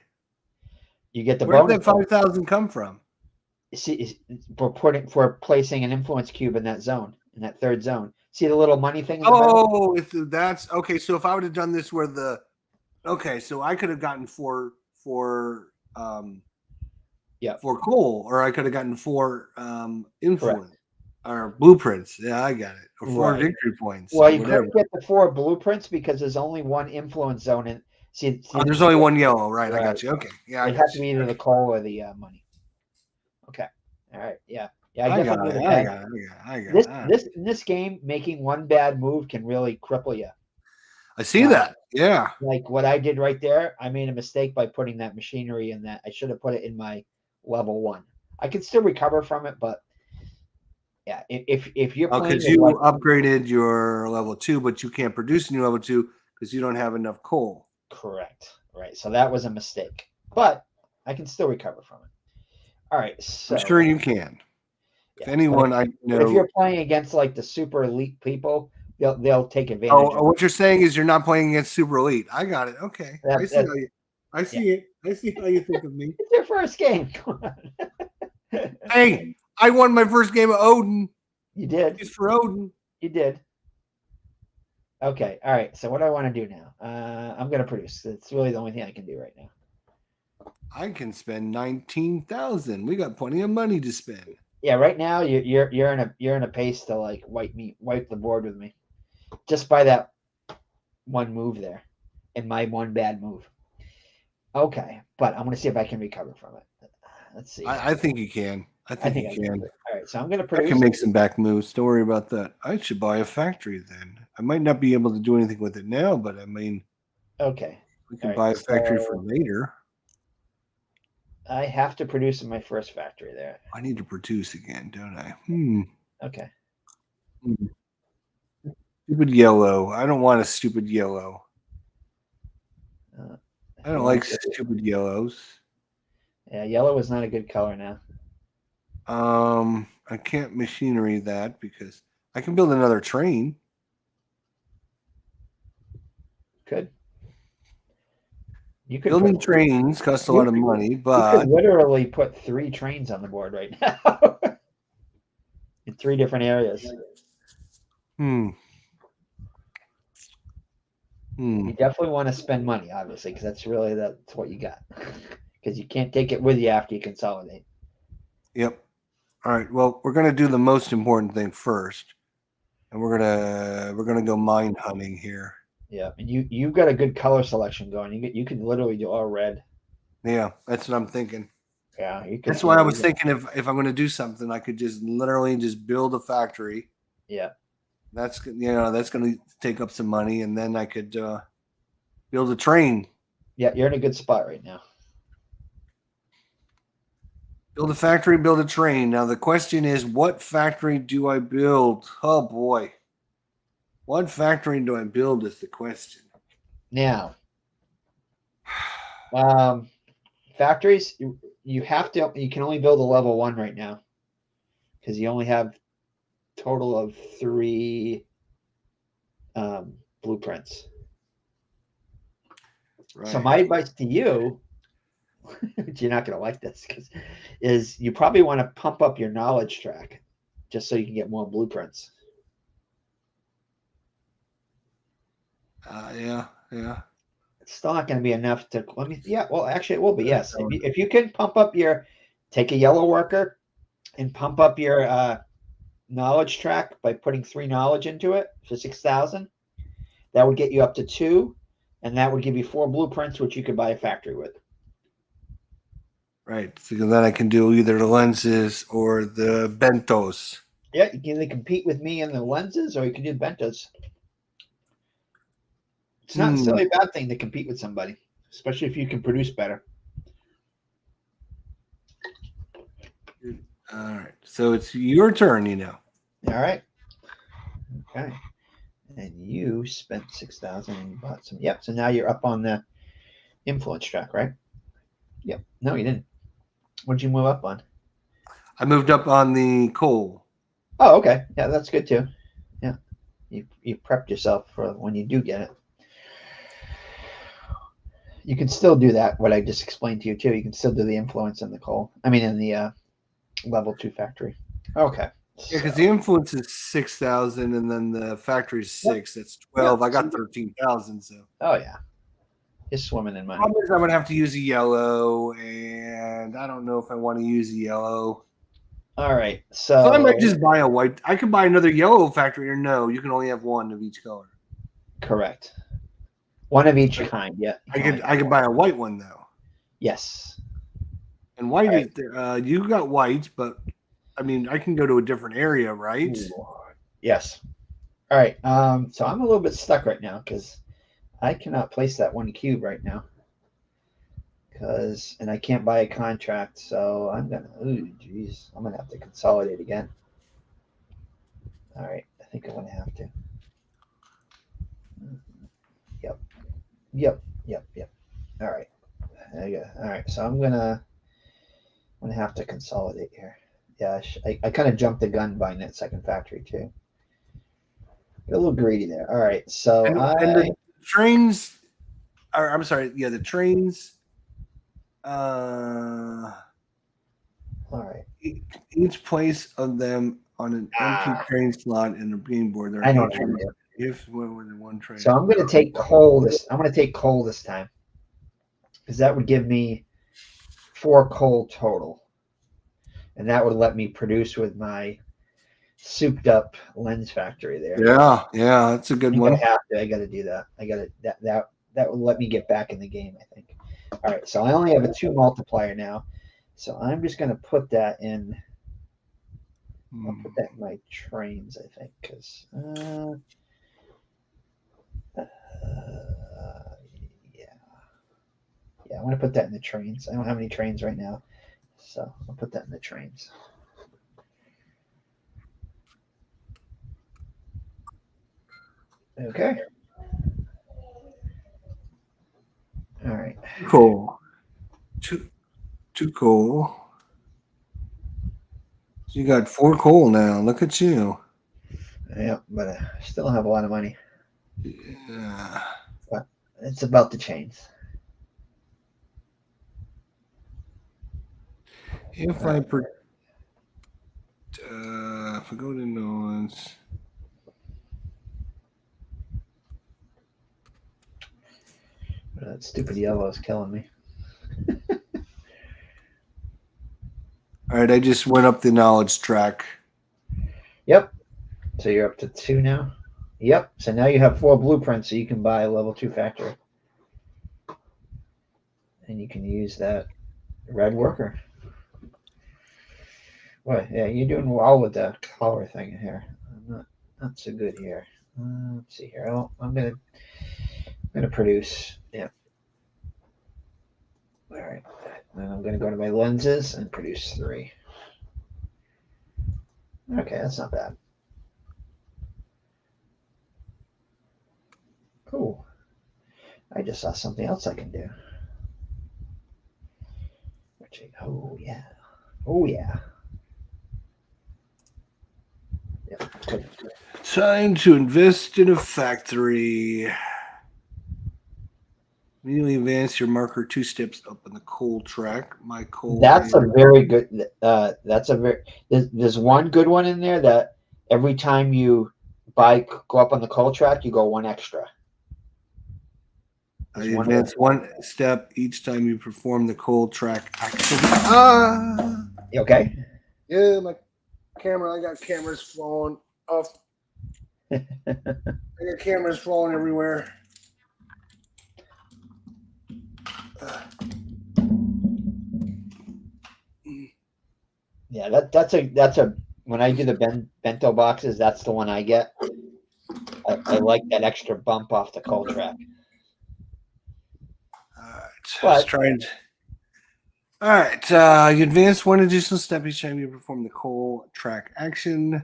You get the Where bonus. did that 5,000 come from? See, for placing an influence cube in that zone, in that third zone. See the little money thing in the middle? Oh, that's okay. So if I would have done this where so I could have gotten for coal, or I could have gotten 4 influence. Correct. Or blueprints. Yeah, I got it. Or 4 Right. victory points. Well, you couldn't get the 4 blueprints because there's only 1 influence zone in. See, there's only 1 yellow, right? I Right. got you. Okay. Yeah, I It got has to you. be either the coal or the money. Okay. All right. Yeah. Yeah, I I got definitely it. made a I bad. got it. I got This it. this in this game, making one bad move can really cripple you. I see that. Yeah. Like what I did right there, I made a mistake by putting that machinery in that. I should have put it in my level 1. I can still recover from it, but yeah, if you're playing Because with you like upgraded your level 2, but you can't produce a new level 2 because you don't have enough coal. correct, right? So that was a mistake, but I can still recover from it. All right, I'm sure so you can. If yeah, anyone I but if know. you're playing against like the super elite people, they'll take advantage Oh, of what you're saying is you're not playing against Super Elite. I got it. Okay. I that. see how you. I Yeah, see it. I see how you think of me. it's their first game. Come on. Hey, I won my first game of Odin. You did. Just for Odin. You did. Okay. All right. So what do I want to do now? I'm going to produce. It's really the only thing I can do right now. I can spend 19,000. We got plenty of money to spend. Yeah. Right now you're in a pace to like wipe the board with me, just by that one move there, and my one bad move. Okay, but I'm going to see if I can recover from it. Let's see. I think you can. I think you I can. All right. So I'm going to I can produce. make some back moves. Don't worry about that. I should buy a factory then. I might not be able to do anything with it now, but I mean, Okay. we All can right. buy a factory for So later. I have to produce in my first factory there. I need to produce again, don't I? Okay. Stupid yellow. I don't want a stupid yellow. Uh, I don't like stupid yellows. Yeah, yellow is not a good color now. I can't machinery that because I can build another train. Could. You could Building put trains costs a lot of money, you could but literally put 3 trains on the board right now in 3 different areas. You definitely want to spend money, obviously, because that's what you got. Because you can't take it with you after you consolidate. Yep. All right. Well, we're gonna do the most important thing first, and we're gonna go mine hunting here. Yeah, and you've got a good color selection going. You can literally do all red. Yeah, that's what I'm thinking. Yeah, you could That's why I do. was thinking if I'm going to do something, I could just literally just build a factory. Yeah. That's that's going to take up some money, and then I could build a train. Yeah, you're in a good spot right now. Build a factory, build a train. Now the question is, what factory do I build? Oh boy, what factory do I build is the question. Now, factories, you can only build a level 1 right now because you only have total of 3 blueprints. Right. So my advice to you, which you're not going to like this, is you probably want to pump up your knowledge track just so you can get more blueprints. Yeah. It's still not going to be enough to. Well, actually, it will be. Yes, if you can pump up take a yellow worker and pump up your knowledge track by putting 3 knowledge into it for 6,000, that would get you up to 2, and that would give you 4 blueprints, which you could buy a factory with. Right. So then I can do either the lenses or the bentos. Yeah, you can either compete with me in the lenses, or you can do bentos. It's not necessarily a bad thing to compete with somebody, especially if you can produce better. All right. So it's your turn, All right. Okay. And you spent 6,000 and you bought some. Yep. So now you're up on the influence track, right? Yep. No, you didn't. What did you move up on? I moved up on the coal. Oh, okay. Yeah, that's good too. Yeah. You prepped yourself for when you do get it. You can still do that, what I just explained to you too. You can still do the influence in the coal. I mean, in the level 2 factory. Okay. Yeah, because the influence is 6,000, and then the factory is 6. That's 12. I got 13,000. So. Oh yeah, you're swimming in money. Problem is, I'm gonna have to use a yellow, and I don't know if I want to use a yellow. All right, so I might just buy a white. I could buy another yellow factory, or no, you can only have one of each color. Correct. One of each kind. Yeah. I could buy a white one though. Yes. And white is you got white, but I mean, I can go to a different area, right? Ooh. Yes. All right. So I'm a little bit stuck right now because I cannot place that one cube right now. And I can't buy a contract, so I'm gonna. Ooh, jeez, I'm gonna have to consolidate again. All right, I think I'm gonna have to. Yep, yep. All right, there you go. All right, so I'm gonna have to consolidate here. Yeah, I kind of jumped the gun buying that second factory too. Get a little greedy there. All right, so And the trains are. I'm sorry. Yeah, the trains. All right. Each place of them on an empty Ah, train slot in the game board. There are I know eight what I'm gonna trains. do. If when within one train. So I'm gonna take coal this. I'm gonna take coal this time because that would give me 4 coal total, and that would let me produce with my souped up lens factory there. Yeah, that's a I good think one. I have to. I got to do that. I got to that will let me get back in the game. I think. All right, so I only have a 2 multiplier now, so I'm just gonna put that in. I'll put that in my trains. I think because yeah, I'm gonna put that in the trains. I don't have any trains right now, so I'll put that in the trains. Okay. All right. Cool. Too cool. So you got 4 coal now. Look at you. Yeah, but I still have a lot of money. Yeah. But it's about to change. If I if I go to noise, That stupid yellow is killing me. all right, I just went up the knowledge track. Yep. So you're up to 2 now. Yep. So now you have 4 blueprints, so you can buy a level 2 factory, and you can use that red worker. Well, yeah, you're doing well with the color thing here. I'm not so good here. Let's see here. I'm gonna produce. Yeah. All right. Then I'm gonna go to my lenses and produce 3. Okay, that's not bad. Cool. I just saw something else I can do. Oh yeah. Oh yeah. Yep. Good. Time to invest in a factory. Immediately advance your marker 2 steps up on the coal track. My coal. That's a very good. That's a very. There's one good one in there that every time you go up on the coal track, you go 1 extra. I There's one. advance 1 step each time you perform the coal track action. Ah! Okay. Yeah, my camera. I got cameras flowing off. I got cameras flowing everywhere. Yeah, that's a when I do the bento boxes, that's the one I get. I like that extra bump off the coal track. All right, let's But try it. All right, you advance 1 additional step each time you perform the coal track action.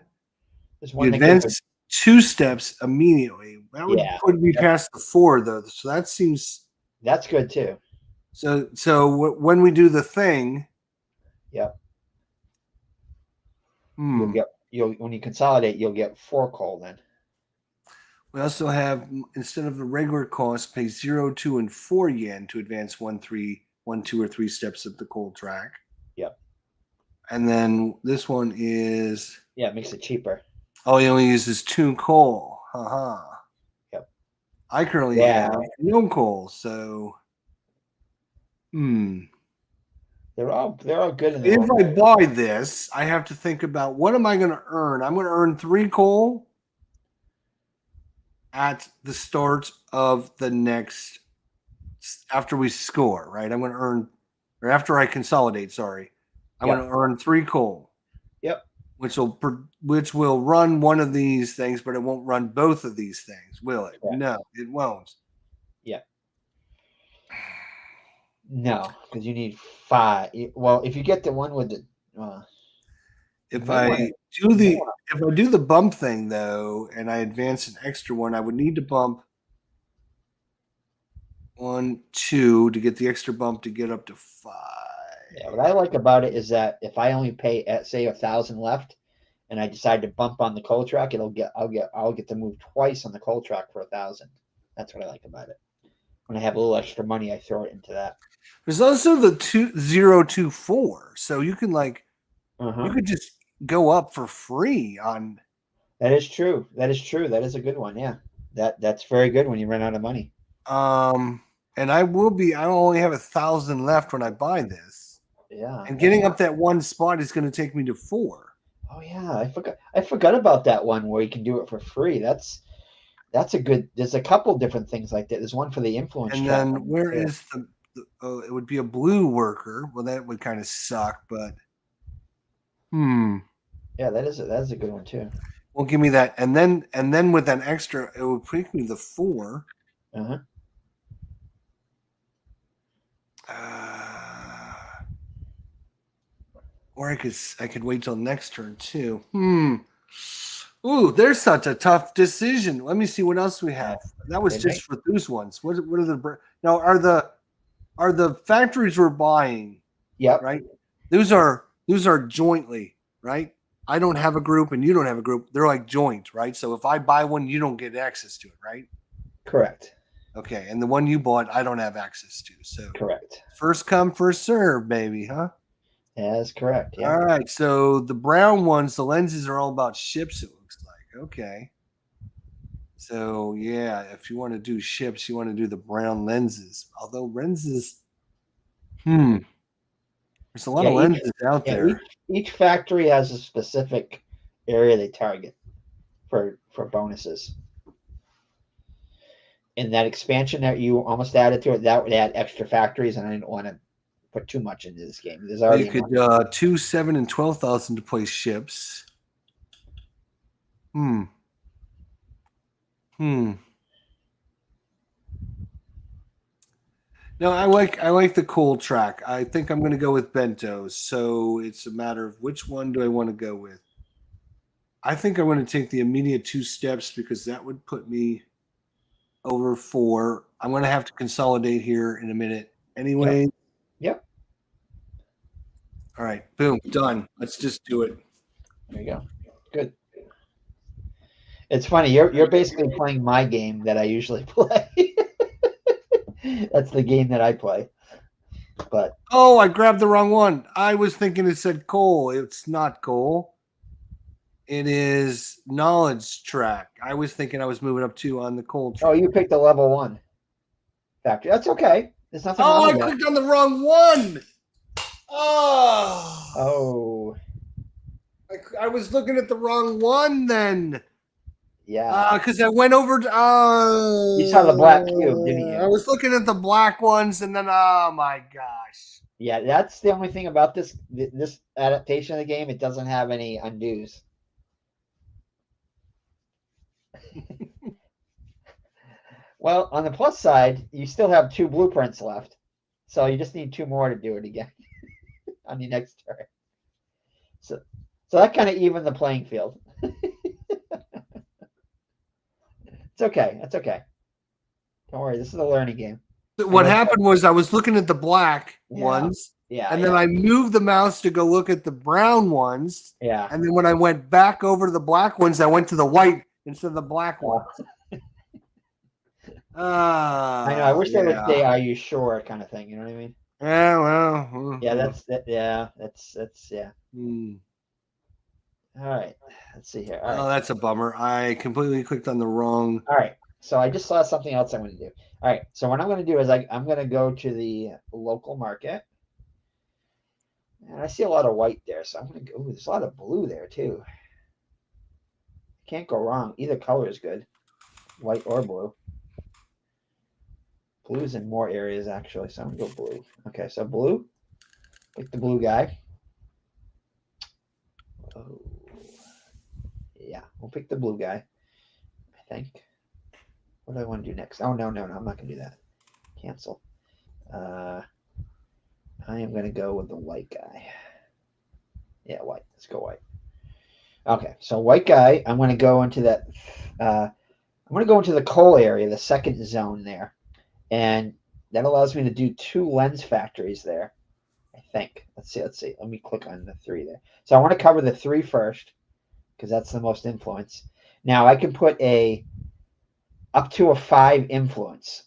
there's You one that gives. advance 2 steps immediately. That would Yeah, put me past the 4 though. So that seems that's good too. so. When we do the thing, Yep. You'll when you consolidate, you'll get 4 coal then. we also have instead of the regular cost, pay 0, 2, and 4 yen to advance 1, 3, 1, 2, or 3 steps of the coal track. Yep. And then this one is Yeah, it makes it cheaper. oh, he only uses 2 coal. Haha. Yep. I currently have no coal, so They're all good in their if own I way. buy this, I have to think about what am I going to earn? I'm going to earn 3 coal at the start of the next after we score, right? I'm going to earn or after I consolidate, sorry. I'm going to earn 3 coal. Yep. which will run one of these things, but it won't run both of these things, will it? Correct. No, it won't. Yep. No, because you need 5. Well, if you get the one with the, you If might I want to. do the bump thing though, and I advance an extra one, I would need to bump 1, 2 to get the extra bump to get up to 5. Yeah, what I like about it is that if I only pay at say 1,000 left, and I decide to bump on the coal track, I'll get to move twice on the coal track for 1,000. That's what I like about it. When I have a little extra money, I throw it into that. There's also the 2024, so you can you Uh-huh. could just go up for free on. That is true. That is true. That is a good one. Yeah. That's very good when you run out of money. And I only have 1,000 left when I buy this, Yeah. and getting up that one spot is going to take me to 4. Oh yeah, I forgot about that one where you can do it for free. That's a good. There's a couple different things like that. There's one for the influence And track. then where is oh, it would be a blue worker. Well, that would kind of suck, but Yeah, that is a good one too. well, give me that, and then with an extra, it would take me to 4. Uh-huh. Or I could wait till next turn too. Ooh, there's such a tough decision. Let me see what else we have. That was just for those ones. What are the now? Are the factories we're buying? Yep. Right. Those are jointly, right? I don't have a group and you don't have a group. They're like joint, right? So if I buy one, you don't get access to it, right? Correct. Okay, and the one you bought, I don't have access to. So Correct. first come, first serve, baby, huh? Yeah, that's correct. Yeah. All right. So the brown ones, the lenses are all about ships, it looks like. Okay. So yeah, if you want to do ships, you want to do the brown lenses. Although lenses, there's a lot Yeah. of lenses out Yeah. there. Each factory has a specific area they target for bonuses. And that expansion that you almost added to it, that would add extra factories, and I didn't want to put too much into this game. There's already You could 2, 7, and 12,000 to play ships. Hmm. No, I like the cool track. I think I'm going to go with bentos. So it's a matter of which one do I want to go with. I think I'm going to take the immediate 2 steps because that would put me over 4. I'm going to have to consolidate here in a minute. Anyway. Yep. All right. Boom. Done. Let's just do it. There you go. Good. It's funny. You're basically playing my game that I usually play. That's the game that I play. But oh, I grabbed the wrong one. I was thinking it said coal. It's not coal. It is knowledge track. I was thinking I was moving up 2 on the coal track. oh, you picked a level 1 factory. That's okay. There's nothing wrong with I that. clicked on the wrong one. Oh. I was looking at the wrong one then. Yeah. Because I went over to. You saw the black cube, didn't you? I was looking at the black ones, and then oh my gosh. Yeah, that's the only thing about this adaptation of the game. It doesn't have any undos. Well, on the plus side, you still have 2 blueprints left, so you just need 2 more to do it again on the next turn. So that kind of evened the playing field. It's okay. That's okay. Don't worry. This is a learning game. What happened was I was looking at the black ones, and then I moved the mouse to go look at the brown ones. Yeah. And then when I went back over to the black ones, I went to the white instead of the black ones. I know. I wish they would say, "Are you sure?" kind of thing. You know what I mean? Yeah. Well. Yeah. That's. Yeah. All right. Let's see here. All right. Oh, that's a bummer. I completely clicked on the wrong. All right. So I just saw something else I'm going to do. All right. So what I'm going to do is I'm going to go to the local market. And I see a lot of white there. So I'm going to go. Ooh, there's a lot of blue there too. Can't go wrong. Either color is good. White or blue. Blue's in more areas actually. So I'm going to go blue. Okay. So blue. Pick the blue guy. Oh, yeah. We'll pick the blue guy, I think. What do I want to do next? Oh, no. I'm not going to do that. Cancel. I am going to go with the white guy. Yeah, white. Let's go white. Okay, so white guy. I'm going to go into that. I'm going to go into the coal area, the second zone there, and that allows me to do 2 lens factories there. I think. Let's see. Let me click on the 3 there. So I want to cover the 3 first because that's the most influence. Now I can put up to a 5 influence.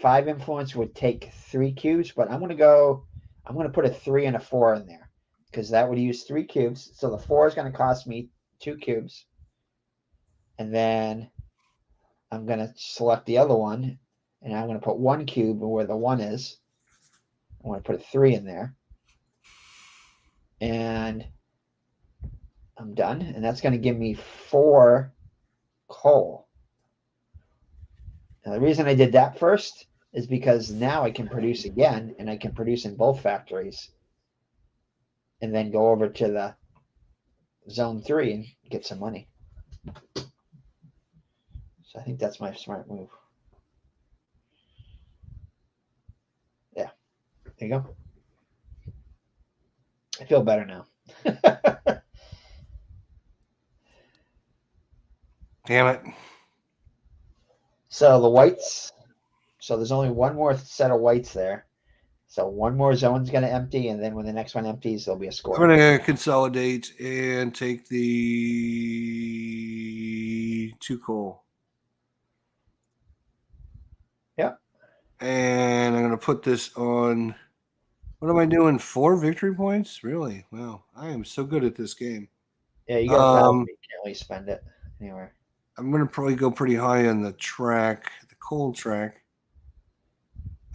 5 influence would take 3 cubes, but I'm going to put a 3 and a 4 in there because that would use 3 cubes. So the 4 is going to cost me 2 cubes. And then I'm going to select the other one and I'm going to put 1 cube where the 1 is. I want to put a 3 in there. And I'm done. And that's going to give me 4 coal. Now, the reason I did that first is because now I can produce again, and I can produce in both factories, and then go over to the zone 3 and get some money. So I think that's my smart move. Yeah, there you go. I feel better now. Damn it. So the whites, so there's only one more set of whites there. So one more zone's going to empty, and then when the next one empties, there'll be a score. I'm going to consolidate and take the 2 coal. Yeah. And I'm going to put this on. What am I doing? 4 victory points? Really? Wow. I am so good at this game. Yeah, you got 1,000. You can't really spend it anywhere. I'm going to probably go pretty high on the track, the coal track.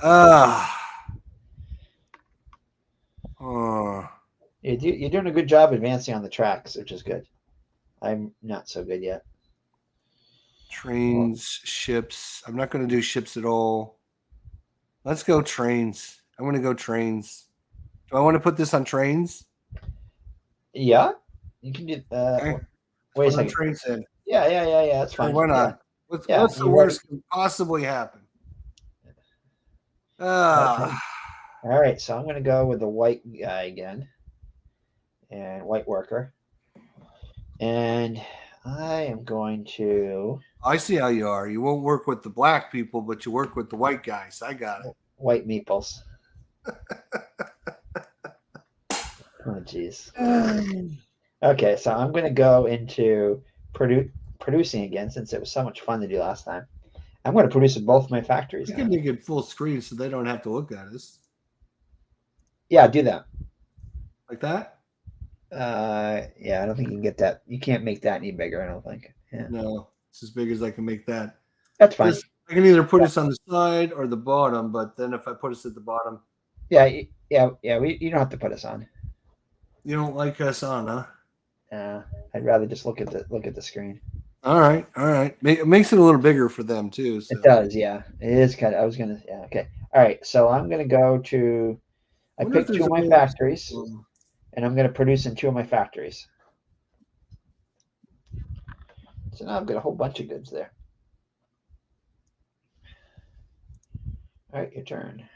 You're doing a good job advancing on the tracks, which is good. I'm not so good yet. Trains, ships. I'm not going to do ships at all. Let's go trains. I'm going to go trains. Do I want to put this on trains? Yeah, you can do. Okay. Wait a Put second. Trains in. Yeah. That's fine. Why not? Yeah. What's the worst that can possibly happen? All right, so I'm going to go with the white guy again, and white worker, and I am going to. I see how you are. You won't work with the black people, but you work with the white guys. I got it. White meeples. Oh, jeez. Okay, so I'm going to go into producing again since it was so much fun to do last time. I'm going to produce in both my factories. You can make it full screen so they don't have to look at us. Yeah, do that. Like that? Yeah, I don't think you can get that. You can't make that any bigger, I don't think. Yeah. No, it's as big as I can make that. That's fine. I can either put us on the side or the bottom, but then if I put us at the bottom. Yeah. You don't have to put us on. You don't like us on, huh? I'd rather just look at the screen. All right. It makes it a little bigger for them too. So. It does, yeah. It is kind of. I was gonna. Yeah. Okay. All right. So I'm gonna go to. I picked 2 of my factories, and I'm gonna produce in 2 of my factories. So now I've got a whole bunch of goods there. All right, your turn.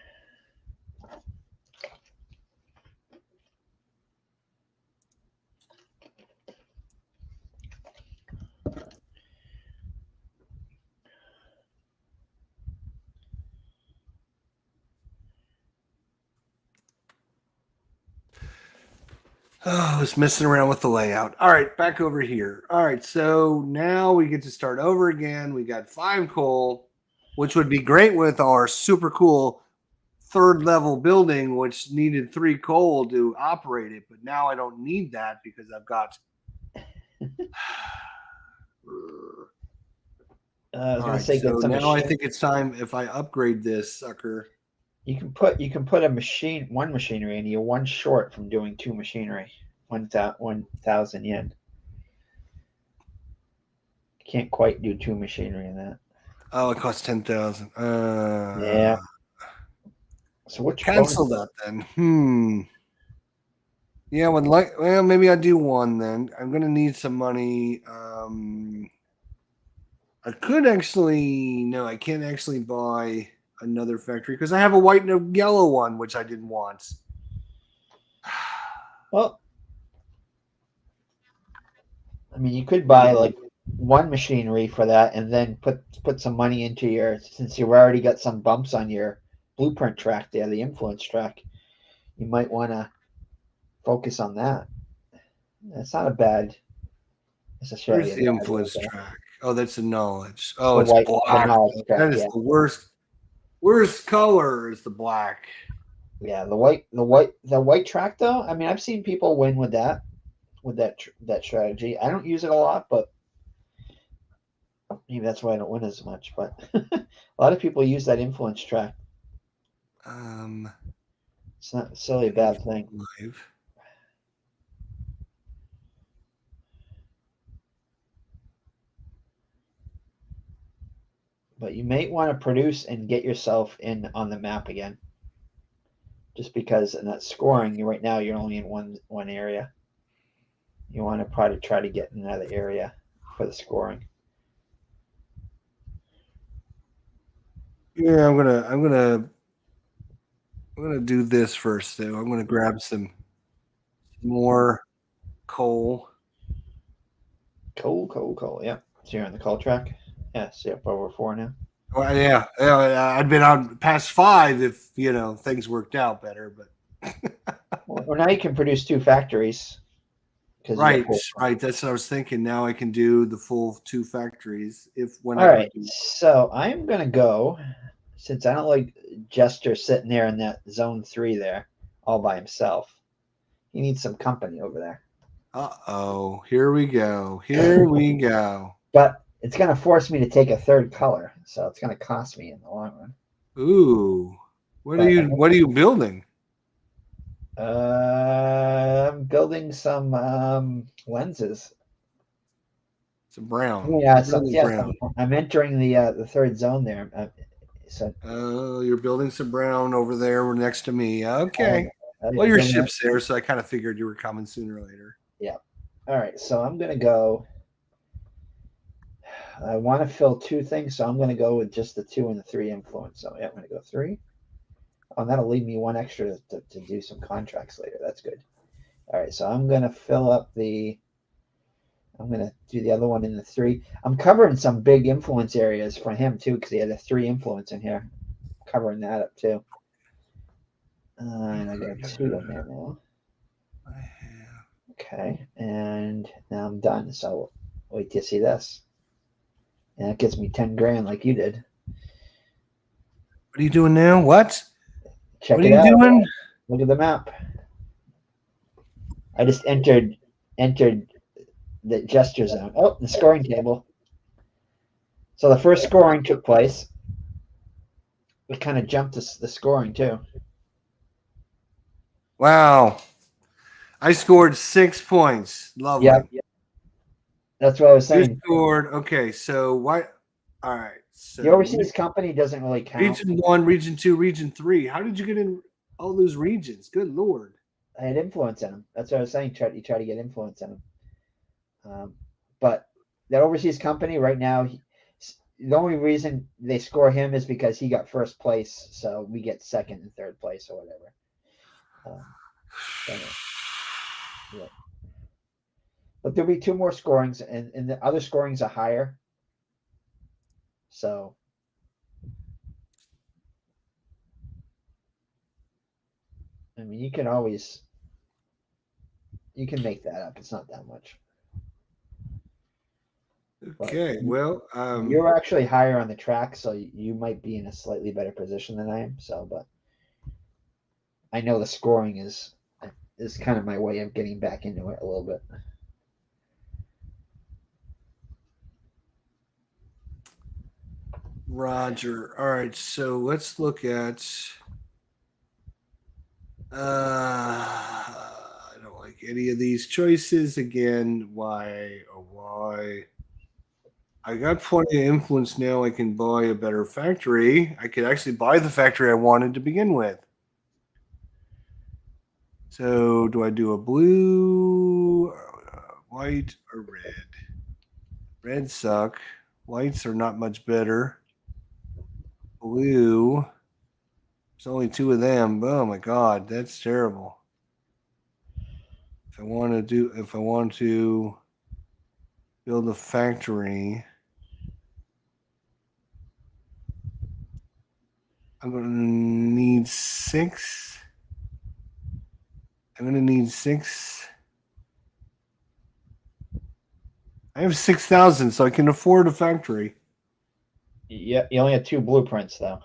Oh, I was messing around with the layout. All right, back over here. All right, so now we get to start over again. We got 5 coal, which would be great with our super cool 3rd level building, which needed 3 coal to operate it. But now I don't need that because I've got. I was gonna say, so now I think it's time if I upgrade this sucker. You can put one machinery, and you're 1 short from doing 2 machinery. 1,000 yen. Can't quite do 2 machinery in that. Oh, it costs 10,000. Yeah. So which cancel that then? Yeah, would like. Well, maybe I do one then. I'm gonna need some money. I could actually. No, I can't actually buy another factory because I have a white and a yellow one, which I didn't want. Well, I mean, you could buy like one machinery for that, and then put some money into your, since you've already got some bumps on your blueprint track there, the influence track. You might want to focus on that. It's not a bad necessarily Where's a the bad influence idea. track? Oh, that's the knowledge. It's Oh, the it's white, the black. knowledge track. That is Yeah, the worst. Worst color is the black. yeah. The white track though. I mean, I've seen people win with that, that strategy. I don't use it a lot, but maybe that's why I don't win as much. But a lot of people use that influence track. Um, It's not necessarily a page bad thing. live. But you may want to produce and get yourself in on the map again. Just because in that scoring, right now you're only in one area. You want to probably try to get in another area for the scoring. Yeah, I'm gonna do this first though. I'm gonna grab some more coal. Cool. Yep. So you're on the call track. Yes. Yep. Over 4 now. Well, yeah, I'd been on past 5 if things worked out better. But Well, now you can produce 2 factories because you got right, four. right. That's what I was thinking. Now I can do the full 2 factories if when All I right. produce. So I'm gonna go, since I don't like Jester sitting there in that zone 3 there all by himself. He needs some company over there. Uh-oh, here we go. Here we go. But it's gonna force me to take a third color, so it's gonna cost me in the long run. Ooh, But what are you building? I'm building some lenses. It's a brown. Yeah, You're so building yes, brown. I'm entering the third zone there. So Oh, you're building some brown over there next to me. uh, Okay. Well, I'm your getting it. ship's there, so I kind of figured you were coming sooner or later. Yeah. All right. So I'm gonna go. I want to fill 2 things, so I'm gonna go with just the 2 and the 3 influence. So yeah, I'm gonna go 3. Oh, and that'll leave me 1 extra to do some contracts later. That's good. All right. So I'm gonna fill up the. I'm gonna do the other one in the 3. I'm covering some big influence areas for him too, because he had a 3 influence in here. Covering that up too. And I got 2 in there now. I have. Okay, and now I'm done. So wait till you see this. And that gets me 10 grand like you did. What are you doing now? What? What Check are it you out. doing? Look at the map. I just entered the gesture zone. Oh, the scoring table. So the first scoring took place. It kind of jumped the scoring too. Wow. I scored 6 points. Yep, Lovely. that's what I was You saying. scored. Okay, so what? All right. The So overseas company doesn't really count. region 1, region 2, region 3. How did you get in all those regions? Good Lord. I had influence in them. That's what I was saying. You try to get influence in them. But that overseas company right now, the only reason they score him is because he got first place, so we get second and third place or whatever. So, yeah. But there'll be 2 more scorings, and the other scorings are higher. So, I mean, you can make that up. It's not that much. But Okay. Well, you're actually higher on the track, so you might be in a slightly better position than I am. So, but I know the scoring is kind of my way of getting back into it a little bit. Roger. All right. So let's look at. I don't like any of these choices. Again, why? Oh, why? I got plenty of influence now. I can buy a better factory. I could actually buy the factory I wanted to begin with. So do I do a blue, white, or red? Reds suck. Whites are not much better. Blue. There's only two of them. Oh my god, that's terrible. If I want to build a factory, I'm gonna need 6. I'm gonna need 6. I have 6,000, so I can afford a factory. Yeah, you only have 2 blueprints though.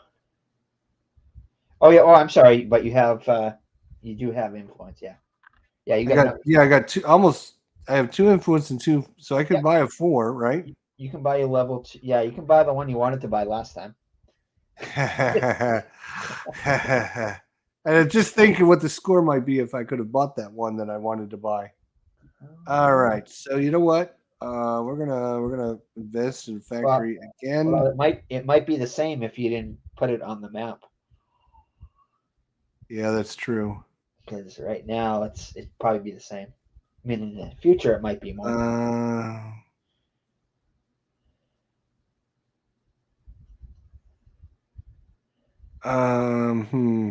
Oh yeah. Oh, I'm sorry, but you have you do have influence. Yeah, yeah. You got I got two almost. I have 2 influence and 2, so I could Yeah, buy a 4, right? you can buy a level 2. Yeah, you can buy the one you wanted to buy last time. And just thinking what the score might be if I could have bought that one that I wanted to buy. All right, so you know what? We're gonna invest in Well, factory again. well, it might be the same if you didn't put it on the map. Yeah, that's true. Because right now it'd probably be the same. I mean, in the future it might be more. Uh, hmm.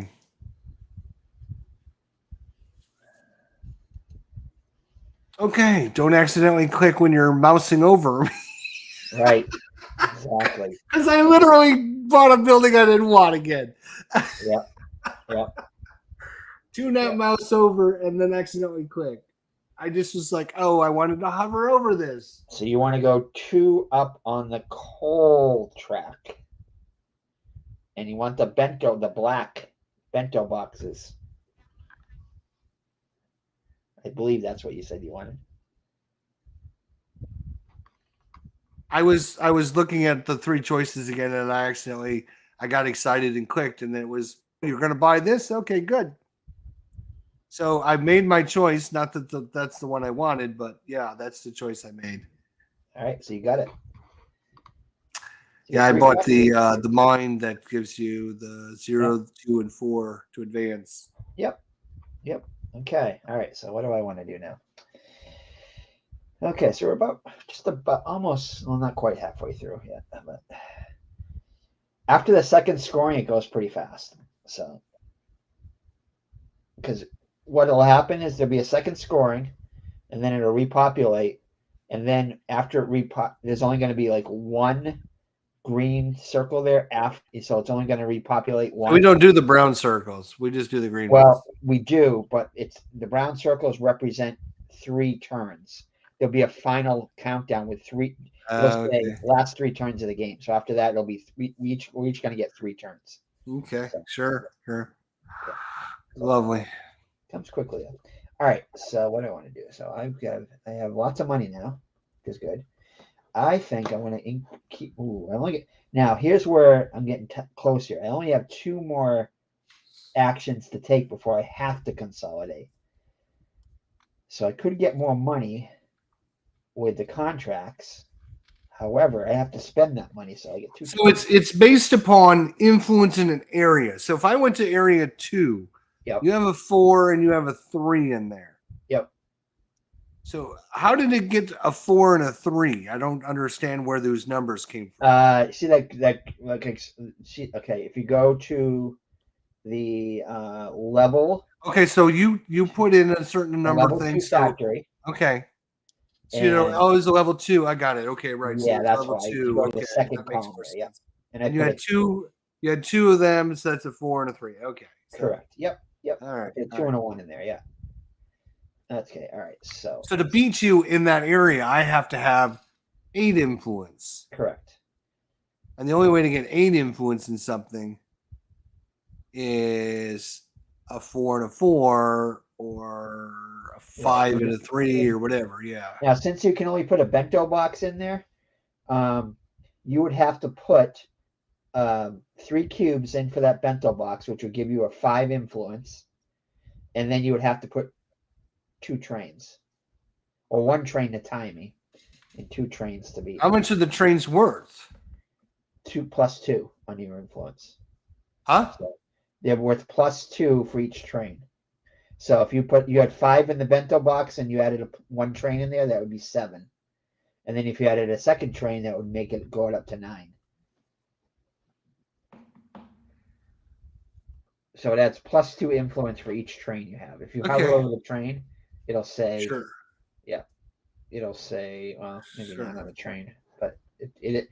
Okay, don't accidentally click when you're mousing over. Right. Exactly. Because I literally bought a building I didn't want again. Yep. Yep. Do not Yep. mouse over and then accidentally click. I just was like, oh, I wanted to hover over this. So you want to go 2 up on the coal track. And you want the black bento boxes. I believe that's what you said you wanted. I was looking at the 3 choices again, and I got excited and clicked, and then it was, you're going to buy this? Okay, good. So I made my choice. Not that that's the one I wanted, but yeah, that's the choice I made. All right, so you got it. Yeah, I bought the mine that gives you the 0, 2, and 4 to advance. Yep. Yep. Okay. All right. So what do I want to do now? Okay, so we're just about almost, well, not quite halfway through yet, but after the second scoring, it goes pretty fast. So, because what'll happen is there'll be a second scoring, and then it'll repopulate, and then after there's only going to be like 1 green circle there after, so it's only going to repopulate 1. We don't do the brown circles. We just do the green Well, ones. we do, but it's the brown circles represent 3 turns. There'll be a final countdown with 3. Let's say last 3 turns of the game. So after that, it'll be we're each going to get 3 turns. Okay, so, sure. Yeah. Lovely. Comes quickly. All right. So what do I want to do? So I have lots of money now. Which is good. I think I want to keep. Ooh, I only get now. Here's where I'm getting close here. I only have 2 more actions to take before I have to consolidate. So I could get more money with the contracts. However, I have to spend that money, so I get 2. So it's based upon influence in an area. So if I went to area 2, yep. You have a 4 and you have a 3 in there. Yep. So how did it get a 4 and a 3? I don't understand where those numbers came from. See okay, if you go to the level. Okay, so you put in a certain number of things. Factory. Okay. So it was a level 2. I got it. Okay, right. Yeah, so that's level why. 2. You go to okay, the second column. Yeah. And you had 2. You had 2 of them, so that's a 4 and a 3. Okay. So, correct. Yep. All right. 2 and a 1 in there. Yeah. Okay. All right. So to beat you in that area, I have to have 8 influence. Correct. And the only way to get 8 influence in something is a 4 and a 4 or a 5 and a 3 or whatever. Yeah. Now, since you can only put a bento box in there, you would have to put 3 cubes in for that bento box, which would give you a 5 influence. And then you would have to put 2 trains, or 1 train to timing, and 2 trains to be. How much are the trains worth? 2 plus 2 on your influence. Huh? So they're worth plus 2 for each train. So if you had 5 in the bento box and you added one train in there, that would be 7. And then if you added a second train, that would make it go up to 9. So it adds +2 influence for each train you have. If you hover Okay. over the train, it'll say, Sure. yeah, it'll say, well, maybe Sure. not on the train, but it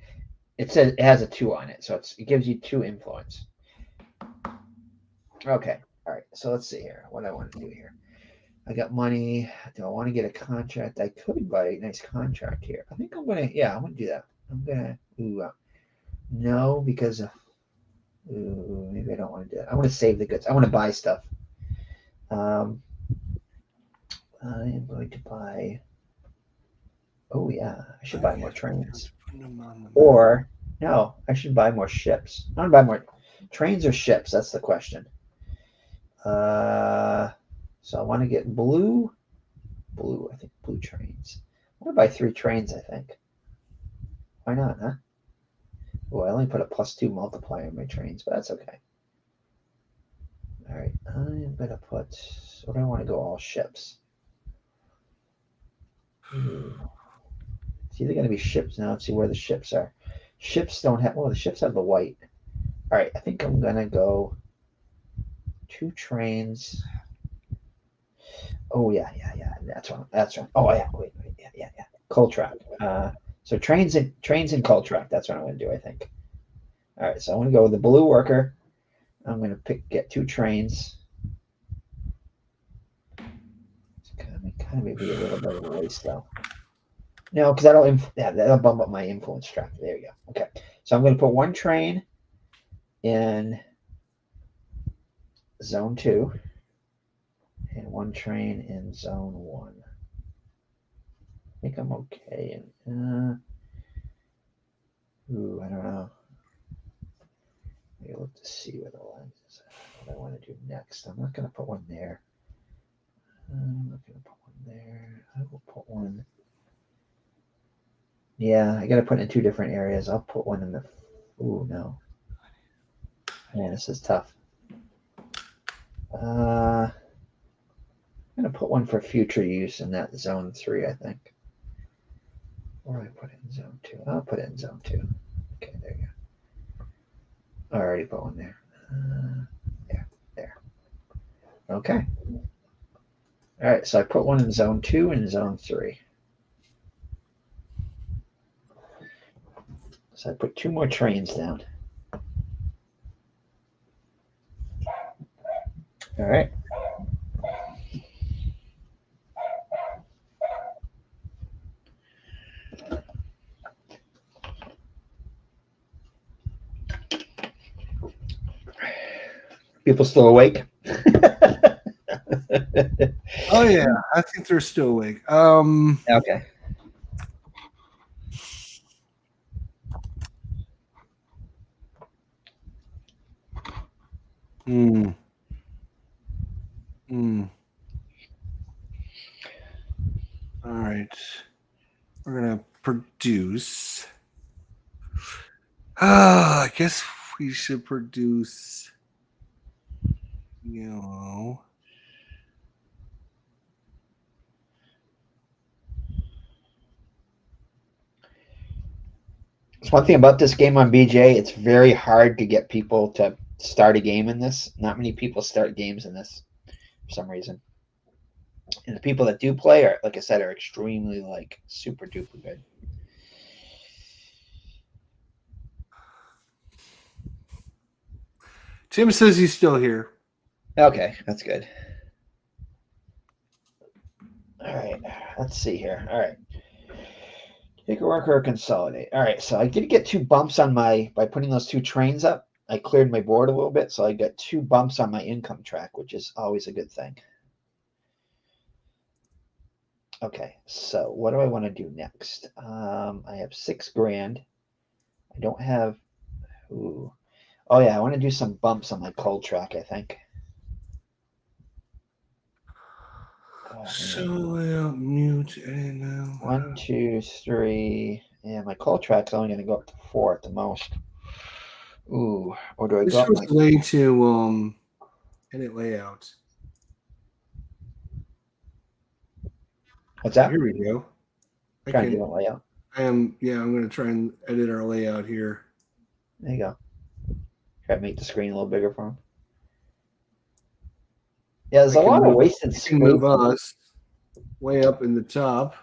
says it has a 2 on it, so it gives you 2 influence. Okay, all right. So let's see here. What I want to do here. I got money. Do I want to get a contract? I could buy a nice contract here. I think I'm gonna. Yeah, I'm gonna do that. I'm gonna. No, because maybe I don't want to do it. I want to save the goods. I want to buy stuff. Um, I am going to buy. Oh yeah, I should buy more trains. Or no, I should buy more ships. I want to buy more trains or ships. That's the question. So I want to get blue. I think blue trains. I want to buy 3 trains. I think. Why not? Huh? Oh, I only put a +2 multiplier in my trains, but that's okay. All right, I'm gonna put. What do I want to go? All ships. It's either going to be ships now. Let's see where the ships are. Ships don't have. Well, the ships have the white. All right, I think I'm gonna go 2 trains. Oh yeah. That's one. Oh yeah. Wait. Yeah. Coltrack. So trains and Coltrack. That's what I'm gonna do. I think. All right, so I'm gonna go with the blue worker. I'm gonna get 2 trains. It's kind of maybe a little bit of a waste though. No, because that'll bump up my influence track. There you go. Okay, so I'm gonna put 1 train in zone 2 and 1 train in zone 1. I think I'm okay. I don't know. Maybe look to see where the lens is. What I want to do next. I'm not going to put one there. I'm not going to put one there. I will put one. Yeah, I got to put it in 2 different areas. I'll put one in the. Ooh, no. Man, this is tough. I'm going to put one for future use in that zone 3, I think. Or I put it in zone 2. I'll put it in zone 2. Okay, there you go. I already put one there. There. Okay. All right, so I put one in zone 2 and zone 3. So I put 2 more trains down. All right. People still awake? Oh yeah, I think they're still awake. Okay. Hmm. Hmm. All right. We're gonna produce. I guess we should produce yellow. It's one thing about this game on BJ, it's very hard to get people to start a game in this. Not many people start games in this for some reason. And the people that do play are, like I said, are extremely super duper good. Tim says he's still here. Okay, that's good. All right, let's see here. All right. Take a worker or consolidate. All right, so I did get 2 bumps on by putting those 2 trains up. I cleared my board a little bit, so I got 2 bumps on my income track, which is always a good thing. Okay, so what do I want to do next? I have 6 grand. I don't have. Ooh. Oh yeah, I want to do some bumps on my coal track, I think. So mute and now. 1, 2, 3. Yeah, my coal track's only going to go up to 4 at the most. Ooh, or do I This go up was my? way to edit layout. What's that? Here we go. Trying to do a layout. I'm going to try and edit our layout here. There you go. Try to make the screen a little bigger for him. Yeah, there's a lot of wasted space. Move us way up in the top.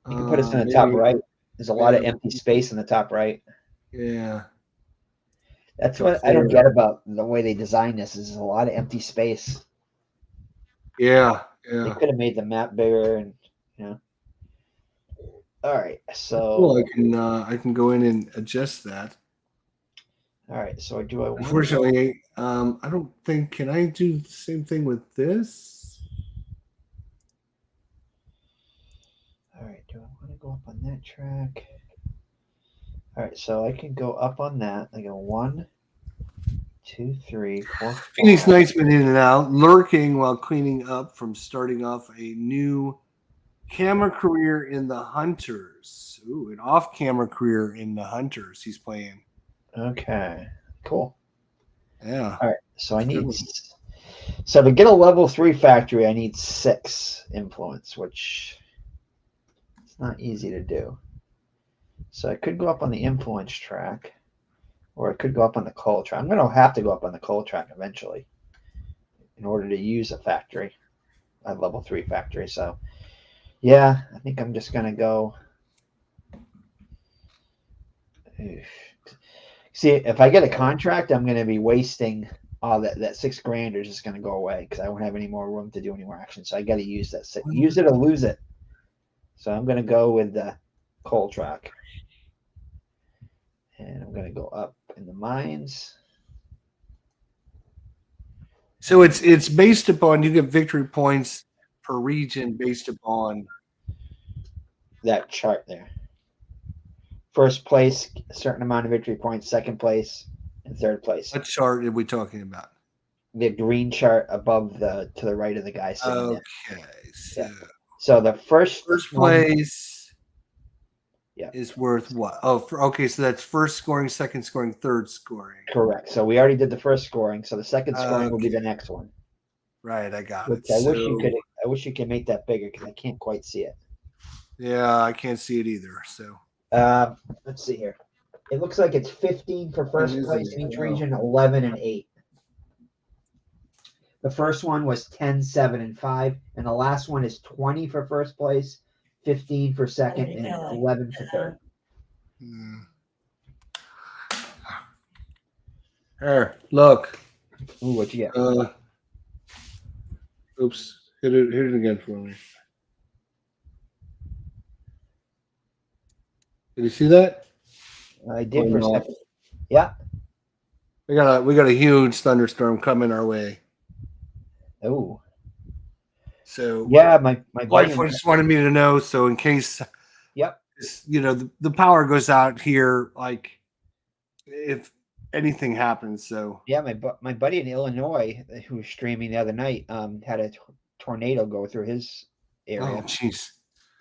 You can put us in the top right. There's a lot of empty space in the top right. Yeah. That's what I don't get about the way they designed this. Is a lot of empty space. Yeah. They could have made the map bigger, and All right, so well, I can go in and adjust that. All right, so do I want? Unfortunately, I don't think. Can I do the same thing with this? All right, do I want to go up on that track? All right, so I can go up on that. I go 1, 2, 3, 4. Phoenix Knight's been in and out, lurking while cleaning up from starting off a new camera career in the Hunters. Ooh, an off-camera career in the Hunters. He's playing. Okay, cool. Yeah. All right, so so to get a level 3 factory, I need 6 influence, which it's not easy to do. So I could go up on the influence track, or I could go up on the coal track. I'm going to have to go up on the coal track eventually in order to use a factory, a level 3 factory. So yeah, I think I'm just going to go. See, if I get a contract, I'm going to be wasting all that $6,000 is just going to go away because I won't have any more room to do any more action. So I got to use that. Use it or lose it. So I'm going to go with the coal track. And I'm going to go up in the mines. So it's based upon, you get victory points per region based upon that chart there. First place, a certain amount of victory points. Second place, and third place. What chart are we talking about? The green chart above to the right of the guy sitting there. Okay, so the first place is worth what? Oh, okay, so that's first scoring, second scoring, third scoring. Correct. So we already did the first scoring, so the second scoring will be the next one. Right, I got it. I wish you could make that bigger because I can't quite see it. Yeah, I can't see it either. So let's see here. It looks like it's 15 for first place in each region, 11 and 8. The first one was 10, 7, and 5, and the last one is 20 for first place, 15 for second, and 11 for third. Here, look. Ooh, what you get? Oops, hit it again for me. Did you see that? I did for a second. Yeah. We got a huge thunderstorm coming our way. Oh. So yeah, my wife just wanted me to know. So in case, the power goes out here, like if anything happens. So yeah, my buddy in Illinois who was streaming the other night had a tornado go through his area. Oh, jeez.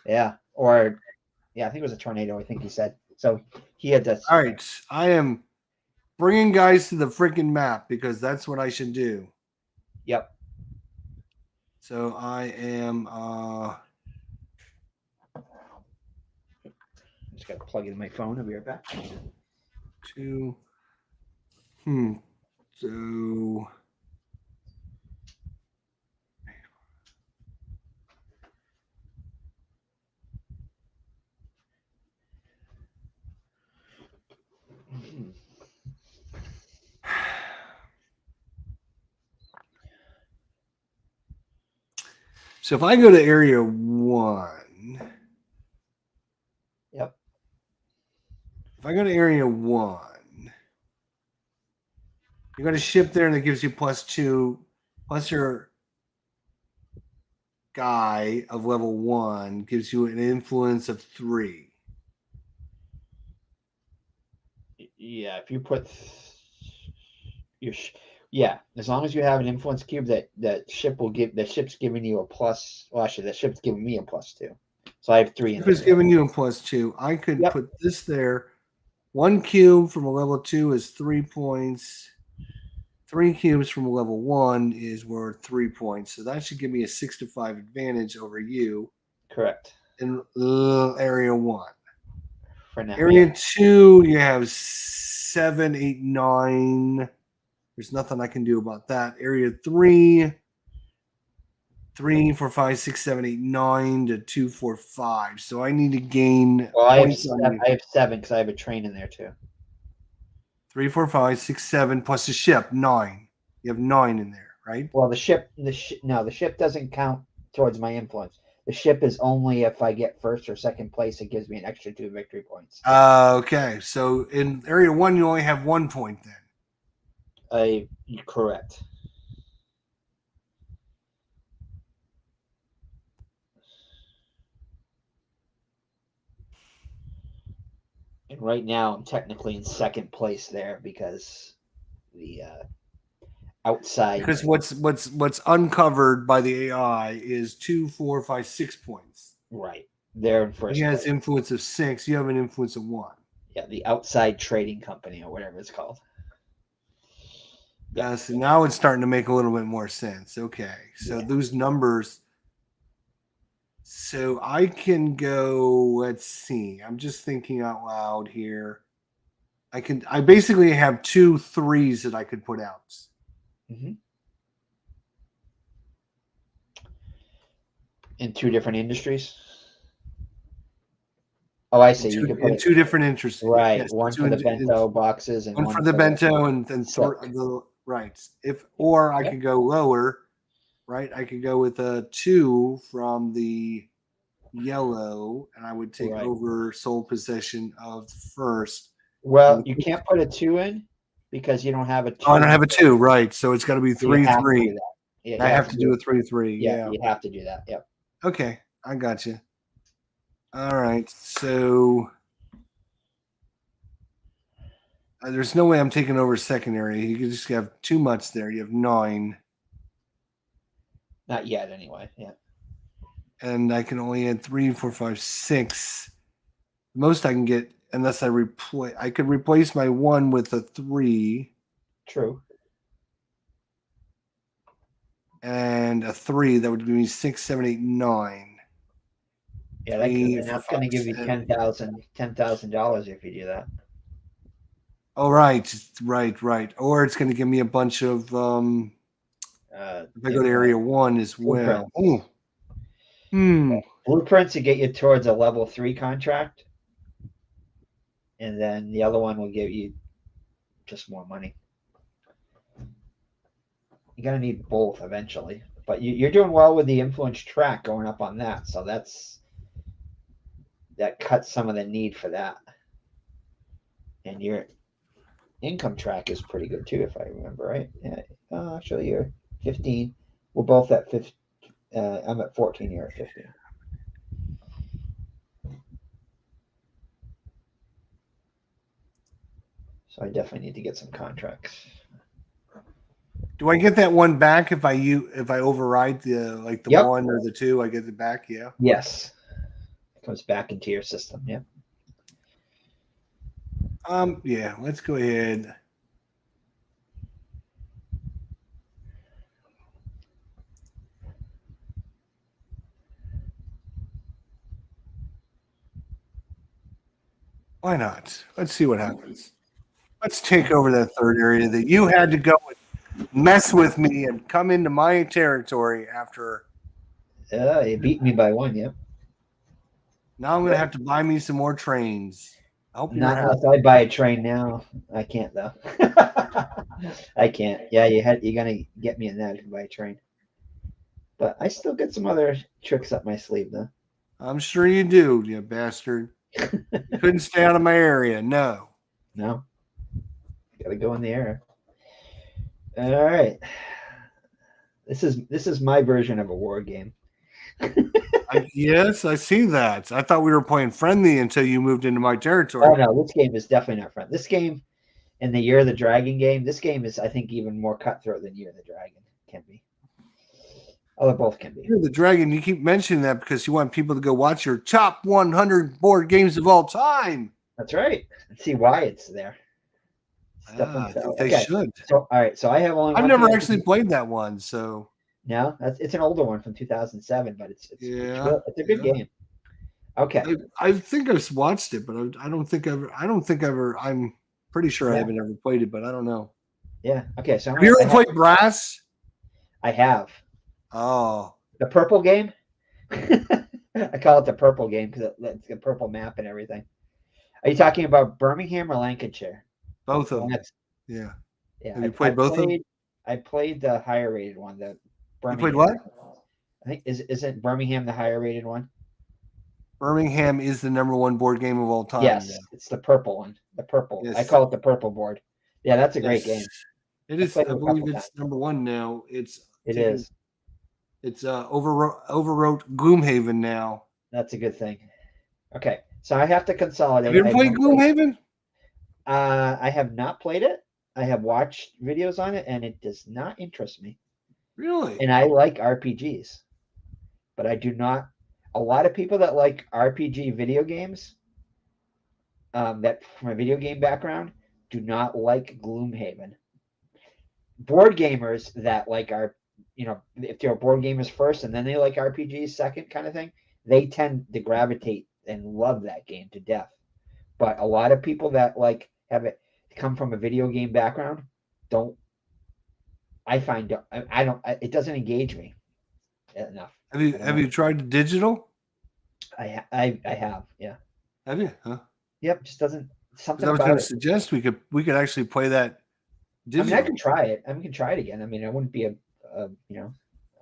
Yeah, I think it was a tornado. I think he said. So he had to. All right, I am bringing guys to the freaking map because that's what I should do. Yep. So I am. Just got to plug in my phone. I'll be right back. So. So if I go to area 1. Yep. If I go to area 1, you got a ship there and it gives you +2, plus your guy of level 1 gives you an influence of 3. Yeah, if you put as long as you have an influence cube, that ship's giving you a plus. Well, actually, that ship's giving me a +2, so I have 3. Ship is giving you a +2. I could put this there. 1 cube from a level 2 is 3 points. 3 cubes from level 1 is worth 3 points. So that should give me a 6-5 advantage over you Correct. in area 1. For now. Area 2, you have 7, 8, 9. There's nothing I can do about that. Area 3, 3, 4, 5, 6, 7, 8, 9 to 2, 4, 5. So I need to gain Well, points on you. I have 7 because I have a train in there too. 3, 4, 5, 6, 7 plus the ship, 9. You have 9 in there, right? Well, the ship doesn't count towards my influence. The ship is only if I get first or second place. It gives me an extra 2 victory points. Okay. So in area 1, you only have 1 point then. Correct. And right now, I'm technically in second place there because the outside. Because what's uncovered by the AI is 2, 4, 5, 6 points. Right. They're in first He has place. influence of 6. You have an influence of 1. Yeah, the outside trading company or whatever it's called. Yeah. So now it's starting to make a little bit more sense. Okay. So those numbers. So I can go, let's see. I'm just thinking out loud here. I basically have 2 3s that I could put out. Mm-hmm. In 2 different industries. Oh, I see. You can put in 2 different interests. Right. Yes, one for the bento boxes and one for the bento and silk. Right. Or I could go lower, right? I could go with a 2 from the yellow, and I would take over sole possession of the first. Well, you can't put a 2 in because you don't have a 2. Oh, I don't have a 2, right? So it's got to be 3 3. I have to do a 3 3. Yeah, you have to do that. Yep. Okay, I got you. All right, so there's no way I'm taking over secondary. You can just have too much there. You have 9. Not yet, anyway. Yeah. And I can only add 3, 4, 5, 6. Most I can get, unless I could replace my 1 with a 3. True. And a 3. That would give me 6, 7, 8, 9. Yeah, that's going to give you $10,000 if you do that. Oh, right. Or it's going to give me a bunch of if I go to area 1 as well. Blueprints to get you towards a level 3 contract, and then the other one will give you just more money. You're going to need both eventually, but you're doing well with the influence track going up on that, so that cuts some of the need for that. And your income track is pretty good too, if I remember right. Yeah. Actually, you're 15. We're both at 15. I'm at 14. You're at 15. So I definitely need to get some contracts. Do I get that 1 back if I override the 1 or the 2? I get it back. Yeah. Yes. It comes back into your system. Yeah. Yeah. Let's go ahead. Why not? Let's see what happens. Let's take over that third area that you had to go and mess with me and come into my territory after. You beat me by 1, yeah. Now I'm going to have to buy me some more trains. I hope Not unless I buy a train now. I can't, though. I can't. Yeah, you're going to get me in that if you buy a train. But I still got some other tricks up my sleeve, though. I'm sure you do, you bastard. You couldn't stay out of my area. No. Got to go in the air. All right. This is my version of a war game. Yes, I see that. I thought we were playing friendly until you moved into my territory. Oh no, this game is definitely not friendly. This game and the Year of the Dragon game, this game is, I think, even more cutthroat than Year of the Dragon can be. Oh, they both can be. Year of the Dragon, you keep mentioning that because you want people to go watch your top 100 board games of all time. That's right. Let's see why it's there. Step and I Fell. think they Okay. should. So all right. So I have only I've one never PS. actually played that one, so No, it's an older one from 2007, but yeah, it's a good yeah. game. Okay. I think I've watched it, but I don't think ever. I'm pretty sure I Yeah. haven't ever played it, but I don't know. Yeah. Okay. So Have you ever I played Brass? have Oh, the purple game. I call it the purple game because it's a purple map and everything. Are you talking about Birmingham or Lancashire? both The of one them. that's Yeah. yeah. Have you played both of them? I played the higher rated one, the You played Birmingham. what? I think isn't Birmingham the higher rated one? Birmingham is the number one board game of all time. Yeah. Yes, it's the purple one. The purple. I Yes. call it the purple board. Yeah, that's a great Yes. game. It I is. played I it a believe couple times. it's number one now. It's It taken. is. It's overwrote Gloomhaven now. That's a good thing. Okay, so I have to Have consolidate. you ever played Gloomhaven? I have not played it. I have watched videos on it, and it does not interest me. Really? And I like RPGs, but I do not. A lot of people that like RPG video games, that from a video game background, do not like Gloomhaven. Board gamers that like if they're board gamers first and then they like RPGs second kind of thing, they tend to gravitate and love that game to death. But a lot of people that like have it come from a video game background don't. I find I don't. It doesn't engage me enough. I don't Have know. you tried the digital? I have, yeah. Have you? Huh? Yep, just doesn't Because something I was going about to it. suggest we could actually play that I mean, I can digital. try it. I mean, we can try it again. I mean, I wouldn't be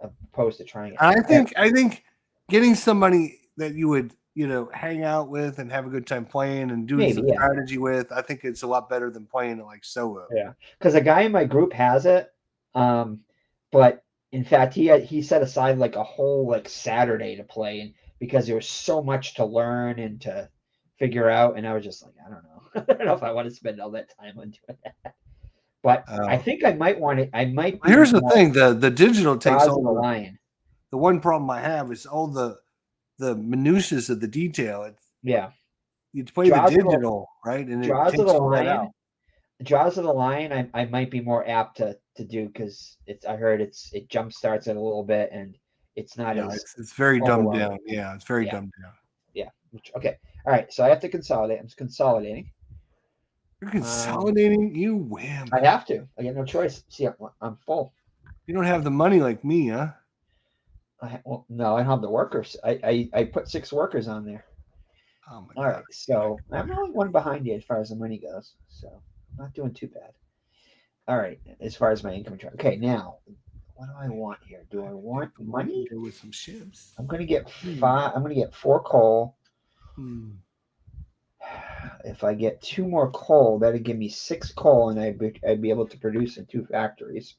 opposed to trying it. I think getting somebody that you would hang out with and have a good time playing and doing Maybe, some yeah. strategy with. I think it's a lot better than playing it like solo. Yeah, because a guy in my group has it, but in fact, he set aside like a whole like Saturday to play, and because there was so much to learn and to figure out, and I was just like, I don't know, I don't know if I want to spend all that time on doing that. But I Oh. think I might want it. I might be Here's the more thing: the digital takes Jaws all of the Lion. the one problem I have is all the minutiae of the detail. Yeah, You play the Jaws of the digital, right, and it Jaws of takes the all that out. Lion. Jaws of the Lion, I might be more apt to do because I heard it jump starts it a little bit and it's not Yeah, as it's very dumbed overwhelming. down. Yeah, it's very Yeah, dumbed down. yeah. Okay. All right. So I have to consolidate. I'm just consolidating. You're consolidating, you wimp. I have to. I get no choice. See, I'm full. You don't have the money like me, huh? Well, no, I don't have the workers. I put 6 workers on there. Oh my All god. right. So I'm only one behind you as far as the money goes. So I'm not doing too bad. All right. As far as my income chart. Okay. Now, what do I want here? Do I want money? Go with some ships. I'm gonna get 5. I'm gonna get 4 coal. If I get 2 more coal, that'd give me 6 coal, and I'd be able to produce in 2 factories.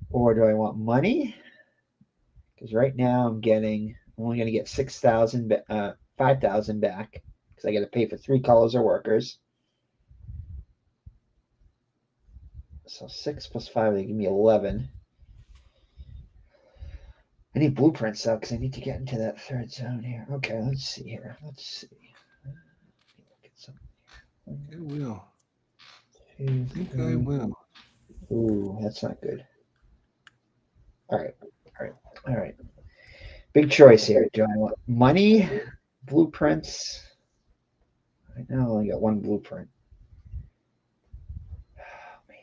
Or do I want money? Because right now I'm only going to get 6,000, 5,000 back because I got to pay for 3 colors of workers. So 6 plus 5, they give me 11. I need blueprints though because I need to get into that 3rd zone here. Okay, let's see here. Let's see. I will. I 2, think 3. I will. Ooh, that's not good. All right. All right. All right. Big choice here. Do I want money, blueprints? Right now I only got 1 blueprint. Oh, man.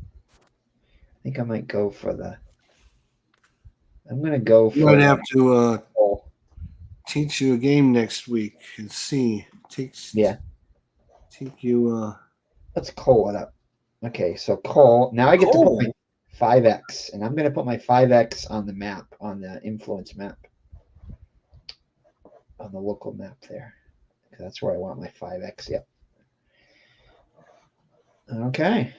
I think I might go for the. I'm going to go for. You might have to teach you a game next week and see. Take you. Let's coal it up. Okay, so coal. Now I get to put my 5x, and I'm going to put my 5x on the map, on the influence map, on the local map there. That's where I want my 5x. Yep. Okay.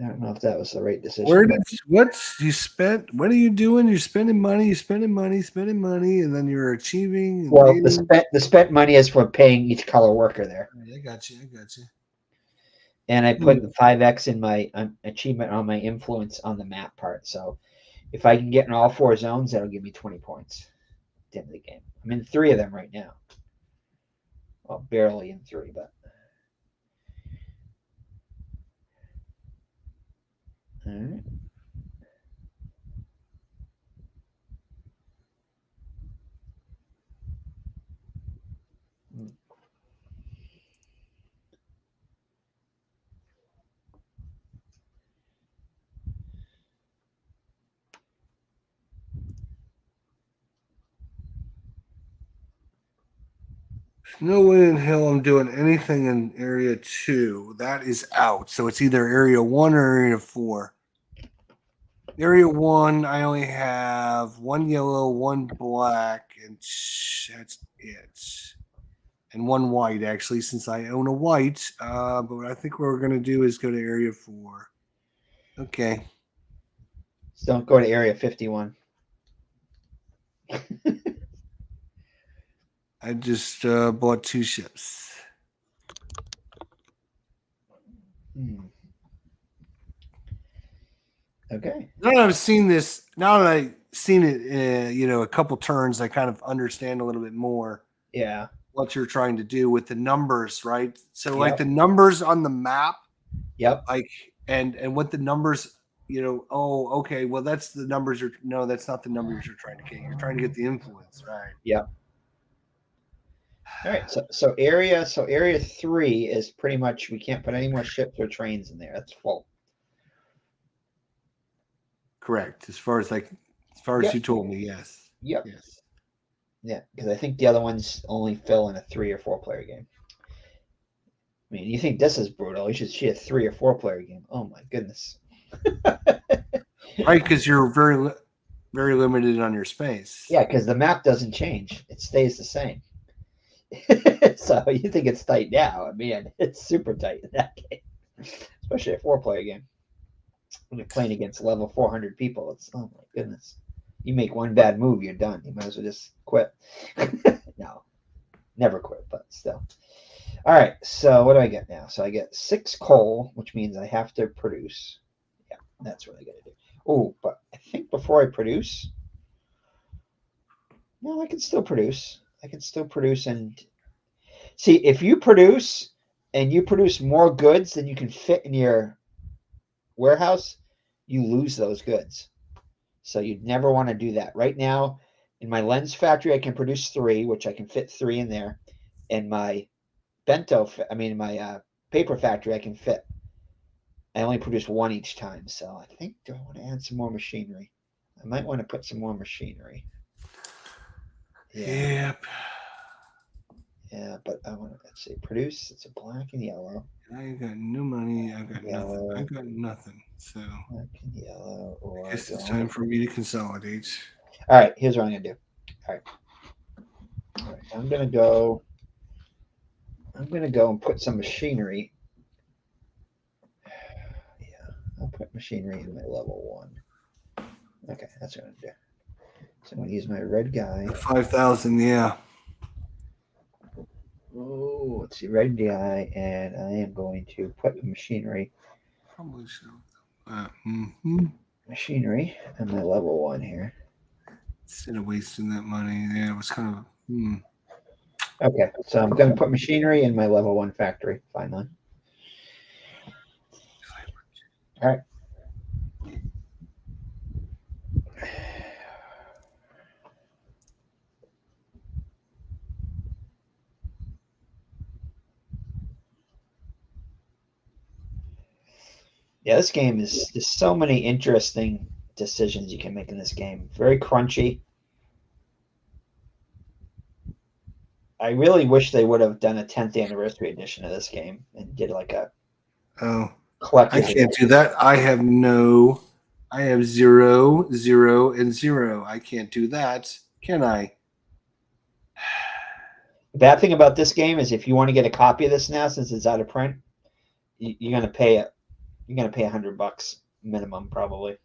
I don't know if that was the right decision. What's you spent? What are you doing? You're spending money, and then you're achieving. Well, the spent money is for paying each color worker there. I got you. And I put the 5x in my achievement on my influence on the map part. So if I can get in all 4 zones, that'll give me 20 points at the end of the game. I'm in 3 of them right now. well, barely in 3, but all right. No way in hell I'm doing anything in area 2. That is out. So it's either area 1 or area 4. Area 1, I only have 1 yellow, 1 black, and that's it. And 1 white, actually, since I own a white. But what I think what we're going to do is go to area 4. Okay. So don't go to area 51. I just bought 2 ships. Okay. Now that I've seen this, now that I've seen it, a couple turns, I kind of understand a little bit more Yeah. what you're trying to do with the numbers, right? So, like Yep. the numbers on the map, Yep. like and what the numbers, oh, okay, well that's the numbers you're no, that's not the numbers you're trying to get. You're trying to get the influence, right? Yep. All right. So area 3 is pretty much we can't put any more ships or trains in there. That's full. Correct. As far as Yep. you told me, yes. Yep. Yes. Yeah, because I think the other ones only fill in a 3 or 4 player game. I mean, you think this is brutal? You should see a 3 or 4 player game. Oh my goodness. Right, because you're very limited on your space. Yeah, because the map doesn't change; it stays the same. So you think it's tight now? I mean, it's super tight in that game, especially a 4 player game. When you're playing against level 400 people, it's oh my goodness. You make one bad move, you're done. You might as well just quit. No, never quit, but still. All right, so what do I get now? So I get 6 coal, which means I have to produce. Yeah, that's what I got to do. Oh, but I think before I produce, no, I can still produce. I can still produce and see if you produce and you produce more goods than you can fit in your warehouse, you lose those goods. So you'd never want to do that. Right now, in my lens factory, I can produce 3, which I can fit 3 in there. In my my paper factory, I can fit. I only produce 1 each time. So I think do I want to add some more machinery? I might want to put some more machinery. Yeah. Yep. Yeah, but I want to let's see, produce. It's a black and yellow. I ain't got no money. I got nothing. Yellow. I got nothing. So Black and yellow. Or I guess it's time for me to consolidate. All right, here's what I'm gonna do. All right. All right, I'm gonna go and put some machinery. Yeah, I'll put machinery in my level 1. Okay, that's what I'm gonna do. So I'm gonna use my red guy. 5,000, yeah. Oh, let's see, red guy, and I am going to put machinery Probably so. machinery in my level 1 here. Instead of wasting that money, yeah, it was kind of. Okay, so I'm going to put machinery in my level 1 factory finally. All right. Yeah, this game is there's so many interesting decisions you can make in this game. Very crunchy. I really wish they would have done a 10th anniversary edition of this game and did like a Oh, I collector's can't edition. do that. I have 0, 0, and 0. I can't do that, can I? The bad thing about this game is if you want to get a copy of this now, since it's out of print, you're gonna pay it. You're gonna pay $100 minimum, probably.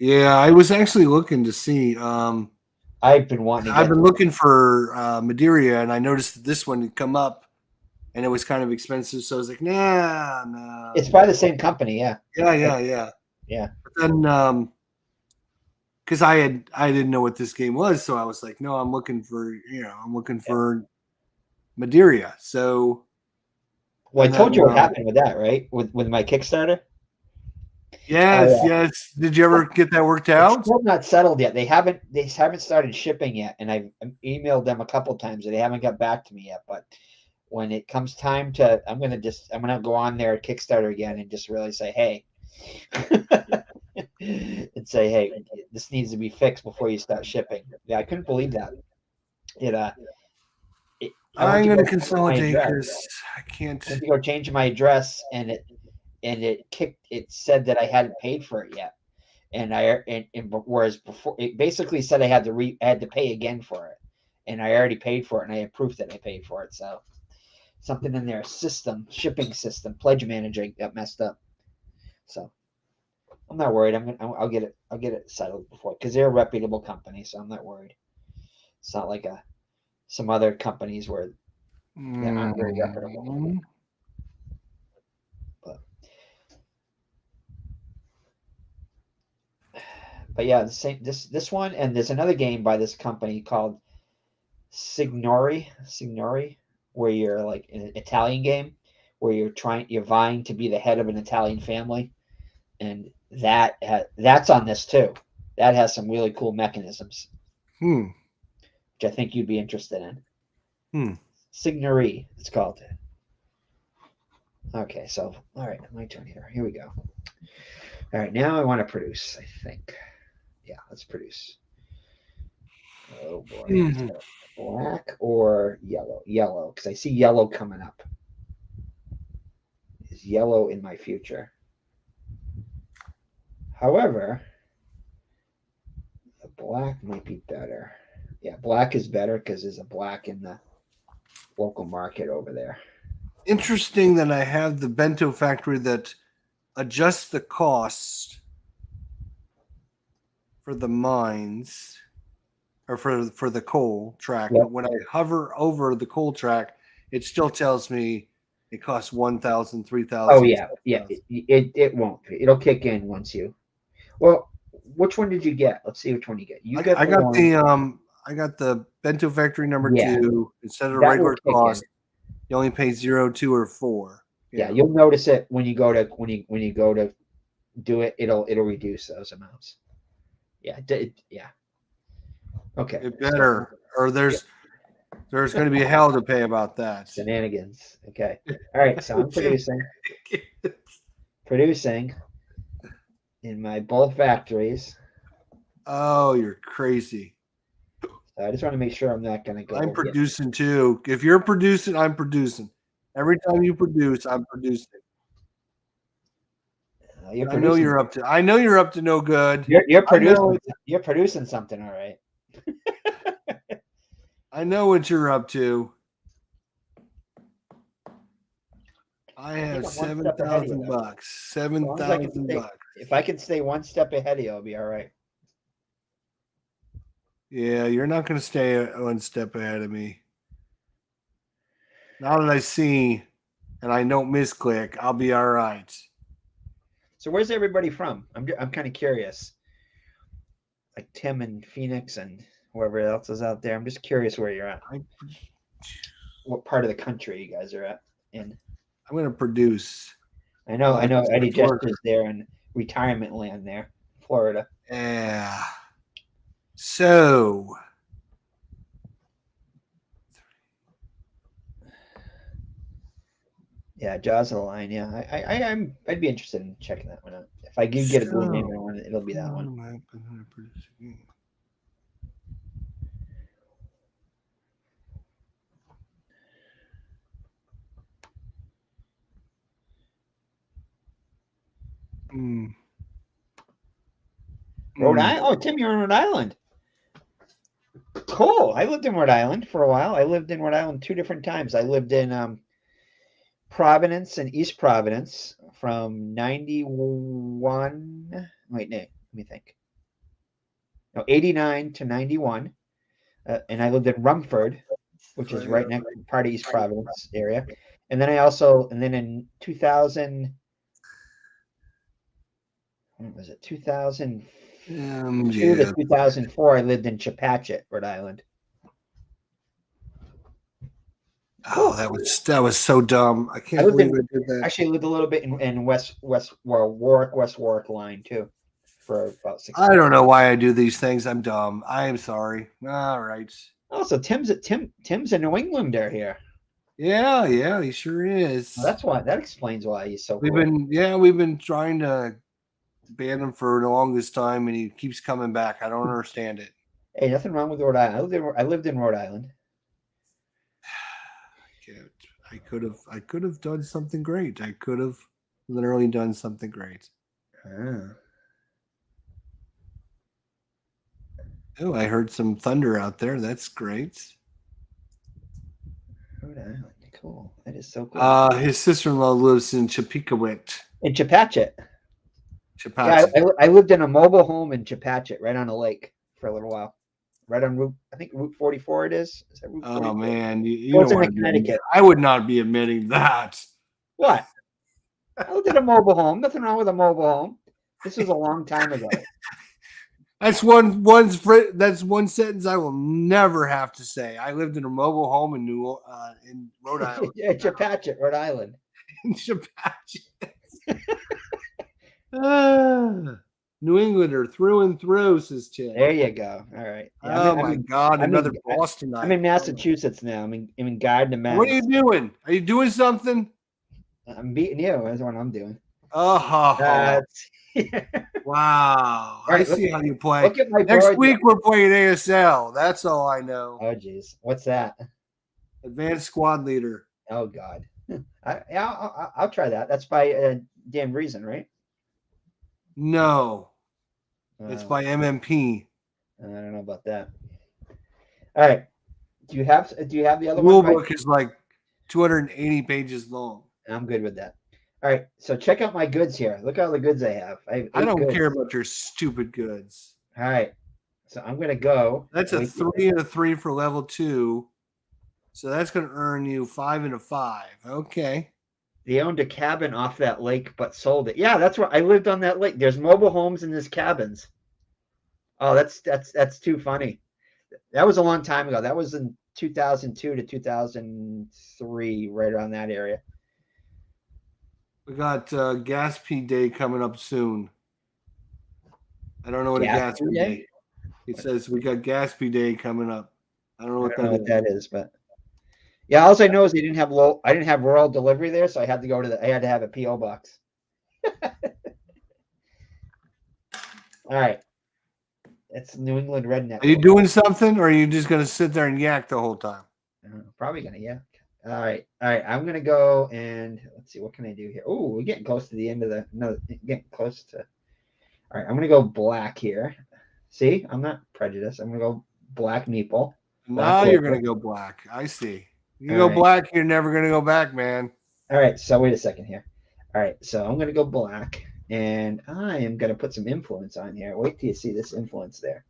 Yeah, I was actually looking to see. I've been wanting to I've get. been looking for Madeira, and I noticed that this one had come up, and it was kind of expensive. So I was like, nah. It's by the same company, yeah. Yeah. Yeah. But then, because I didn't know what this game was, so I was like, no, I'm looking for Madeira. So, Well, I and then, told you what happened with that, right? With my Kickstarter. yes, yes. Did you ever get that worked It's out? still not settled yet. They haven't started shipping yet, and I've emailed them a couple times and they haven't got back to me yet. But when it comes time to, I'm gonna go on there at Kickstarter again and just really say, hey, and say, hey, this needs to be fixed before you start shipping. Yeah, I couldn't believe that. It I went I'm to going go to change my consolidate address. because I can't. Went to go change my address, and it said that I hadn't paid for it yet. And whereas before it basically said I had to pay again for it, and I already paid for it, and I had proof that I paid for it. So something in their shipping system, pledge manager got messed up. So I'm not worried. I'll get it settled before, because they're a reputable company, so I'm not worried. It's not like some other companies where that aren't very reputable. But yeah, the same this one, and there's another game by this company called Signori, where you're like an Italian game where you're vying to be the head of an Italian family, and that's on this too. That has some really cool mechanisms, Hmm. which I think you'd be interested in. Hmm. Signori, it's called. Okay, so all right, my turn here. Here we go. All right, now I want to produce. I think, yeah, let's produce. Oh boy, Hmm. black or yellow? Yellow, because I see yellow coming up. Is yellow in my future? However, the black might be better. Yeah, black is better because there's a black in the local market over there. Interesting that I have the bento factory that adjusts the cost for the mines or for the coal track, Yep. but when I hover over the coal track, it still tells me it costs 1,000, Oh 3,000. yeah, yeah. It won't. It'll kick in once you. Well, which one did you get? Let's see which one you get. You get I the got one. the bento factory number Yeah, 2 instead of that will regular kick in. cost. You only pay 0, 2, or 4. Yeah, Yeah. you'll notice it when you go to do it. It'll reduce those amounts. Yeah, yeah. Okay, It so better, or yeah, there's going to be hell to pay about that. shenanigans. Okay, all right. So I'm producing in my both factories. Oh, you're crazy. So I just want to make sure I'm not going to I'm go. Yeah, producing too. If you're producing, I'm producing. Every time you produce, I'm producing. you're I know producing. you're up to. I know you're up to no good. You're I know producing. it. You're producing something. All right. I know what you're up to. I I think have I'm one step ahead of you though. $7,000. As long as I can $7,000. if I can stay one step ahead of you, I'll be all right. Yeah, you're not going to stay one step ahead of me. Now that I see, and I don't misclick, I'll be all right. So where's everybody from? I'm kind of curious. Like Tim and Phoenix and whoever else is out there. I'm just curious where you're at. What part of the country you guys are at in? I'm going to produce. I know Eddie Florida. Jester's there in retirement land there, Florida. Yeah. So. Yeah, Jaws of the Line. Yeah, I'd be interested in checking that one out. If I do get a Blue Name one, it'll be that one. Rhode Island. Oh, Tim, you're in Rhode Island. Cool. I lived in Rhode Island for a while. I lived in Rhode Island 2 different times. I lived in Providence and East Providence from 91. Wait, no, let me think. No, 89 to 91. And I lived in Rumford, which is right next part of East Providence area. And then in 2000, when was it? 2002 to 2004, I lived in Chepachet, Rhode Island. Oh, Cool. that was so dumb. I I can't lived believe in I did that. actually lived a little bit in West Warwick line too, for about 6 I months. don't know why I do these things. I'm dumb. I am sorry. All right. Oh, so Tim's a New Englander here. Yeah, yeah, he sure Well, is. that's why that explains why he's so We've cool. been we've been trying to ban him for the longest time, and he keeps coming back. I don't understand it. Hey, nothing wrong with Rhode Island. I lived in Rhode Island. Can't. I could have done something great. I could have literally done something great. Ah, Oh, I heard some thunder out there. That's great. Rhode Island. Cool. That is so cool. His sister-in-law lives in Chapekowit, In Chepachet. Yeah, Chapachet. I lived in a mobile home in Chepachet, right on a lake for a little while. Right on Route, I think Route 44 it is. Is that Route Oh 44? man, you don't Goes want into to be. Connecticut. I would not be admitting that. What? I lived in a mobile home. Nothing wrong with a mobile home. This was a long time ago. That's that's one sentence I will never have to say. I lived in a mobile home in Rhode Island. Yeah, Chepachet, Rhode Island. In Chapachet. Ah, New Englander through and through, says Chad. There you go. All right. Yeah, Oh my God, I'm another in, I'm Bostonite. in Massachusetts now. I'm in Gardner, What are you Mass. doing? Are you doing something? I'm beating you. That's what I'm doing. Oh, Yeah. wow. All I right, see how you play. look at my Next board. week, we're playing ASL. That's all I know. Oh, geez. What's that? Advanced Squad Leader. Oh, God. I'll try that. That's by Dan Reason, right? No, it's Uh, by MMP. I don't know about that. All right. Do you have the other one? Rule By book is like 280 pages long. I'm good with that. All right. So check out my goods here. Look at all the goods I have. I have I 8 don't goods. care about your stupid goods. All right. So I'm gonna go. That's a 3 and a 3 for level 2. So that's going to earn you 5 and a 5. Okay. They owned a cabin off that lake, but sold it. Yeah, that's where I lived on that lake. There's mobile homes and there's cabins. Oh, that's too funny. That was a long time ago. That was in 2002 to 2003, right around that area. We got Gatsby Day coming up soon. I don't know what a Gatsby Gatsby Day? Day. It says we got Gatsby Day coming up. I don't know I what don't know that what is. that is, but yeah, all I know is they didn't have I didn't have rural delivery there, so I had to go to I had to have a PO box. All right, it's New England redneck. Are you doing something, or are you just going to sit there and yak the whole time? Probably gonna, yeah. All right. I'm gonna go and let's see what can I do here. Oh, we're getting close to the end of the no, getting close to. All right, I'm gonna go black here. See, I'm not prejudiced. I'm gonna go black meeple. Now you're going to go black. I see. You All go right. black, you're never going to go back, man. All right. So wait a second here. All right. So I'm gonna go black, and I am gonna put some influence on here. Wait till you see this influence there.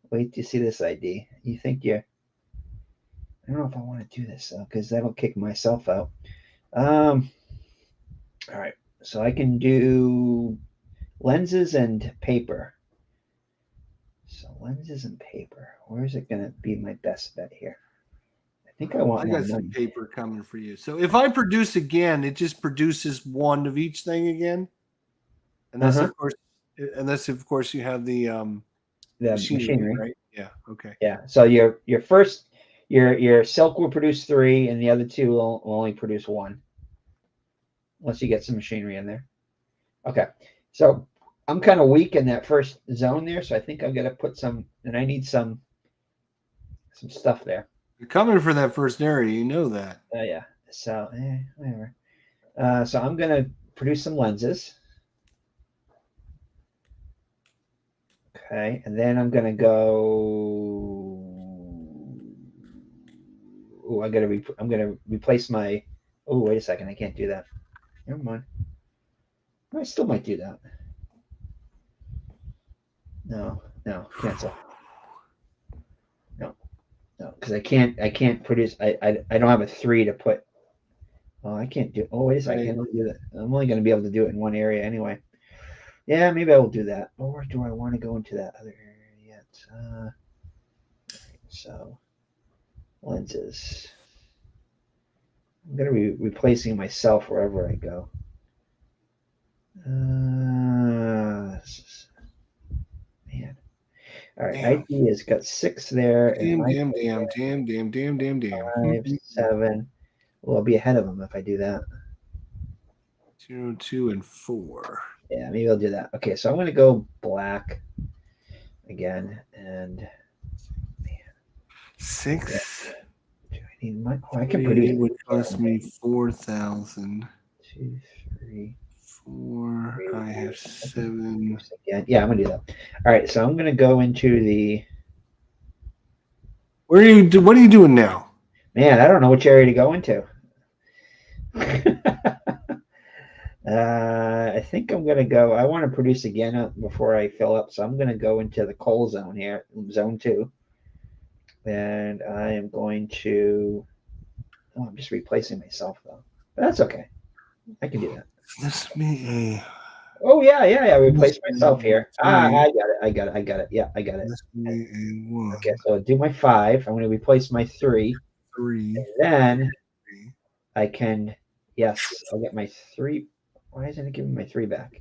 Wait till you see this ID. You think you're. I don't know if I want to do this though, because that'll kick myself out. All right. So I can do lenses and paper. So lenses and paper. Where is it going to be my best bet here? I think I want I got some paper coming for you. So if I produce again, it just produces one of each thing again. Unless of course you have the machinery, right? Yeah. Okay. Yeah. So your first your silk will produce 3, and the other 2 will only produce 1, unless you get some machinery in there. Okay. So I'm kind of weak in that first zone there, so I think I'm gonna put some, and I need some stuff there. You're coming for that first area, you know that. Oh yeah. So whatever. So I'm gonna produce some lenses. Okay, and then I'm gonna go. Oh, I'm gonna replace my. Oh, wait a second, I can't do that. Never mind. I still might do that. No, cancel. No, because I can't produce. I don't have a 3 to put. Oh, I can't do. Oh, wait a second, I can't do that. I'm only gonna be able to do it in one area anyway. Yeah, maybe I will do that. Or do I want to go into that other area yet? So lenses. I'm gonna be replacing myself wherever I go. Man. All right, Damn. ID has got 6 there, and Damn, my damn, damn, damn, damn, damn, damn, damn. 5, 7. Well, I'll be ahead of them if I do that. 0, 2, and 4. Yeah, maybe I'll do that. Okay, so I'm gonna go black again, and 6. do I need my? Oh, I can produce It would cost me one. 4,000. 2, 3, 4. I have 7. again. Yeah, I'm gonna do that. All right, so I'm gonna go into the. What are you doing now? Man, I don't know which area to go into. I think I'm gonna go. I want to produce again before I fill up, so I'm gonna go into the coal zone here, zone 2, and I am going to. Oh, I'm just replacing myself though, but that's okay. I can do that. This me a. Oh yeah. This Replace myself me here. a 3. I got it. Yeah, I got it. This me a 1. Okay, so I'll do my 5. I'm going to replace my 3. 3. And then 3. I can, yes, I'll get my 3. Why isn't it giving my 3 back?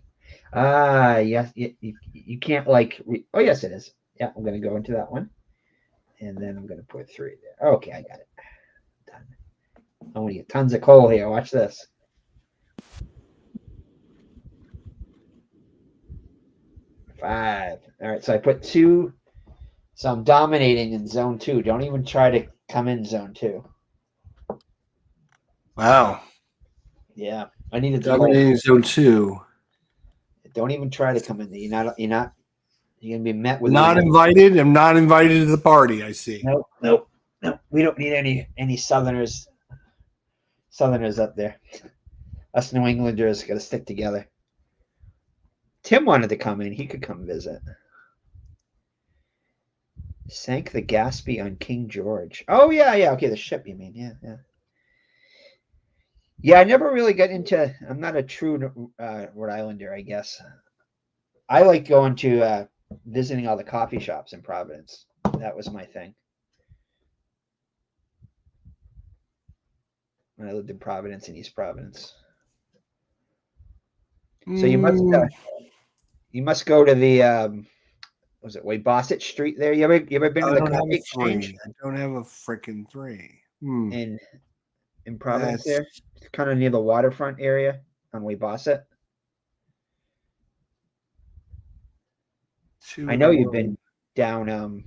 Yes, you can't like, oh, yes, it is. Yeah, I'm going to go into that one. And then I'm going to put 3 there. Okay, I got it. Done. I'm going to get tons of coal here. Watch this. 5. All right, so I put 2. So I'm dominating in zone 2. Don't even try to come in zone 2. Wow. Yeah, I needed to Dominating zone 2. Don't even try to come in there. You're gonna be met with Not invited. I'm not invited to the party. I see. Nope. We don't need any Southerners up there. Us New Englanders got to stick together. Tim wanted to come in. He could come visit. Sank the Gaspee on King George. Oh yeah. Okay, the ship. You mean? Yeah. Yeah, I never really got into. I'm not a true Rhode Islander, I guess. I like going to visiting all the coffee shops in Providence. That was my thing. When I lived in Providence and East Providence. So you must go to the was it Waybosset Street there? You ever been to the coffee exchange? I don't have a freaking 3. In Providence there? It's kind of near the waterfront area on Waybosset. I know you've been down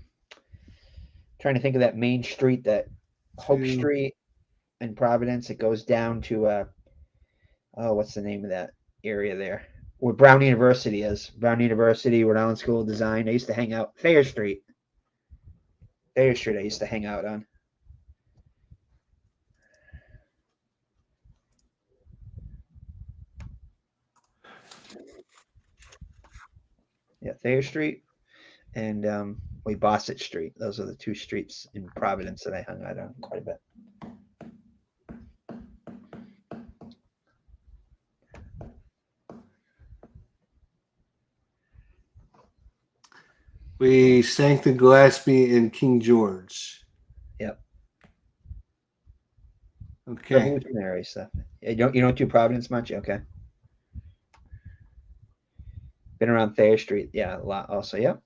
trying to think of that main street, that Hope Street in Providence. It goes down to what's the name of that area there? Where Brown University is. Brown University, Rhode Island School of Design. I used to hang out. Thayer Street. I used to hang out on. Yeah, Thayer Street and Waybosset Street. Those are the 2 streets in Providence that I hung out on quite a bit. We sank the Gaspee in King George. Yep. Okay. Revolutionary stuff. You don't do Providence much? Okay. Been around Thayer Street. Yeah, a lot also. Yep.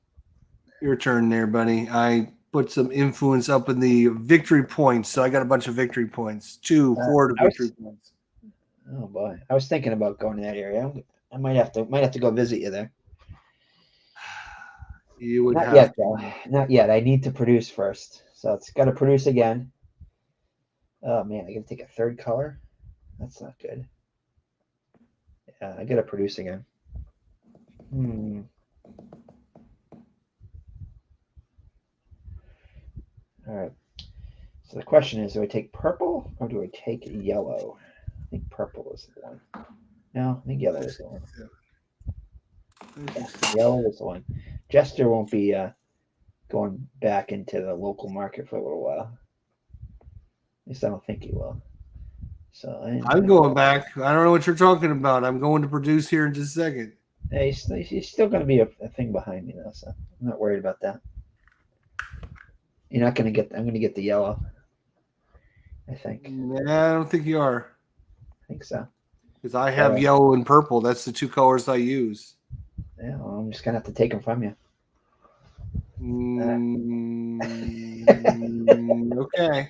Your turn there, buddy. I put some influence up in the victory points, so I got a bunch of victory points. 2, 4 to victory points. Oh boy, I was thinking about going to that area. I might have to go visit you there. You would Not have yet, though. Not yet. I need to produce first, so it's got to produce again. Oh man, I got to take a 3rd color. That's not good. Yeah, I got to produce again. All right. So the question is, do I take purple or do I take yellow? I think purple is the one. No, I think yellow is the one. Yeah, yellow is the one. Jester won't be going back into the local market for a little while. At least I don't think he will. So I'm going back. I don't know what you're talking about. I'm going to produce here in just a second. Yeah, he's still going to be a thing behind me though, so I'm not worried about that. You're not going to get. I'm going to get the yellow. I think. Nah, I don't think you are. I think so. Because I have yellow and purple. That's the two colors I use. Yeah, well, I'm just gonna have to take them from you. Okay.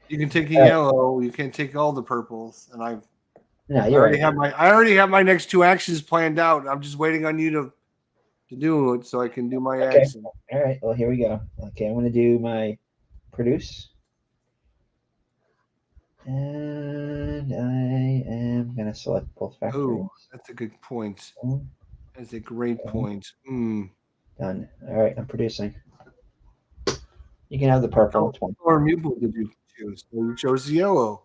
You can take a yellow. You can't take all the purples. And No, I you're already right. have my next two actions planned out. I'm just waiting on you to do it so I can do my Okay. action. All right. Well, here we go. Okay, I'm gonna do my produce, and I am gonna select both factories. Oh, that's a good point. Boom, That's a great boom, point. done. All right, I'm producing. You can have the purple. What It's one. color meeple did you choose? Well, you chose the yellow.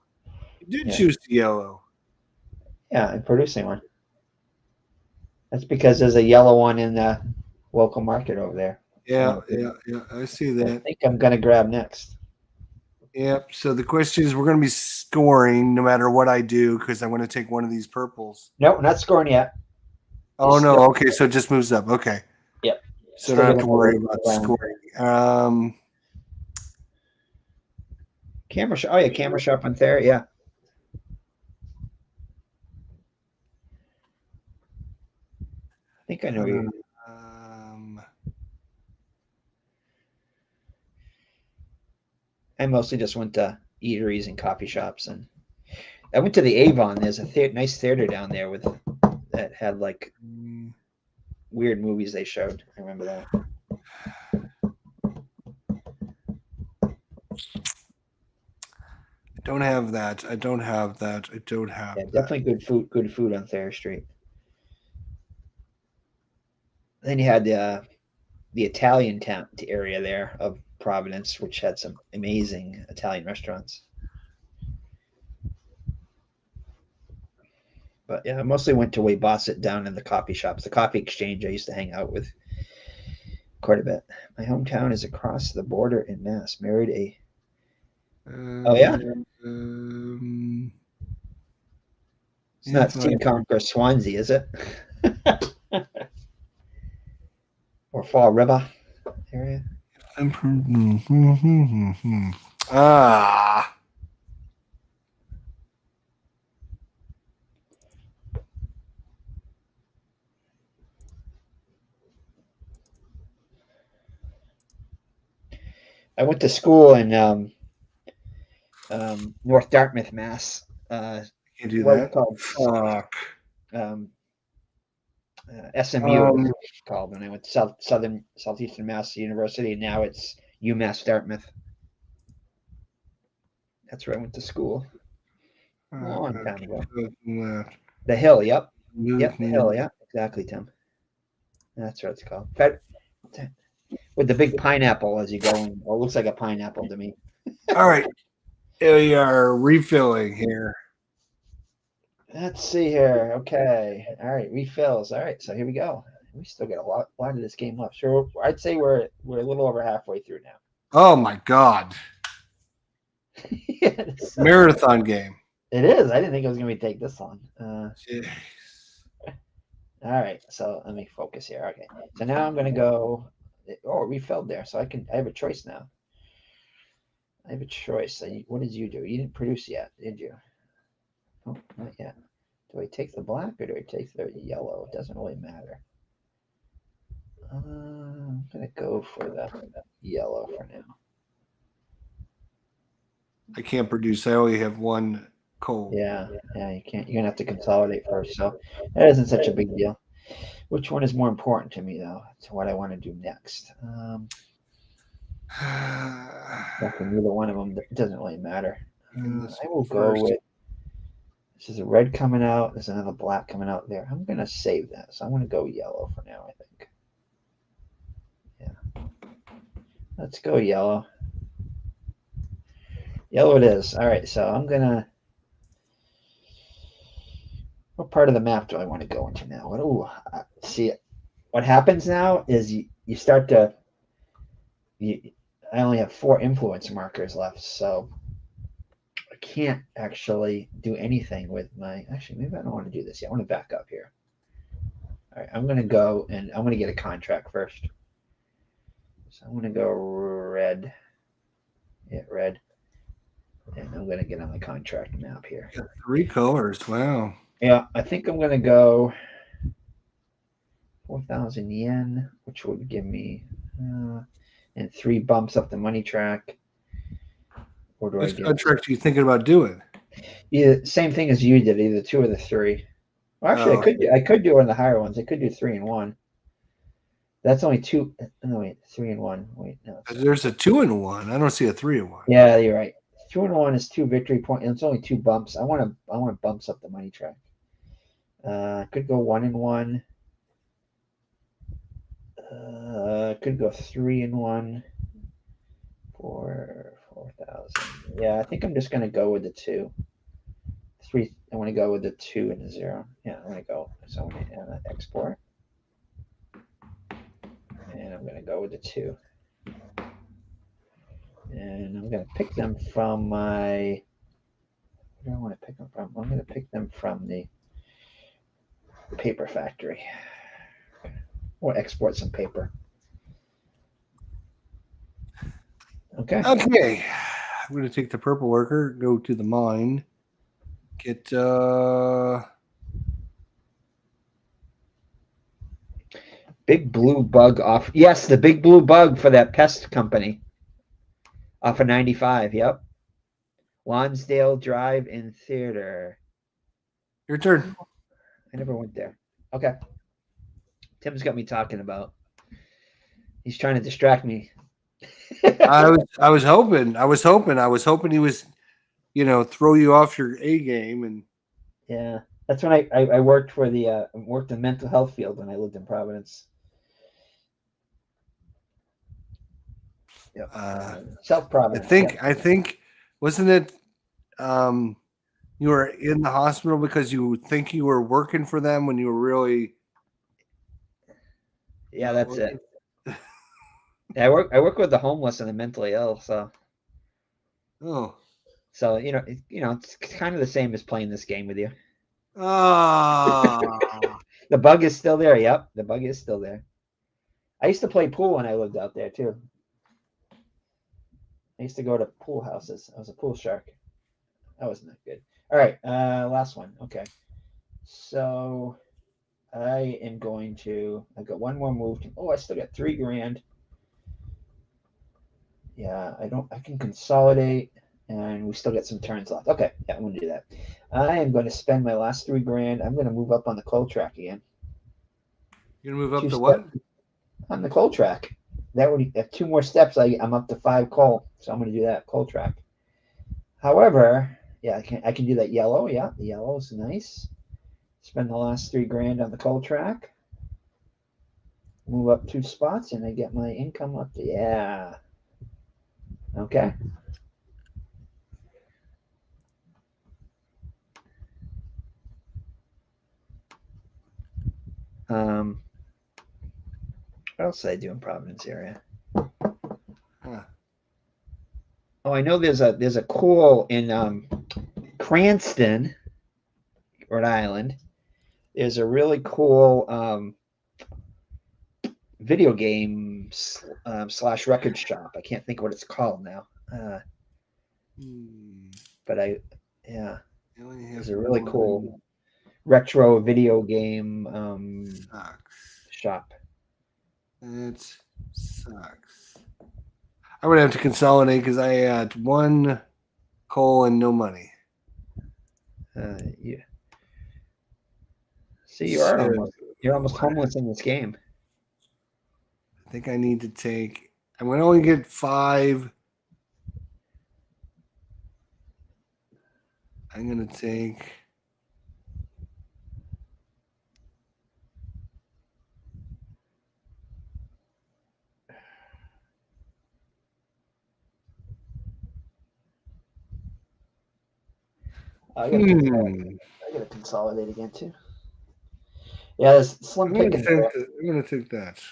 You did Yeah, choose the yellow. yeah, I'm producing one. That's because there's a yellow one in the local market over there. Yeah, yeah, yeah. I see I that. think I'm gonna grab next. Yep. So the question is, we're going to be scoring no matter what I do because I'm going to take one of these purples. Nope, not scoring yet. Oh no. Okay, so it just moves up. Okay, Yep. so I Still don't have gonna to go worry about around. scoring. Camera shop. Oh yeah, camera shop on there. Yeah. I think I know you. Um, I mostly just went to eateries and coffee shops, and I went to the Avon. There's a nice theater down there with that had like weird movies they showed. I remember that. I don't have that. I don't have that. I don't have Yeah, that. definitely good food. Good food on Thayer Street. Then you had the Italian town area there of Providence, which had some amazing Italian restaurants. But yeah, I mostly went to Waybosset down in the coffee shops. The coffee exchange I used to hang out with quite a bit. My hometown is across the border in Mass. Married a. Oh yeah, Um, it's not if I Seaconk or Swansea, is it? Or Fall River area. ah, I went to school in North Dartmouth, Mass. can't do What was it that. called? Fuck. Um, SMU was Um, called when I went to Southeastern Mass University, and now it's UMass Dartmouth. That's where I went to school a long time ago. The Hill, yep, yep, the Hill, yep, exactly, Tim. That's what it's called. With the big pineapple as you go in. Well, it looks like a pineapple to me. All right, here we are refilling here. Let's see here. Okay. All right. Refills. All right. So here we go. We still got a lot of this game left. Sure. I'd say we're a little over halfway through now. Oh my god, Yes. marathon game. It is. I didn't think it was going to take this long. Jeez. All right. So let me focus here. Okay. So now I'm going to go. Oh, it refilled there. So I have a choice now. I have a choice. So what did you do? You didn't produce yet, did you? Oh, not yet. Do I take the black or do I take the yellow? It doesn't really matter. I'm gonna go for the yellow for now. I can't produce. I only have one coal. Yeah, you can't. You're gonna have to consolidate first. So that isn't such a big deal. Which one is more important to me though? To what I want to do next. Nothing. Neither one of them. It doesn't really matter. I will go with. This is a red coming out. There's another black coming out there. I'm gonna save that. So I'm gonna go yellow for now. I think. Yeah. Let's go yellow. Yellow it is. All right. So I'm gonna. What part of the map do I want to go into now? Ooh, see, what happens now is you start to. I only have 4 influence markers left, so I can't actually do anything with my. Actually, maybe I don't want to do this yet. I want to back up here. All right, I'm going to go and I'm going to get a contract first. So I'm going to go red. Yeah, red. And I'm going to get on my contract map here. 3 colors. Wow. Yeah, I think I'm going to go 4,000 yen, which would give me and 3 bumps up the money track. Or do I Which get contract are you thinking about doing? either same thing as you did, either 2 or the 3? Well, actually, I could do one of the higher ones. I could do 3 and 1. That's only 2. No, wait, 3 and 1. Wait, no. There's a 2 and 1. I don't see a 3 and 1. Yeah, you're right. 2 and 1 is 2 victory points, and it's only 2 bumps. I want to bumps up the money track. Could go 1 and 1. Could go 3 and 1 for 4,000. Yeah, I think I'm just gonna go with the 2. 3. I want to go with the 2 and the 0. Yeah, I want to go. So I'm gonna export, and I'm gonna go with the 2. And I'm gonna pick them from my. Where do I want to pick them from? I'm gonna pick them from the paper factory. Or export some paper. Okay. Okay. I'm going to take the purple worker, go to the mine, get Big blue bug off. Yes, the big blue bug for that pest company. Off of 95. Yep. Lonsdale Drive in Theater. your turn. I never went there. Okay. Tim's got me talking about. He's trying to distract me. I was hoping he was, throw you off your A game. And Yeah, that's when I worked for the worked in mental health field when I lived in Providence. Yep. South Providence. I think wasn't it you were in the hospital because you think you were working for them when you were really. Yeah, that's it. Yeah, I work with the homeless and the mentally ill, so. Oh. So it's kind of the same as playing this game with you. Ah. The bug is still there. Yep, the bug is still there. I used to play pool when I lived out there too. I used to go to pool houses. I was a pool shark. That wasn't that good. All right, last one. Okay, so I am going to. I've got one more move. I still got $3,000. Yeah, I can consolidate, and we still got some turns left. Okay, yeah, I'm gonna do that. I am going to spend my last $3,000. I'm going to move up on the coal track again. You're gonna move up to what? On the coal track. That would have 2 more steps. I'm up to 5 coal, so I'm going to do that coal track. However, yeah, I can do that yellow. Yeah, the yellow is nice. Spend the last $3,000 on the coal track. Move up 2 spots, and I get my income up to Okay. What else did I do in Providence area? Huh. Oh, I know there's a cool in Cranston, Rhode Island. There's a really cool video game / record shop. I can't think of what it's called now. But it's a really cool retro video game shop. It sucks. I'm gonna have to consolidate because I had 1 coal and no money. Yeah. See, you're almost homeless in this game. I think I need to take. I'm gonna only get 5. I'm gonna take. I gotta consolidate again too. Yeah, there's slim pickings there. I'm gonna take that.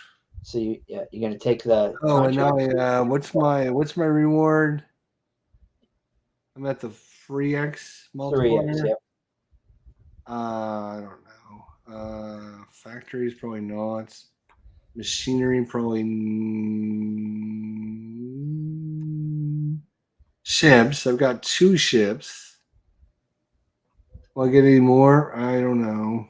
So you're gonna take the. Oh, and now what's my reward? I'm at the free X multiplier. 3X, yep. I don't know. Factories probably not. Machinery probably. ships. I've got 2 ships. Will I get any more? I don't know.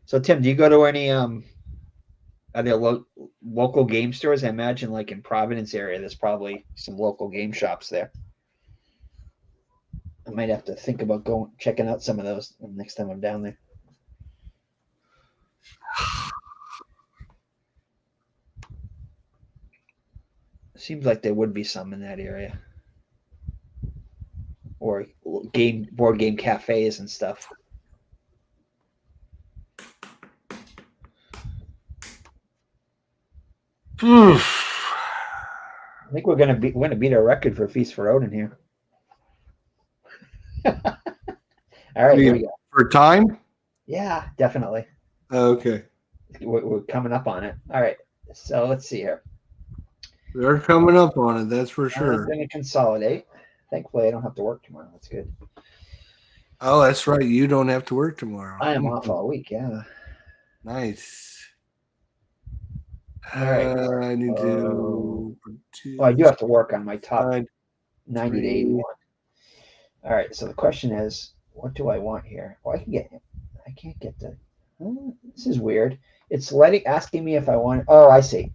So Tim, do you go to any are there local game stores? I imagine like in Providence area, there's probably some local game shops there. I might have to think about going checking out some of those next time I'm down there. Seems like there would be some in that area, or board game cafes and stuff. I think we're gonna beat our record for Feast for Odin here. All right, here we go. For time? Yeah, definitely. Okay. We're coming up on it. All right, so let's see here. They're coming up on it, that's for sure. I'm going to consolidate. Thankfully, I don't have to work tomorrow. That's good. Oh, that's right. You don't have to work tomorrow. I am off all week, yeah. Nice. All right. I need to. Well, I do have to work on my top 90 to 81. All right, so the question is, what do I want here? Well, I can't get the, this is weird. It's asking me if I want, oh, I see.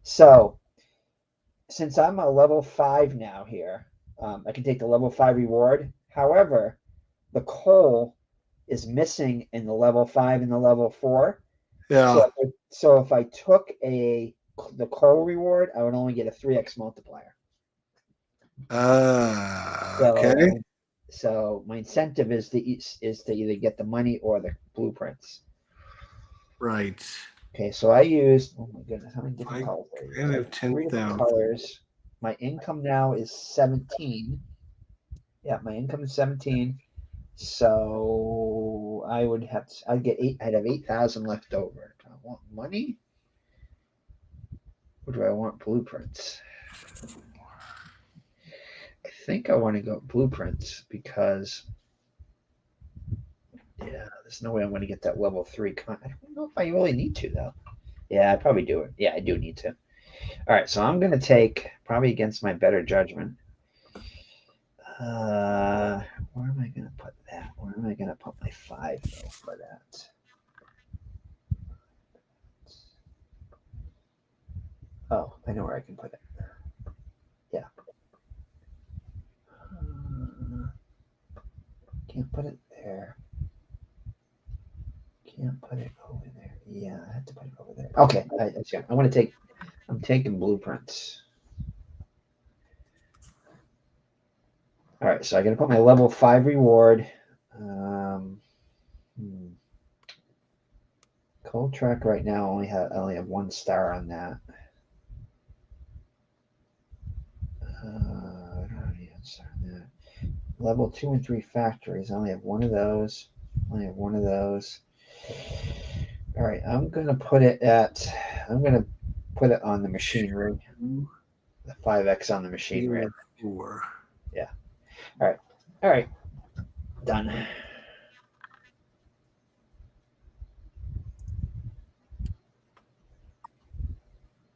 So, since I'm a level 5 now here, I can take the level 5 reward. However, the coal is missing in the level 5 and the level 4. Yeah. So if I took the coal reward, I would only get a 3x multiplier. Okay. So my incentive is to either get the money or the blueprints. Right. Okay, so I used, oh my goodness, how many different colors? I have 10,000 colors. My income now is 17. Yeah, my income is 17. So I'd have 8,000 left over. Do I want money? Or do I want blueprints? I think I want to go blueprints because there's no way I'm going to get that level 3. I don't know if I really need to though. Yeah, I probably do it. Yeah, I do need to. All right, so I'm going to take, probably against my better judgment, where am I going to put that? Where am I going to put my 5 though for that? Oh, I know where I can put it. Yeah. Can't put it there. Can't put it over there. Yeah, I have to put it over there. Okay, I'm taking blueprints. All right, so I got to put my level 5 reward. Cold track right now I only have 1 star on that. I don't have any answer on that. Level 2 and 3 factories. I only have 1 of those. All right, I'm gonna put it on the machine rig. The 5x on the machine rig. 4. Yeah. All right. Done.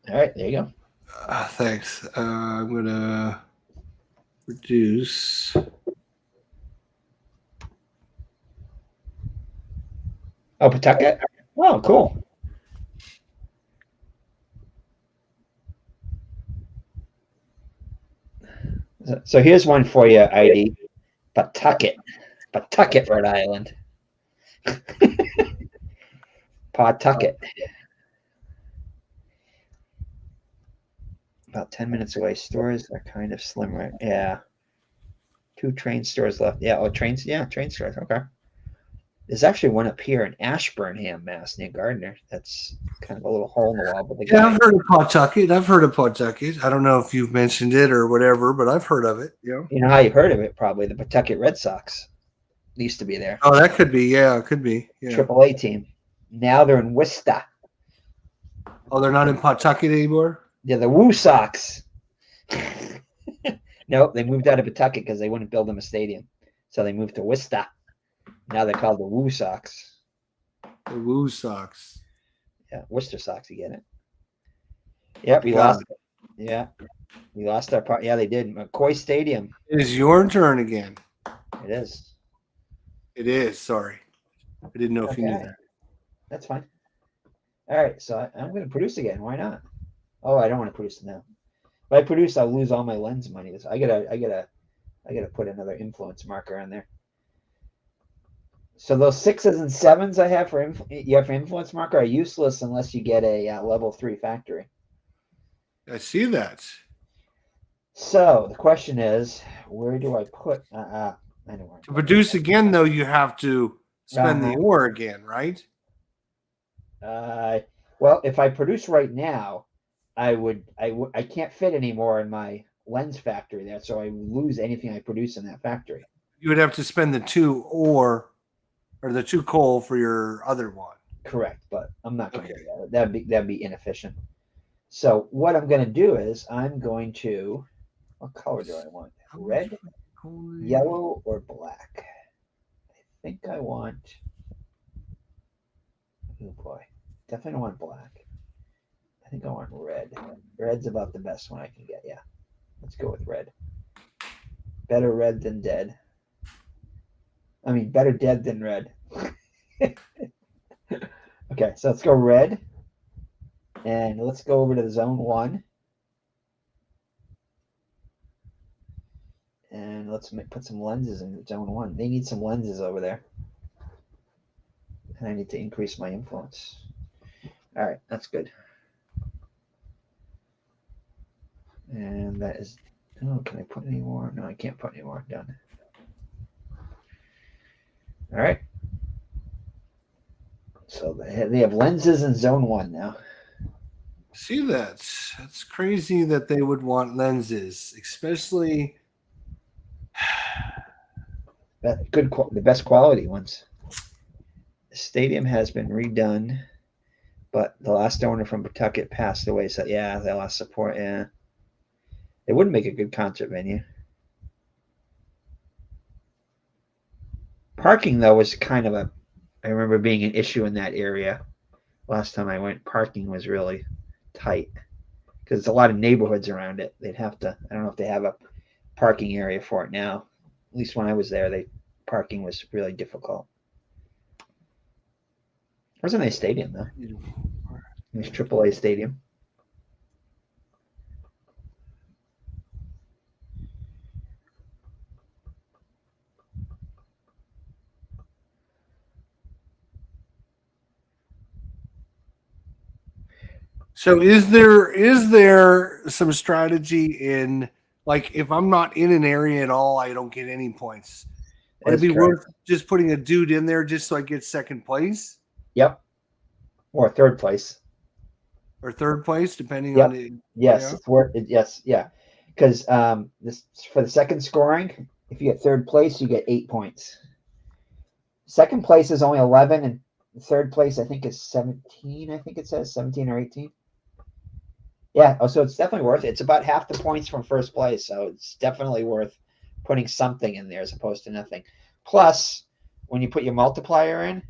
All right, there you go. Thanks. I'm gonna reduce. Oh, Pawtucket. Oh, cool. So here's one for you, ID. Pawtucket, Rhode Island. Pawtucket. About 10 minutes away. Stores are kind of slim, right? Yeah. 2 train stores left. Yeah. Oh, trains. Yeah, train stores. Okay. There's actually one up here in Ashburnham, Mass, near Gardner. That's kind of a little hole in the wall. But I've heard of Pawtucket. I don't know if you've mentioned it or whatever, but I've heard of it. You know how you heard of it? Probably the Pawtucket Red Sox used to be there. Oh, that could be. Yeah, it could be. Yeah. AAA team. Now they're in Worcester. Oh, they're not in Pawtucket anymore? Yeah, the Woo Sox. Nope, they moved out of Pawtucket because they wouldn't build them a stadium. So they moved to Worcester. Now they're called the Woo Sox. The Woo Sox. Yeah, Worcester Sox, you get it? Yeah, I we got lost. Yeah, we lost our part. Yeah, they did. McCoy Stadium. It is your turn again. It is. It is. Sorry. I didn't know if you knew Okay, that. that's fine. All right, so I'm going to produce again. Why not? Oh, I don't want to produce now. If I produce, I'll lose all my lens money. So I gotta put another influence marker on there. So those 6s and 7s I have for influence marker are useless unless you get a level 3 factory. I see that. So the question is, where do I put? I know where To produce again, though, you have to spend the ore again, right? Well, if I produce right now, I can't fit anymore in my lens factory there, so I lose anything I produce in that factory. You would have to spend the 2 ore or the 2 coal for your other one. Correct, but I'm not going to Okay. do that. That'd be inefficient. So what I'm going to do is I'm going to. What color do I want? Red, yellow, or black? I think I want. Oh boy, definitely don't want black. I think I want red. Red's about the best one I can get. Yeah, let's go with red. Better red than dead. I mean, better dead than red. Okay, so let's go red. And let's go over to zone 1. And let's put some lenses in zone 1. They need some lenses over there. And I need to increase my influence. All right, that's good. And that is. Oh, can I put any more? No, I can't put any more. Done. All right. So they have lenses in zone 1 now. See that? That's crazy that they would want lenses, especially. The best quality ones. The stadium has been redone, but the last owner from Pawtucket passed away. So yeah, they lost support. Yeah, it wouldn't make a good concert venue. Parking though was kind of a. I remember being an issue in that area. Last time I went, parking was really tight because there's a lot of neighborhoods around it. They'd have to. I don't know if they have a parking area for it now. At least when I was there, parking was really difficult. It was a nice stadium though. Nice AAA stadium. So is there some strategy in, like, if I'm not in an area at all, I don't get any points? Would it That's be correct. worth just putting a dude in there just so I get second place Yep. Or third place. or third place, depending on Yep. the Yes, playoff? it's worth it. Yes, yeah. Because this for the second scoring, if you get third place, you get 8 points. Second place is only 11, and third place I think is 17. I think it says 17 or 18. Yeah. Oh, so it's definitely worth it. It's about half the points from first place, so it's definitely worth putting something in there as opposed to nothing. Plus, when you put your multiplier in,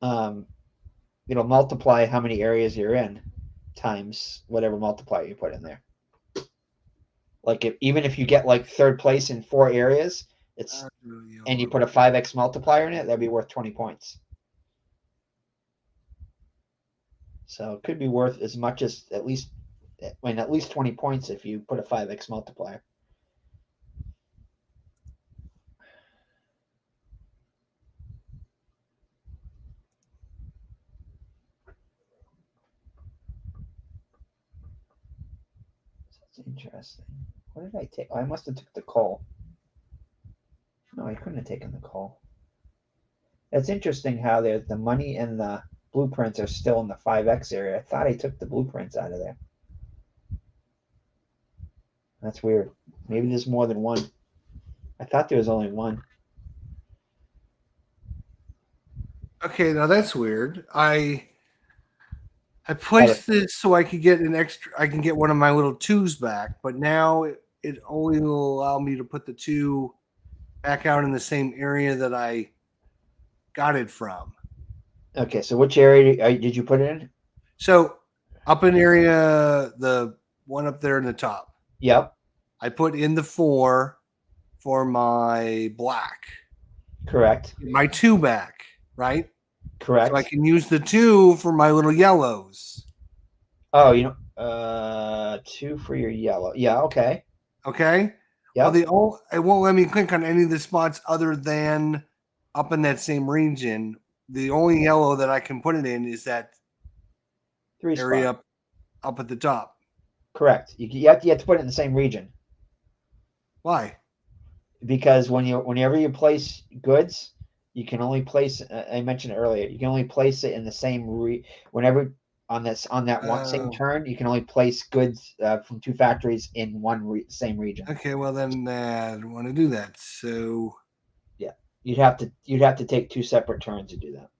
um, it'll multiply how many areas you're in times whatever multiplier you put in there. Like even if you get like third place in 4 areas, and you put a 5x multiplier in it, that'd be worth 20 points. So it could be worth as much as at least 20 points if you put a 5x multiplier. That's interesting. What did I take? Oh, I must have took the coal. No, I couldn't have taken the coal. It's interesting how the money and the blueprints are still in the 5x area. I thought I took the blueprints out of there. That's weird. Maybe there's more than one. I thought there was only one. Okay, now that's weird. I placed this so I could get I can get one of my little 2s back, but now it only will allow me to put the 2 back out in the same area that I got it from. Okay, so which area did you put it in? So Up in area, the one up there in the top. Yep. I put in the 4 for my black. Correct. My 2 back, right? Correct. So I can use the 2 for my little yellows. Oh, 2 for your yellow. Yeah. Okay. Okay. Yep. Well, it won't let me click on any of the spots other than up in that same region. The only yellow that I can put it in is that 3 area spot. up at the top. Correct. You have to put it in the same region Why? because whenever you place goods, you can only place. I mentioned it earlier. You can only place it in the same whenever on that one same turn. You can only place goods from 2 factories in one same region. Okay, well then I don't want to do that. So yeah, you'd have to take 2 separate turns to do that.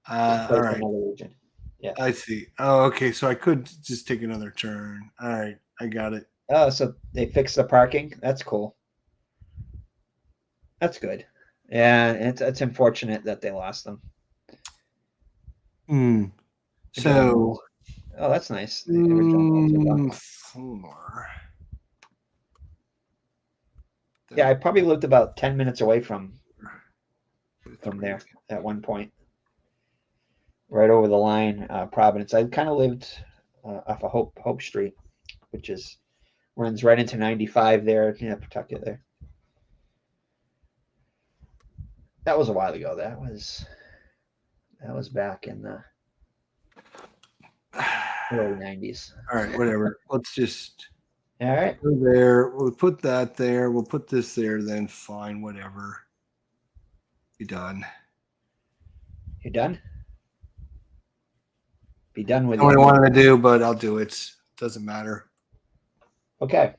all right. Another region. Yeah. I see. Oh, okay. So I could just take another turn. All right, I got it. Oh, so they fixed the parking. That's cool. That's good. Yeah, it's unfortunate that they lost them. So oh, that's nice. 4. Yeah, I probably lived about 10 minutes away from there at one point, right over the line, Providence. I kind of lived off of Hope Street, which runs right into 95 there, Pawtucket there. That was a while ago. That was back in the early 90s. All right, whatever. Let's just All right. go there. We'll put that there. We'll put this there. Then fine, whatever. Be done. You done? Be done with it. What I wanted to do, but I'll do it. Doesn't matter. Okay.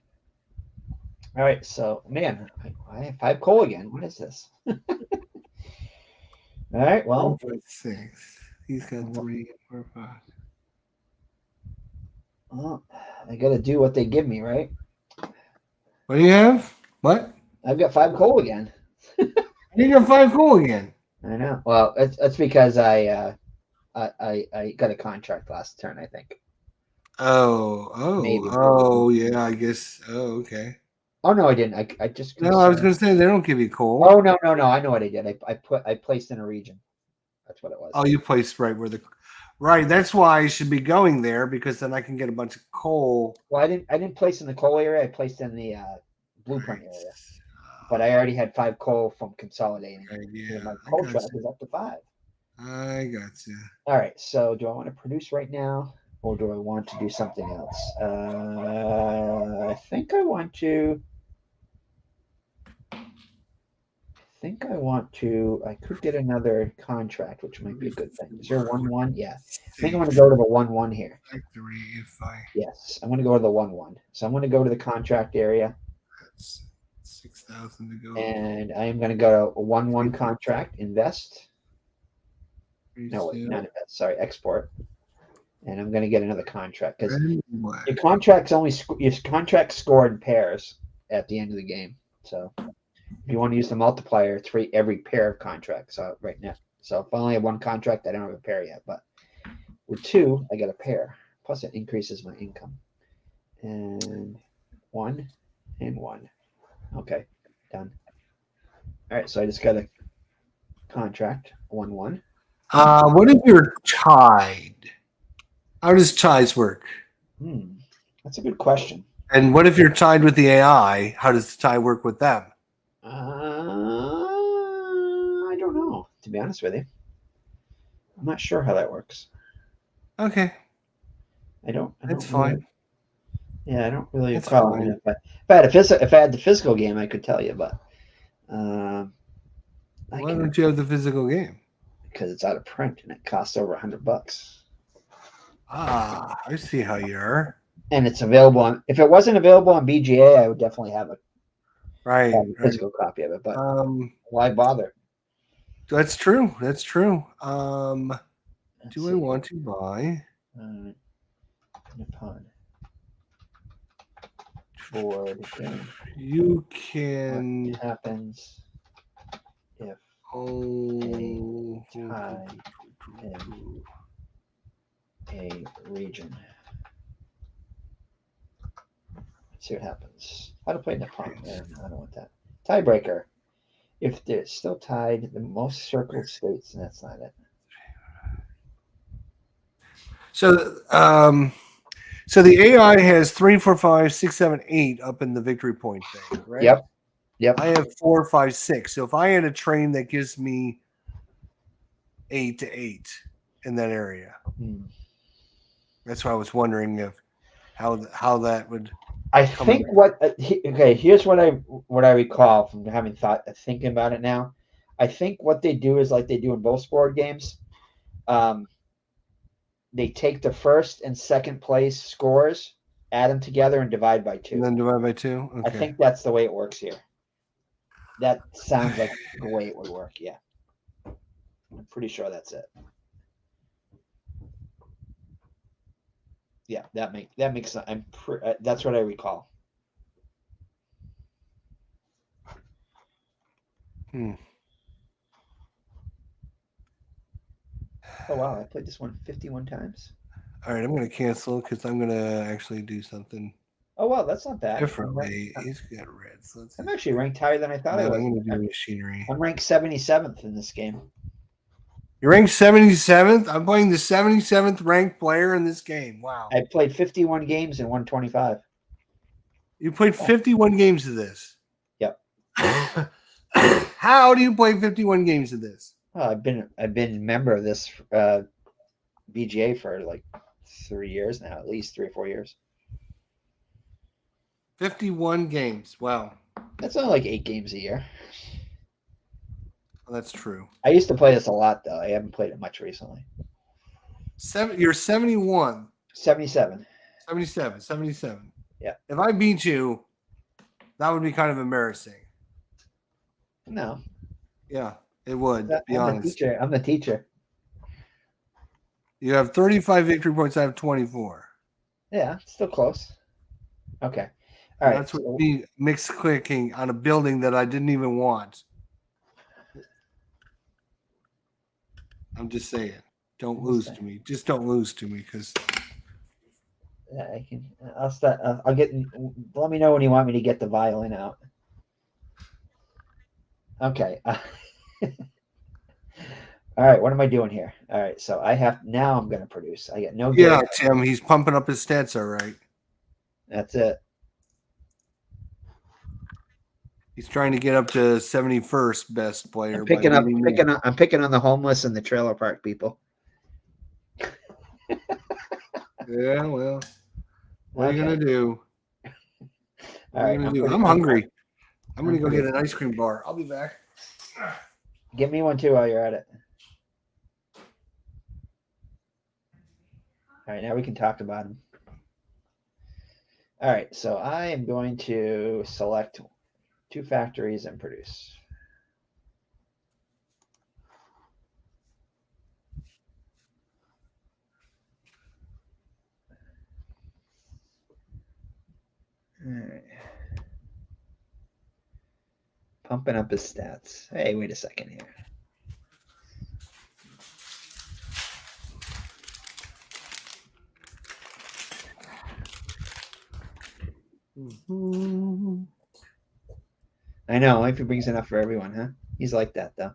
All right. So, man, I have 5 coal again. What is this? All right. Well, 6. He's got 3, 4, 5. Well, I got to do what they give me, right? What do you have? What? I've got 5 coal again. You got 5 coal again. I know. Well, that's because I got a contract last turn, I think. Oh, yeah. I guess. Oh, okay. Oh no, I didn't. I just. No, I was going to say they don't give you coal. Oh no. I know what I did. I placed in a region. That's what it was. Oh, you placed right where the. Right. That's why I should be going there because then I can get a bunch of coal. Well, I didn't place in the coal area. I placed in the blueprint area. But I already had 5 coal from consolidating. Right, yeah, my coal truck is up to 5. I got you. All right. So, do I want to produce right now, or do I want to do something else? I think I want to. I could get another contract, which might be a good thing. Is there a 1-1? Yeah. I think I'm going to go to the 1-1 here. Factory, if I. Yes, I'm going to go to the 1-1. So I'm going to go to the contract area. That's 6,000 to go. And I am going to go to a 1-1 contract, invest. No, wait, not invest. Sorry, export. And I'm going to get another contract because your contracts score in pairs at the end of the game. So if you want to use the multiplier, it's for every pair of contracts right now. So if I only have 1 contract, I don't have a pair yet. But with 2, I get a pair. Plus, it increases my income. And 1 and 1. Okay, done. All right, so I just got a contract, 1-1. What if you're tied? How does ties work? That's a good question. And what if you're tied with the AI? How does the tie work with them? I don't know, to be honest with you. I'm not sure how that works. Okay. That's fine. Yeah, I don't really That's follow fine. it. If I had the physical game, I could tell you, but why don't you have the physical game? Because it's out of print and it costs over $100. I see how you are. And it's available on. If it wasn't available on BGA, I would definitely have a physical copy of it. But why bother? That's true. That's true. Do I want to buy NIPPON board game? You can. What happens if a tie in a region? See what happens. How to play NIPPON. Yeah, I don't want that. Tiebreaker. If they're still tied, the most circled states, and that's not it. So, so the AI has 3, 4, 5, 6, 7, 8 up in the victory point thing, right? Yep. Yep. I have 4, 5, 6. So if I had a train that gives me 8 to 8 in that area, that's why I was wondering if how that would. I come think about. what okay, here's what I recall from having thinking about it now. I think what they do is like they do in both sport games. They take the first and second place scores, add them together, and divide by 2. And then divide by 2. Okay. I think that's the way it works here. That sounds like the way it would work. Yeah, I'm pretty sure that's it. Yeah, that makes sense. That's what I recall. Hmm. Oh wow, I played this one 51 times. All right, I'm going to cancel because I'm going to actually do something Oh wow, that's not bad. differently. He's got red. So let's see. I'm actually ranked higher than I thought I I'm was. going to do machinery. I'm ranked 77th in this game. You're ranked 77th. I'm playing the 77th ranked player in this game. Wow. I played 51 games and won 25. You played 51 games of this. Yep. How do you play 51 games of this? Oh, I've been a member of this BGA for like 3 years now, at least 3 or 4 years. 51 games. Wow. That's only like 8 games a year. Well, that's true. I used to play this a lot though. I haven't played it much recently. You're 71. 77. 77. Yeah. If I beat you, that would be kind of embarrassing. No. Yeah, it would. Be honest. I'm the teacher. You have 35 victory points. I have 24. Yeah, still close. Okay. All right. That's what me mixed clicking on a building that I didn't even want. I'm just saying, don't lose to me. Just don't lose to me, because. Yeah, I can. I'll start. I'll get. Let me know when you want me to get the violin out. Okay. All right. What am I doing here? All right. So I have now. I'm going to produce. I get no. Yeah, Tim. He's pumping up his stats. All right. That's it. He's trying to get up to 71st best player. I'm picking on the homeless and the trailer park people. Yeah, well, what are you gonna do? What are you gonna do? I'm hungry. I'm gonna go get an ice cream bar. I'll be back. Give me one too while you're at it. All right, now we can talk about them. All right, so I am going to select 2 factories and produce. All right. Pumping up his stats. Hey, wait a second here. Mm-hmm. I know, if he brings enough for everyone, huh? He's like that, though.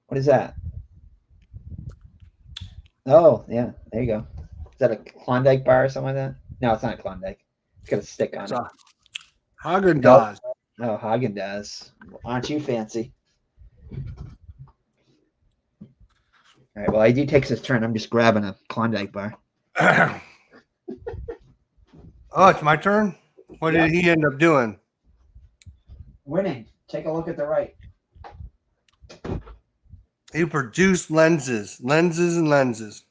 What is that? Oh, yeah, there you go. Is that a Klondike bar or something like that? No, it's not a Klondike. It's got a stick on it. Haagen-Dazs. Oh, Haagen-Dazs. Aren't you fancy? All right, well, ID takes his turn. I'm just grabbing a Klondike bar. Oh, it's my turn? What did he end up doing? Winning. Take a look at the right. He produced lenses. Lenses and lenses.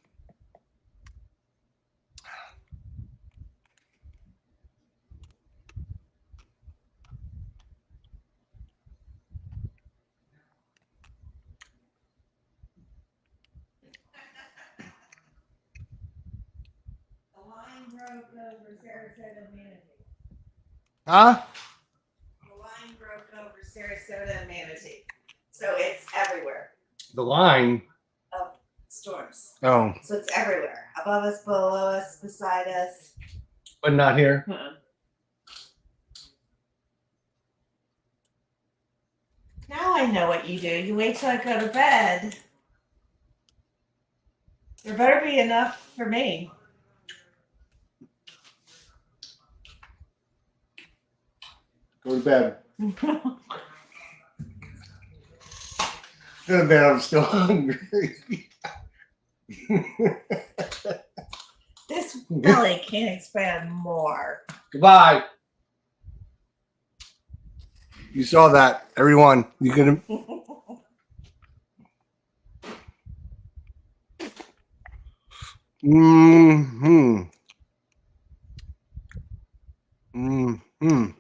Huh? The line broke over Sarasota and Manatee. So it's everywhere. The line Of storms. Oh. So it's everywhere. Above us, below us, beside us. But not here. Now I know what you do. You wait till I go to bed. There better be enough for me. Go to bed. Go to bed. I'm still hungry. This belly can't expand more. Goodbye. You saw that, everyone. You can. Mm-hmm. Mm-hmm.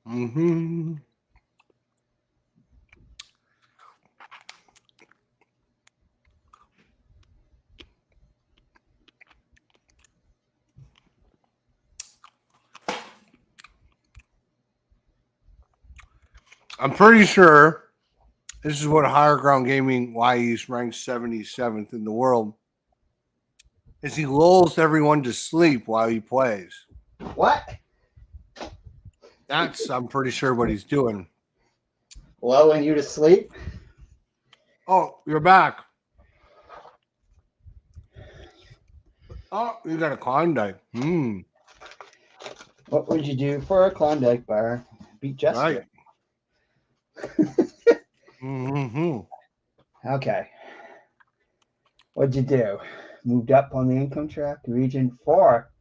Mm-hmm. I'm pretty sure this is what Higher Ground Gaming, why he's ranked 77th in the world, is he lulls everyone to sleep while he plays. What? That's, I'm pretty sure, what he's doing. Lulling you to sleep? Oh, you're back. Oh, you got a Klondike. What would you do for a Klondike bar? Beat Jessica. Right. Mm-hmm. Okay. What'd you do? Moved up on the income track, region 4.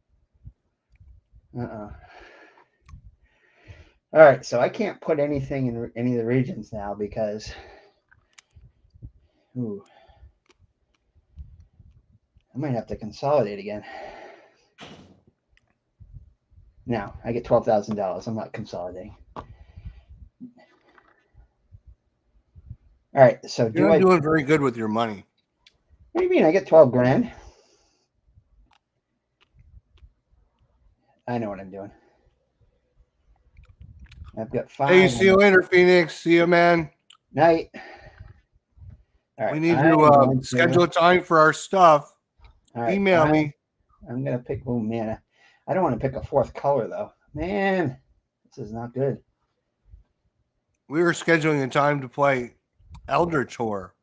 All right, so I can't put anything in any of the regions now because I might have to consolidate again. Now I get $12,000. I'm not consolidating. All right, so You're not doing very good with your money. What do you mean? I get 12 grand. I know what I'm doing. I've got 5. Hey, see you later, Phoenix. See you, man. Night. All right, we need to schedule a time for our stuff. All right, email me. I'm going to pick, oh man, I don't want to pick a 4th color though. Man, this is not good. We were scheduling a time to play Elder Tour.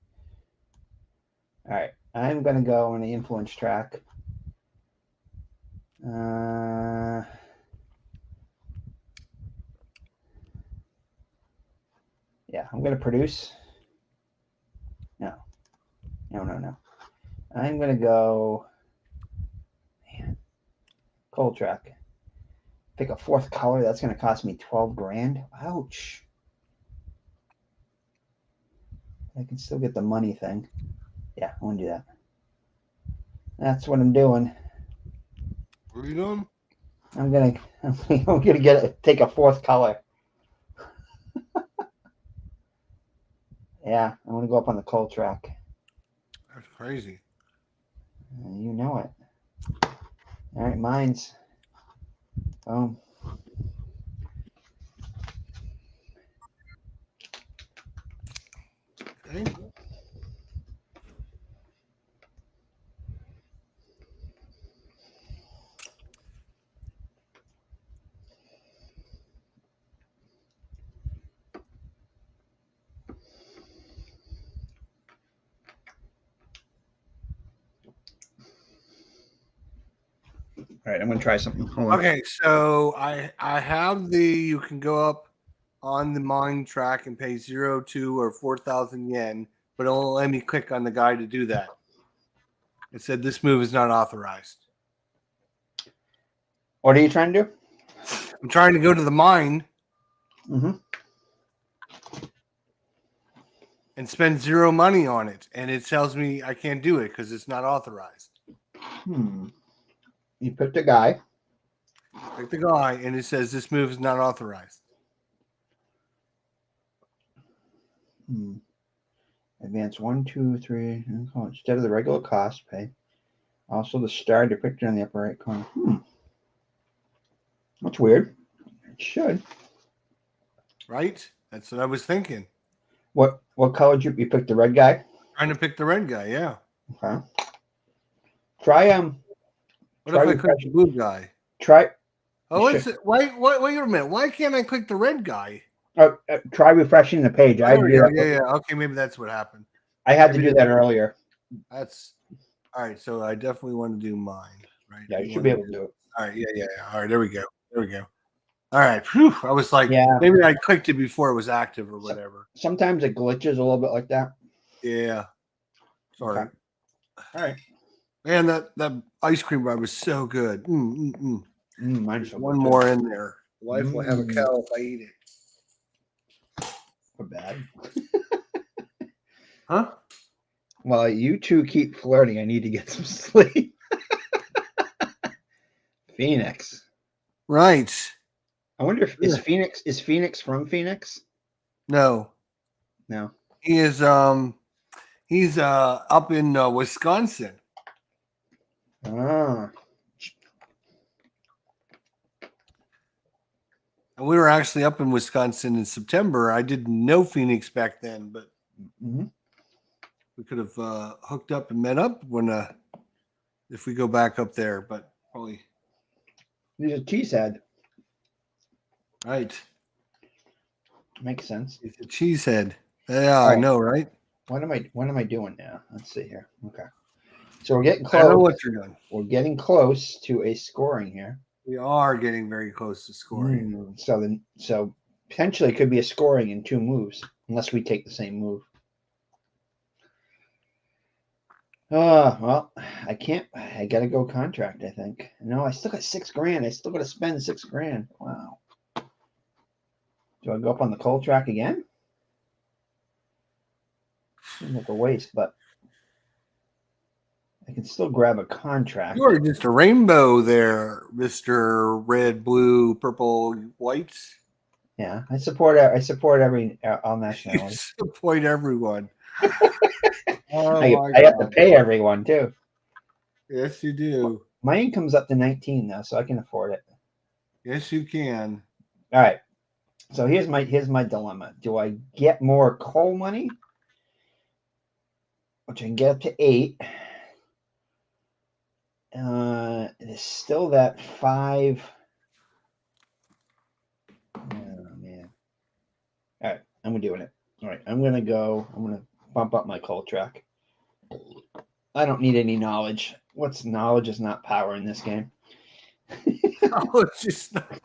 All right, I'm going to go on the influence track. Yeah, I'm going to produce. No. I'm going to go, cold track. Pick a 4th color. That's going to cost me 12 grand. Ouch. I can still get the money thing. Yeah, I want to do that. That's what I'm doing. What are you doing? I'm gonna take a 4th color. Yeah, I want to go up on the cold track. That's crazy. You know it. All right, mine's. Boom. Okay. All right, I'm gonna try something. Okay, so I have you can go up on the mine track and pay 0, 2, or 4,000 yen, but it won't let me click on the guide to do that. It said this move is not authorized. What are you trying to do? I'm trying to go to the mine and spend 0 money on it, and it tells me I can't do it because it's not authorized. You picked a guy. Pick the guy, and it says this move is not authorized. Advance 1, 2, 3. Instead of the regular cost, pay. Also, the star depicted on the upper right corner. That's weird. Should. right? That's what I was thinking. What color did you pick? The red guy. Trying to pick the red guy, yeah. Okay. Try What Try if I click refresh. the blue guy? Try. Oh, Should. is it? Wait a minute. Why can't I click the red guy? Try refreshing the page. Oh, I had there to we do go. that. Yeah. Okay, maybe that's what happened. I had to Maybe do that earlier. That's all right. So I definitely want to do mine, right? Yeah, you should be able to do it. All right. Yeah. All right. There we go. All right. Phew. I was like, Yeah. maybe I clicked it before it was active or whatever. Sometimes it glitches a little bit like that. Yeah. Sorry. Okay. All right. Man, that ice cream bar was so good. Mine's There's so one good, too. more in there. The wife will have a cow if I eat it. We're bad. Huh? Well, you two keep flirting. I need to get some sleep. Phoenix. Right. I wonder if is Phoenix from Phoenix? No. No. He is he's up in Wisconsin. Ah. And we were actually up in Wisconsin in September. I didn't know Phoenix back then, but we could have hooked up and met up when if we go back up there, but probably He's a cheesehead. right. Makes sense. He's a cheesehead. Yeah, All I right. know, right? What am I doing now? Let's see here. Okay. So we're getting I know close. what you're doing. We're getting close to a scoring here. We are getting very close to scoring. So potentially it could be a scoring in 2 moves, unless we take the same move. Well, I can't. I gotta go contract. I think. No, I still got $6,000. I still got to spend $6,000. Wow. Do I go up on the coal track again? Seems like a waste, but I can still grab a contract. You are just a rainbow there, Mr. Red, Blue, Purple, White. Yeah, I support every all You nationalities. support everyone. Oh I have to pay everyone too. Yes, you do. My income's up to 19 now, so I can afford it. Yes, you can. All right. So here's my dilemma. Do I get more coal money, which I can get up to 8? It's still that 5. Oh man. All right, I'm doing it. All right, I'm gonna bump up my coal track. I don't need any knowledge. What's knowledge is not power in this game. Oh, it's just not.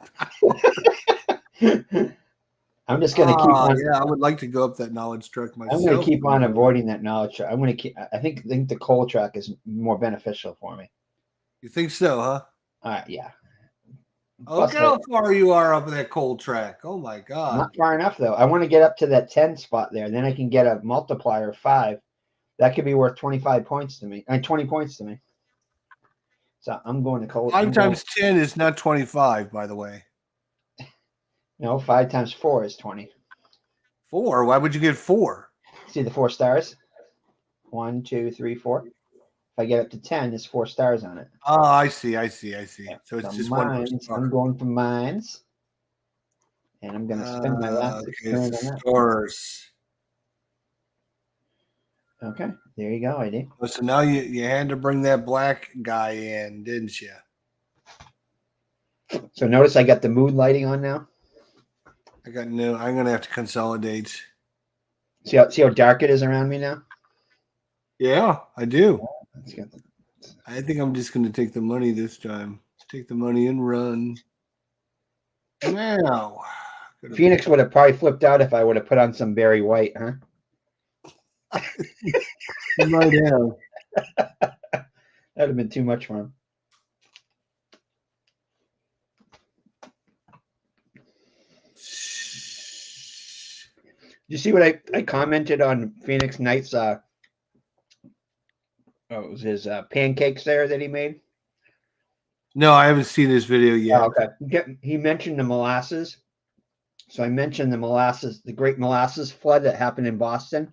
I'm just gonna keep on. Yeah, I would like to go up that knowledge track myself. I'm gonna keep on avoiding that knowledge track. I think the coal track is more beneficial for me. You think so, huh? All right, yeah. Oh, look how far you are up that coal track. Oh my God. Not far enough though. I want to get up to that 10 spot there. Then I can get a multiplier of 5. That could be worth 25 points to me. 20 points to me. So I'm going to coal. 5 times 10 is not 25, by the way. No, 5 times 4 is 20. 4? Why would you get 4? See the 4 stars? 1, 2, 3, 4. If I get up to 10, there's 4 stars on it. Oh, I see. So it's just mines, 1%. I'm going for mines. And I'm going to spend my last $6,000 on that. Stores. Okay, there you go, ID. Oh, so now you had to bring that black guy in, didn't you? So notice I got the mood lighting on now. I'm going to have to consolidate. See how dark it is around me now? Yeah, I do. Let's get the... I think I'm just going to take the money this time. Take the money and run. Now. Phoenix would have probably flipped out if I would have put on some Barry White, huh? You might have. That would have been too much for him. Did you see what I commented on Phoenix Knight's it was his pancakes there that he made? No, I haven't seen this video yet. Oh, okay. He mentioned the molasses. So I mentioned the great molasses flood that happened in Boston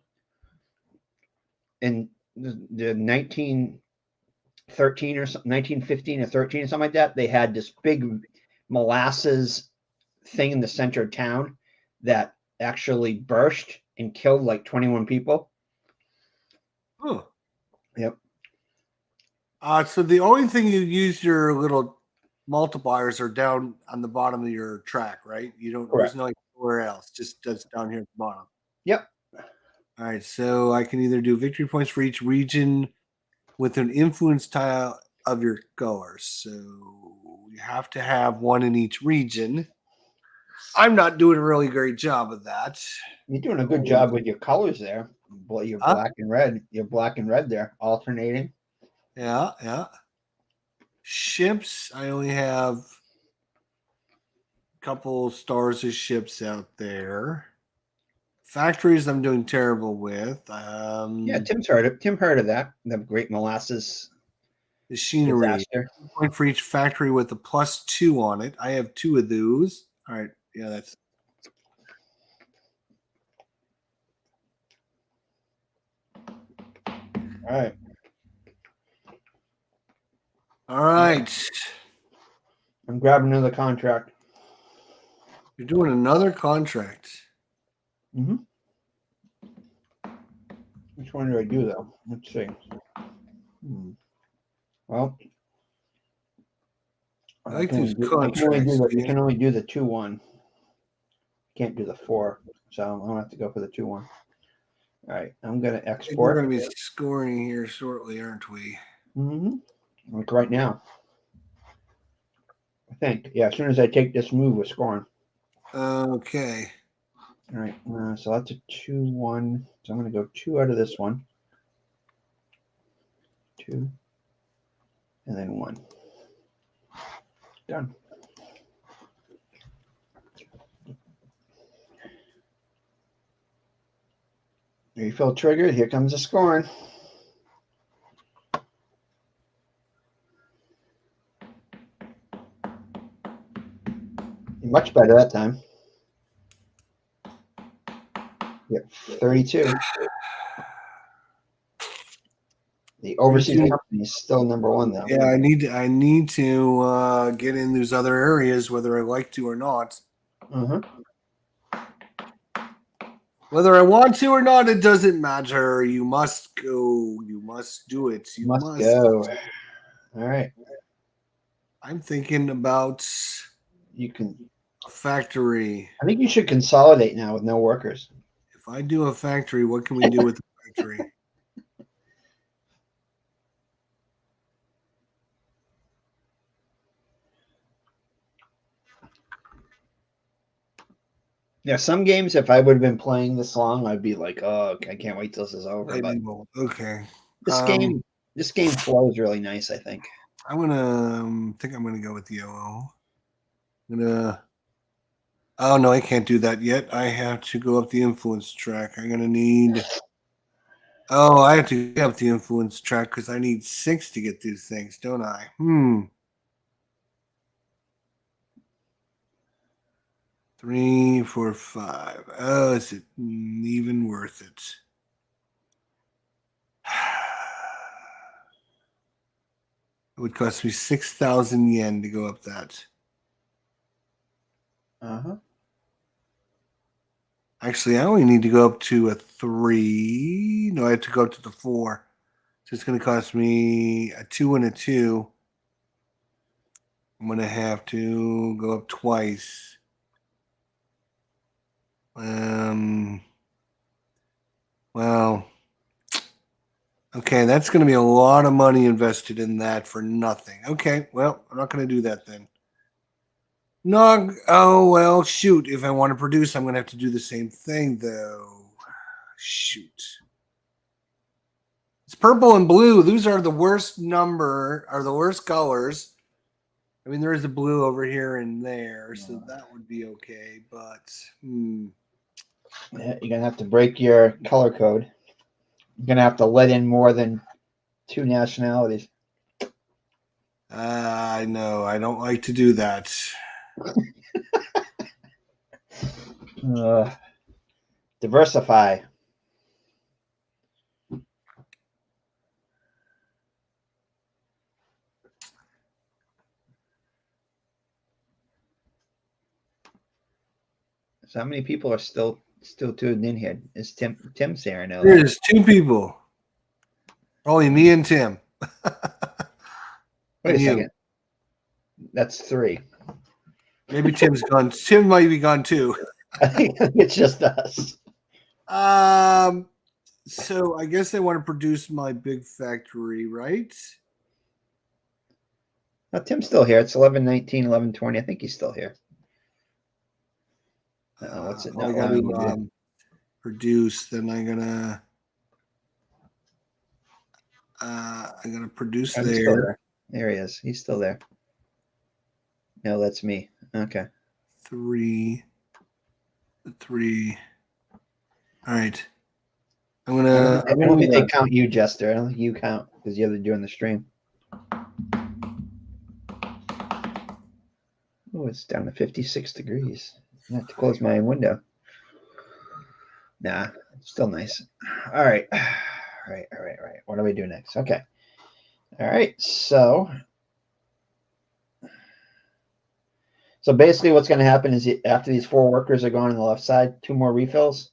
in the 1913 or 1915 or 13 or something like that. They had this big molasses thing in the center of town that actually burst and killed like 21 people. Huh. Yep. So the only thing you use your little multipliers are down on the bottom of your track, right? You don't. Correct. There's no anywhere else. Just that's down here at the bottom. Yep. All right. So I can either do victory points for each region with an influence tile of your colors. So you have to have one in each region. I'm not doing a really great job of that. You're doing a good job with your colors there. Your Huh? black and red. Your black and red there, alternating. Yeah, yeah. Ships, I only have a couple stars of ships out there. Factories, I'm doing terrible with. Yeah, Tim's heard of that. The Great Molasses Machinery. disaster. Point for each factory with a +2 on it. I have 2 of those. All right. Yeah, that's All right. all right. I'm grabbing another contract. You're doing another contract. Mm-hmm. Which one do I do though? Let's see. Well, I like these contracts. You can only do the 2-1. Can't do the 4. So I'm gonna have to go for the 2-1. All right, I'm gonna I think we're export. going to be scoring here shortly, aren't we? Mm-hmm. Like right now. I think. Yeah, as soon as I take this move, we're scoring. Okay. All right. So that's a 2-1. So I'm gonna go 2 out of this one. 2. And then 1. Done. Refill triggered. Here comes the scoring. Much better that time. Yep, 32. The overseas company is still number 1 though. Yeah, I need to get in those other areas, whether I like to or not. Uh-huh. Whether I want to or not, it doesn't matter. You must go. You must do it. You Must go. All right. I'm thinking about You can. a factory. I think you should consolidate now with no workers. If I do a factory, what can we do with the factory? Yeah, some games, if I would have been playing this long, I'd be like, "Oh, I can't wait till this is over." But Okay. this game flows really nice. I think. I'm gonna think I'm gonna go with the OO. I'm gonna. Oh no, I can't do that yet. I have to go up the influence track. I'm gonna need. Oh, I have to get up the influence track because I need 6 to get these things, don't I? 3, 4, 5. Oh, is it even worth it? It would cost me 6,000 yen to go up that. Uh-huh. Actually, I only need to go up to a 3. No, I have to go up to the 4. So it's going to cost me a 2 and a 2. I'm going to have to go up twice. Well, okay, that's going to be a lot of money invested in that for nothing. Okay, well, I'm not going to do that then. No, oh, well, shoot. If I want to produce, I'm going to have to do the same thing, though. Shoot. It's purple and blue. Those are the worst colors. I mean, there is a blue over here and there, so that would be okay, but Yeah, you're gonna have to break your color code. You're gonna have to let in more than 2 nationalities. I know. I don't like to do that. Diversify. So how many people are still tuned in here? Is Tim's here? I know. There's 2 people. Only me and Tim. Wait And a you. second. That's 3. Maybe Tim's gone. Tim might be gone too. I think it's just us. So I guess I want to produce my big factory, right? No, Tim's still here. It's 11:19, 11:20. I think he's still here. What's it? I got to produce. Then I'm gonna produce Oh, there. There he is. He's still there. No, that's me. Okay. 3. All right. I don't think they count you, Jester. I don't think you count because you're doing the stream. Oh, it's down to 56 degrees. I have to close my window. Nah, it's still nice. All right. All right. What do we do next? Okay. All right. So basically what's going to happen is after these 4 workers are gone on the left side, 2 more refills.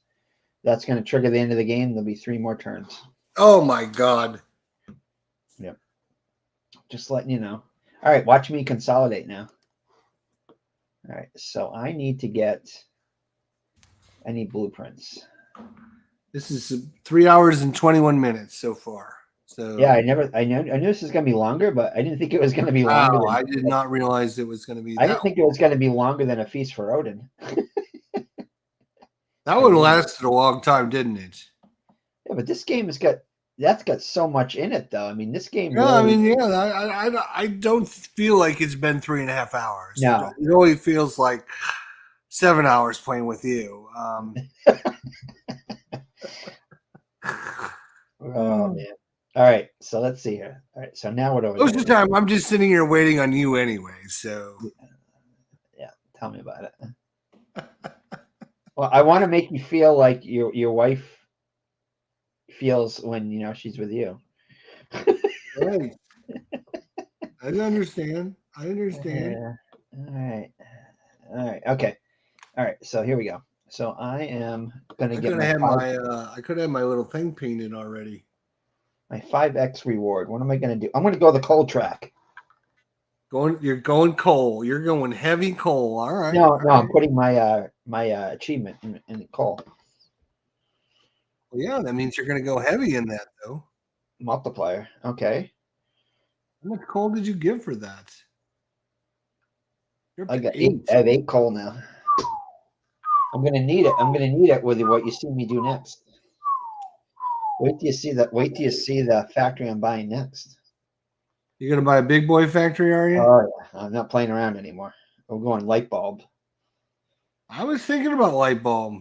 That's going to trigger the end of the game. There'll be 3 more turns. Oh my God. Yep. Just letting you know. All right. Watch me consolidate now. All right. So I need blueprints. This is 3 hours and 21 minutes so far. So yeah, I knew this was going to be longer, but I didn't think it was going to be longer. I did not realize it was going to be. I didn't think it was going to be longer than A Feast for Odin. That would have lasted a long time, didn't it? Yeah, but this game that's got so much in it, though. I mean, this game. Yeah, Really, I don't feel like it's been 3.5 hours. No, it only feels like 7 hours playing with you. Oh man! All right, so let's see here. All right, so now what do we? Most of the time, I'm just sitting here waiting on you anyway. So yeah, tell me about it. Well, I want to make you feel like your wife feels when she's with you. Right. I understand. Yeah. All right. Okay. All right. So here we go. So I am gonna get I could have my little thing painted already. My 5x reward. What am I gonna do? I'm gonna go the coal track. You're going coal. You're going heavy coal. All right. No, I'm putting my achievement in the coal. Well, yeah, that means you're going to go heavy in that, though. Multiplier. Okay. How much coal did you give for that? I got 8. I have 8 coal now. I'm gonna need it. I'm gonna need it with what you see me do next. Wait till you see that. Wait till you see the factory I'm buying next. You're gonna buy a big boy factory, are you? Oh yeah. I'm not playing around anymore. We're going light bulb. I was thinking about light bulb.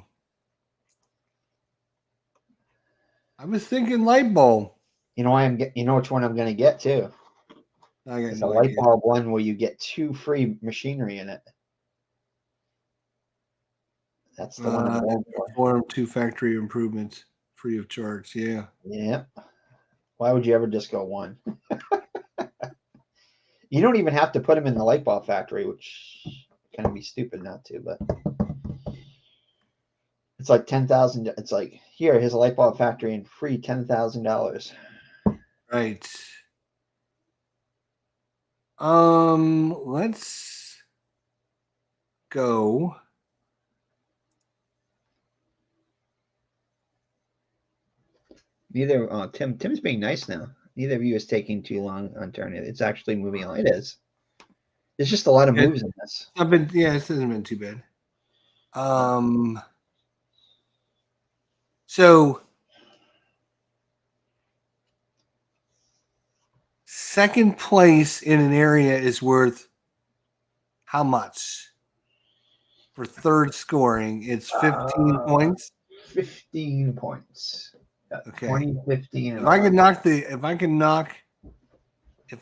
I was thinking light bulb. You know which one I'm gonna get too. It's a light bulb one where you get 2 free machinery in it. That's the one I'm going for. Form 2 factory improvements free of charge. Yeah. Yeah. Why would you ever just go 1? You don't even have to put them in the light bulb factory, which kind of be stupid not to, but it's like 10,000. It's like, here's a light bulb factory and free $10,000. Right. Let's go. Tim's being nice now. Neither of you is taking too long on turning it. It's actually moving on. It is. There's just a lot of moves in this. This hasn't been too bad. So second place in an area is worth how much? For third scoring, it's 15 points. 15 points. Okay. 20, 15. If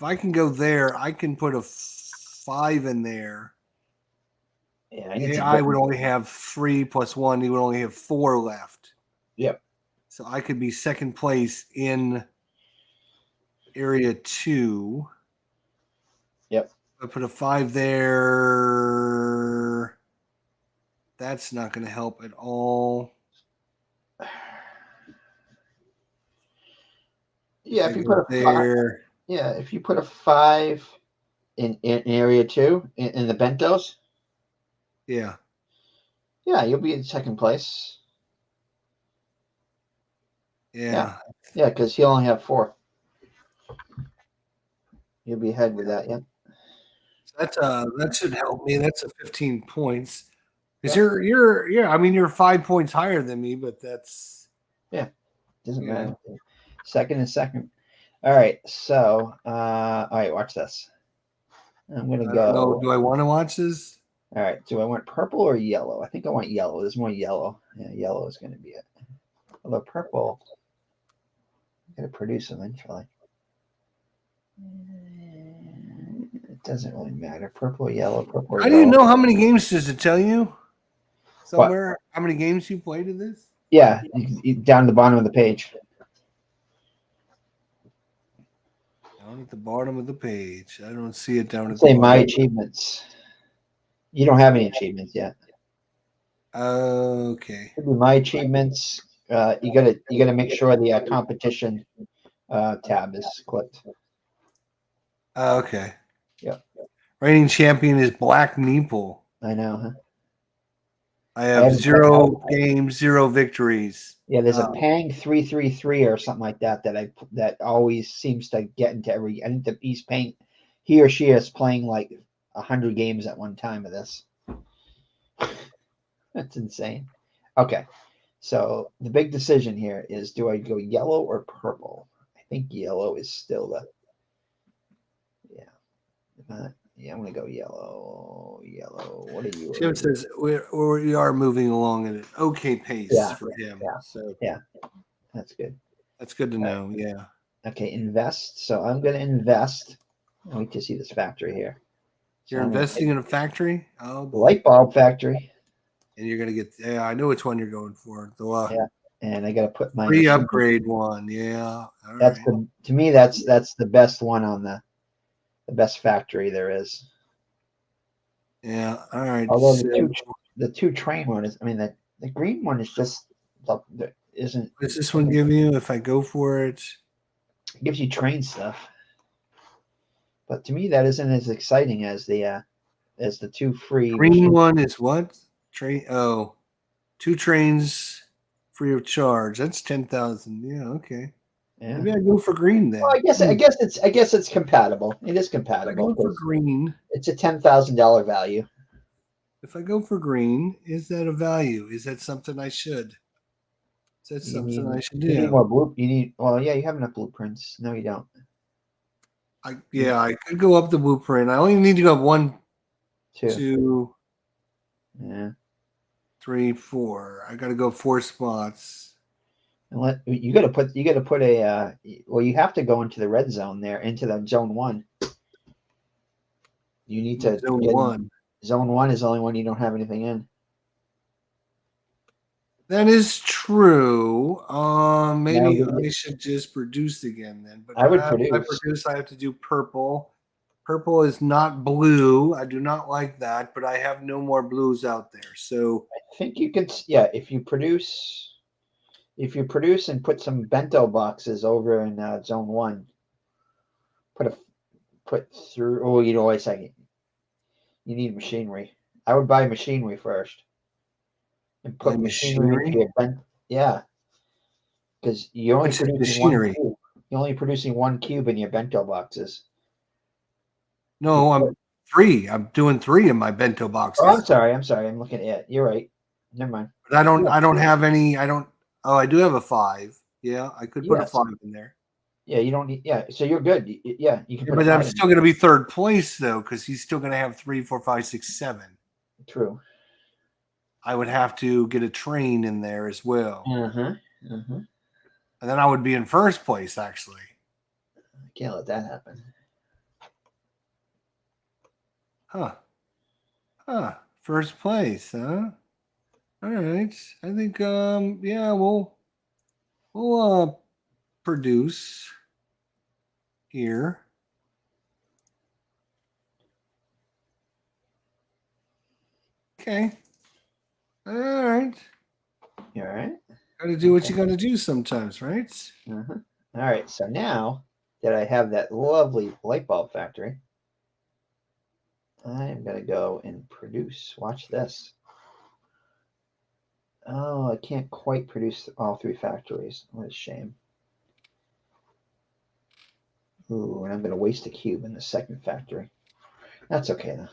I can go there, I can put a 5 in there. Yeah, I would only have 3 plus 1. You would only have 4 left. Yep. So I could be second place in area 2. Yep. I put a 5 there. that's not going to help at all. Yeah, if you put a 5, there, if you put a 5 in area 2 in the bentos, yeah, you'll be in second place. yeah. Yeah, because he'll only have 4. You'll be ahead with that. Yeah. That's that should help me. That's a 15 points. Because Yeah. you're 5 points higher than me, but that's Doesn't Yeah. matter. Second and second. All right. So, all right, watch this. I'm gonna I don't know. go. Do I want to watch this? All right. Do I want purple or yellow? I think I want yellow. There's more yellow. Yeah, yellow is gonna be it. Although purple, I'm gonna produce eventually. It doesn't really matter. Purple, yellow, purple, I didn't yellow. know how many games does it tell you What? somewhere. How many games you played in this? Yeah, down the bottom of the page. Down at the bottom of the page. I don't see it down at Say the my bottom. achievements. You don't have any achievements yet. Okay. Should be my achievements. You gotta make sure the competition tab is clicked. Okay. Yep. Reigning champion is Black Meeple. I know, huh? I have 0 games, 0 victories. Yeah, there's a Pang 333 or something like that that always seems to get into every. I think that he's playing, he or she is playing like 100 games at one time of this. That's insane. Okay, so the big decision here is: do I go yellow or purple? I think yellow is still the. Yeah, I'm gonna go yellow. Yellow. What are you? Jim says we are moving along at an okay pace for him. Yeah. So That's good. that's good to know. Yeah. Okay, invest. So I'm going to invest. I wait to see this factory here. So You're investing in a factory? Oh, boy. Light bulb factory. And you're going to get, I know which one you're going for. The And I got to put my free upgrade one. Yeah. All That's right. to me that's the best one on the best factory there is. Yeah. All right. Although So, the two train one is, I mean the green one is just isn't. what does this one give you if I go for it? It gives you train stuff. But to me that isn't as exciting as the 2 free Green one is what? Train. Oh, 2 trains free of charge. That's 10,000. Yeah. Okay. Yeah. Maybe I go for green then. Well, I guess it's compatible. It is compatible. I go for green. It's a $10,000 value. If I go for green, is that a value? Is that something I should? Is that something I should do? You need more blue. You need. Well, yeah, you have enough blueprints. No, you don't. I could go up the blueprint. I only need to go up 1, 2, Yeah. 3, 4. I got to go 4 spots. And you got to put a. Well, you have to go into the red zone there, into the zone 1. You need to Zone 1. Zone 1 is the only one you don't have anything in. That is true. Maybe Now, I should just produce again then. But I would if I produce, I have to do purple. Purple is not blue. I do not like that, but I have no more blues out there. So I think you could. Yeah, if you produce and put some bento boxes over in zone 1, put through. Oh, wait a second. You need machinery. I would buy machinery first. And put machinery into your bent. Yeah. Because you're only producing machinery. 1 cube. You're only producing 1 cube in your bento boxes. No, I'm 3. I'm doing 3 in my bento boxes. Oh, I'm sorry. I'm looking at it. You're right. Never mind. But I don't have any. Oh, I do have a 5. Yeah, I could put a 5 in there. Yeah, you don't need. Yeah, so you're good. Yeah, you can. But I'm still going to be 3rd place though, because he's still going to have 3, 4, 5, 6, 7. True. I would have to get a train in there as well. And then I would be in 1st place, actually. I can't let that happen. Huh. 1st place, huh? All right. I think yeah, we'll produce here. Okay. All right. You all right? Got to do what you got to do sometimes, right? Uh-huh. All right. So now that I have that lovely light bulb factory, I'm going to go and produce. Watch this. Oh, I can't quite produce all 3 factories. What a shame. Ooh, and I'm going to waste a cube in the second factory. That's okay, though.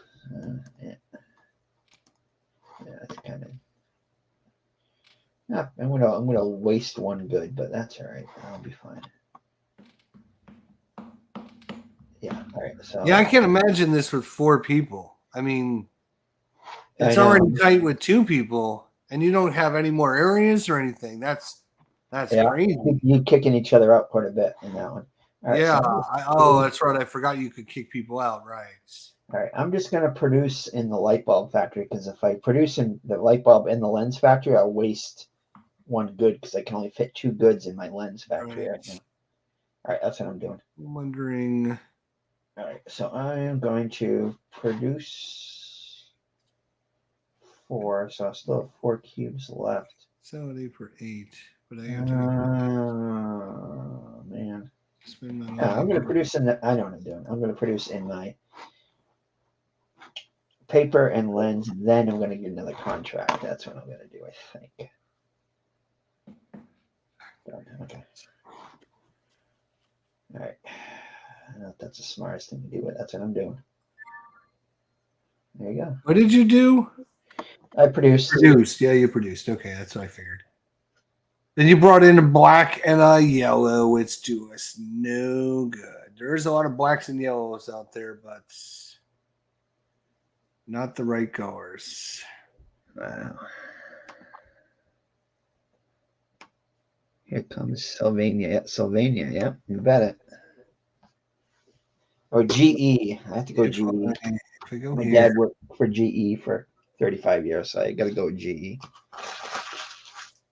Yeah, that's kind of... I'm gonna waste 1 good, but that's all right. I'll be fine. Yeah, all right. So Yeah, I can't imagine this with 4 people. I mean, it's I know. already tight with 2 people, and you don't have any more areas or anything. That's Yeah, crazy. you kicking each other out quite a bit in that one. All right, Yeah. so That's right. I forgot you could kick people out. Right. all right, I'm just gonna produce in the light bulb factory because if I produce in the light bulb in the lens factory, I'll waste 1 good because I can only fit 2 goods in my lens factory right now. All right, that's what I'm doing. I'm wondering. All right, so I am going to produce 4, so I still have 4 cubes left. 70 for 8, but I have to Man. spend my money. I'm going to produce in the... I know what I'm doing. I'm going to produce in my paper and lens, and then I'm going to get another contract. That's what I'm going to do, I think. Okay. All right. I don't know if that's the smartest thing to do, but that's what I'm doing. There you go. What did you do? I produced. Yeah, you produced. Okay, that's what I figured. Then you brought in a black and a yellow. It's do us no good. There's a lot of blacks and yellows out there, but not the right colors. Wow. Here comes Sylvania. Yeah, Sylvania. Yeah, you bet it. Or GE. I have to go GE. If I go My here, dad worked for GE for 35 years, so I got to go GE.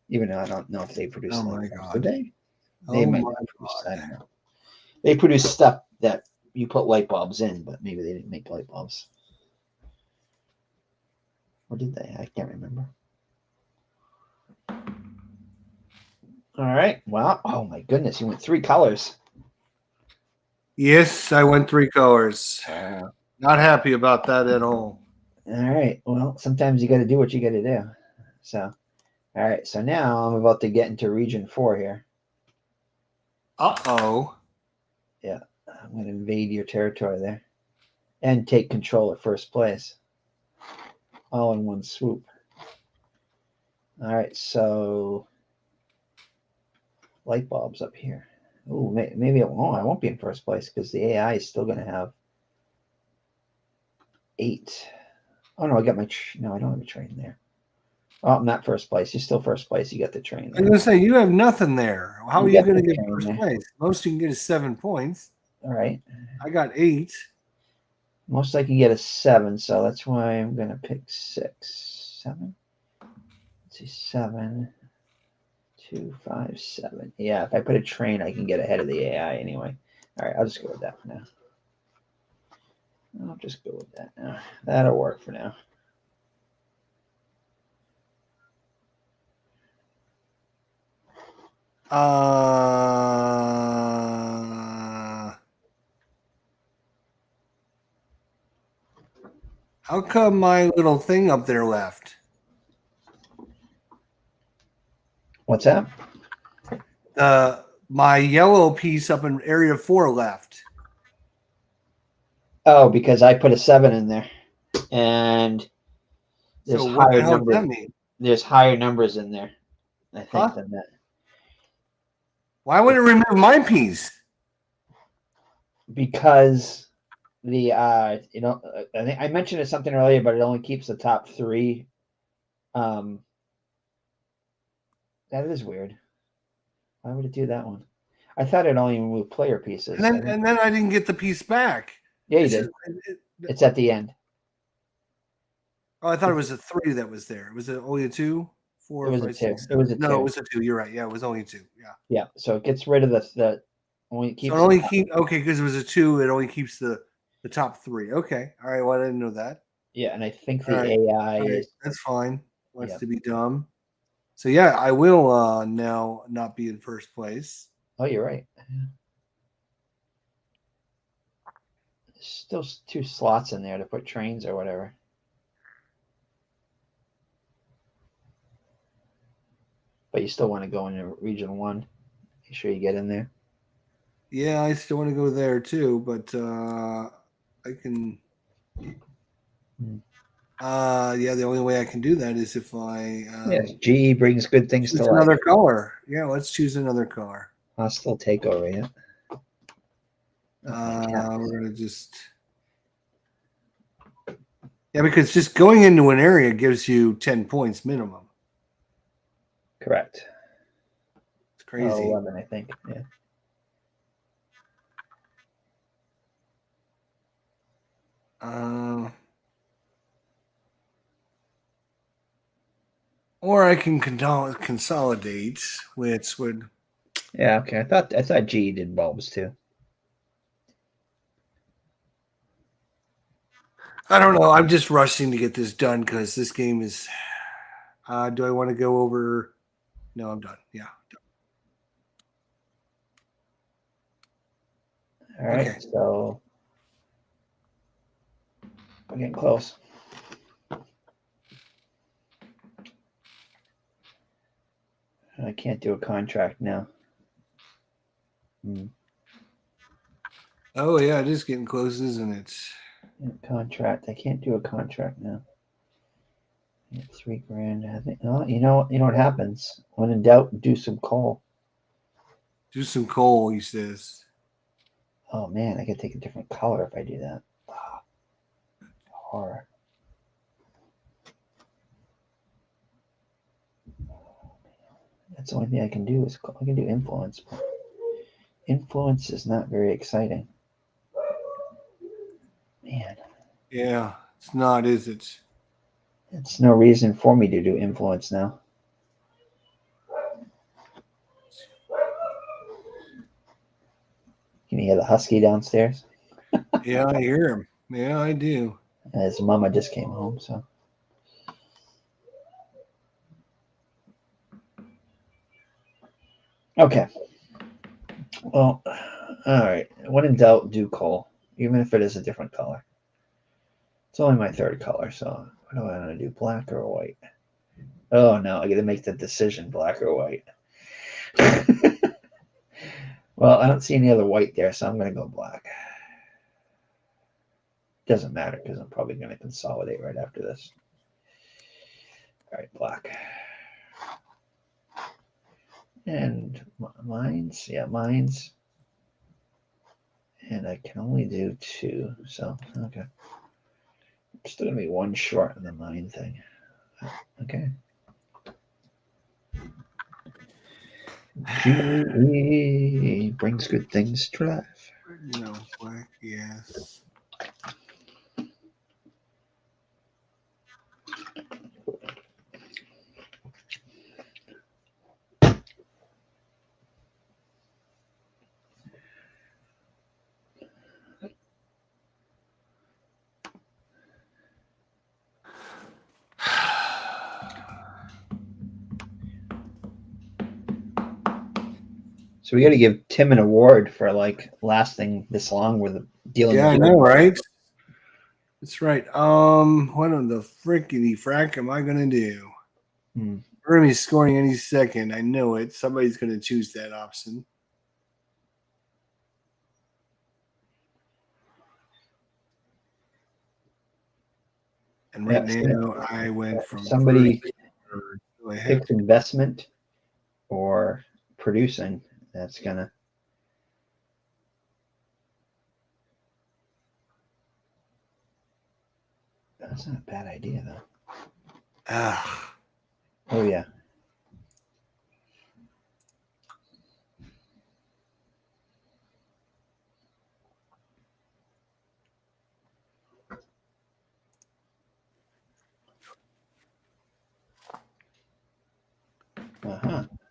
Even though I don't know if they produce oh light my bulbs. god, Do they? oh Might my not produce, god. I don't know. They produce stuff that you put light bulbs in, but maybe they didn't make light bulbs. Or did they? I can't remember. All right. Wow. Oh my goodness, you went 3 colors. Yes, I went 3 colors. Not happy about that at all. All right. Well, sometimes you got to do what you got to do. So, all right. So now I'm about to get into region 4 here. Uh-oh. Yeah. I'm going to invade your territory there and take control at first place. All in one swoop. All right. So light bulbs up here. Oh, maybe it won't. I won't be in first place because the AI is still going to have 8. Oh, no, I got my... No, I don't have a train there. Oh, I'm not first place. You're still first place. You got the train there. I was going to say, you have nothing there. How are you going to get first place? Most you can get is 7 points. All right. I got 8. Most I can get is 7, so that's why I'm going to pick 6. 7? Let's see, 7, 2, 5, 7. Yeah, if I put a train, I can get ahead of the AI anyway. All right, I'll just go with that for now. I'll just go with that now. That'll work for now. How come my little thing up there left? What's that? My yellow piece up in area 4 left. Oh, because I put a 7 in there, and there's So what higher the hell numbers. does that mean? There's higher numbers in there, I think, than that. Why would it remove my piece? Because the I think I mentioned something earlier, but it only keeps the top 3. That is weird. Why would it do that one? I thought it only removed player pieces. And then I didn't get the piece back. Yeah, you did. It's at the end. Oh, I thought it was a 3 that was there. Was it only a 2? 4, It was 5, a 2. 6, 7? It was a 2. No, it was a 2. You're right. Yeah, it was only 2. Yeah. Yeah. So it gets rid of the only keeps. So it only okay, because it was a 2. It only keeps the top 3. Okay. All right. Well, I didn't know that. Yeah, and I think the AI is. That's fine. wants Yep. to be dumb. So yeah, I will now not be in first place. Oh, you're right. There's still 2 slots in there to put trains or whatever. But you still want to go into Region 1. Make sure you get in there. Yeah, I still want to go there too, but I can. Yeah, the only way I can do that is if I Yes, GE brings good things choose to life. another color. Yeah, let's choose another color. Hostile takeover, yeah. We're gonna just. Yeah, because just going into an area gives you 10 points minimum. Correct. It's crazy. 11, I think. Yeah. Or I can consolidate, which would. Yeah. Okay. I thought GE did bulbs too. I don't know. I'm just rushing to get this done because this game is. Do I want to go over? No, I'm done. Yeah. All right. Okay. So we're getting close. I can't do a contract now. Oh yeah, it is getting close, isn't it? Contract. I can't do a contract now. Yeah, $3,000. I think. Oh, you know what happens when in doubt, do some coal. Do some coal, he says. Oh man, I could take a different color if I do that. Horror. That's the only thing I can do is I can do influence. But influence is not very exciting. Man. Yeah, it's not, is it? It's no reason for me to do influence now. Can you hear the husky downstairs? Yeah, I hear him. Yeah, I do. His mama just came home, so. Okay. Well, all right. When in doubt, do coal, even if it is a different color. It's only my 3rd color, so what do I want to do? Black or white? Oh no, I got to make the decision: black or white. Well, I don't see any other white there, so I'm going to go black. Doesn't matter because I'm probably going to consolidate right after this. All right, black. And mines, yeah, mines. And I can only do 2, so okay. I'm still gonna be 1 short on the mine thing. Okay. GE brings good things to life. No, black, yes. So we got to give Tim an award for like lasting this long with dealing Yeah, with. I know, right? That's right. What in the frickety frack am I gonna do? We're gonna be scoring any second. I know it. Somebody's gonna choose that option. And right now, I went from somebody first. picks investment or producing. That's gonna. That's not a bad idea though. Ah. Oh yeah.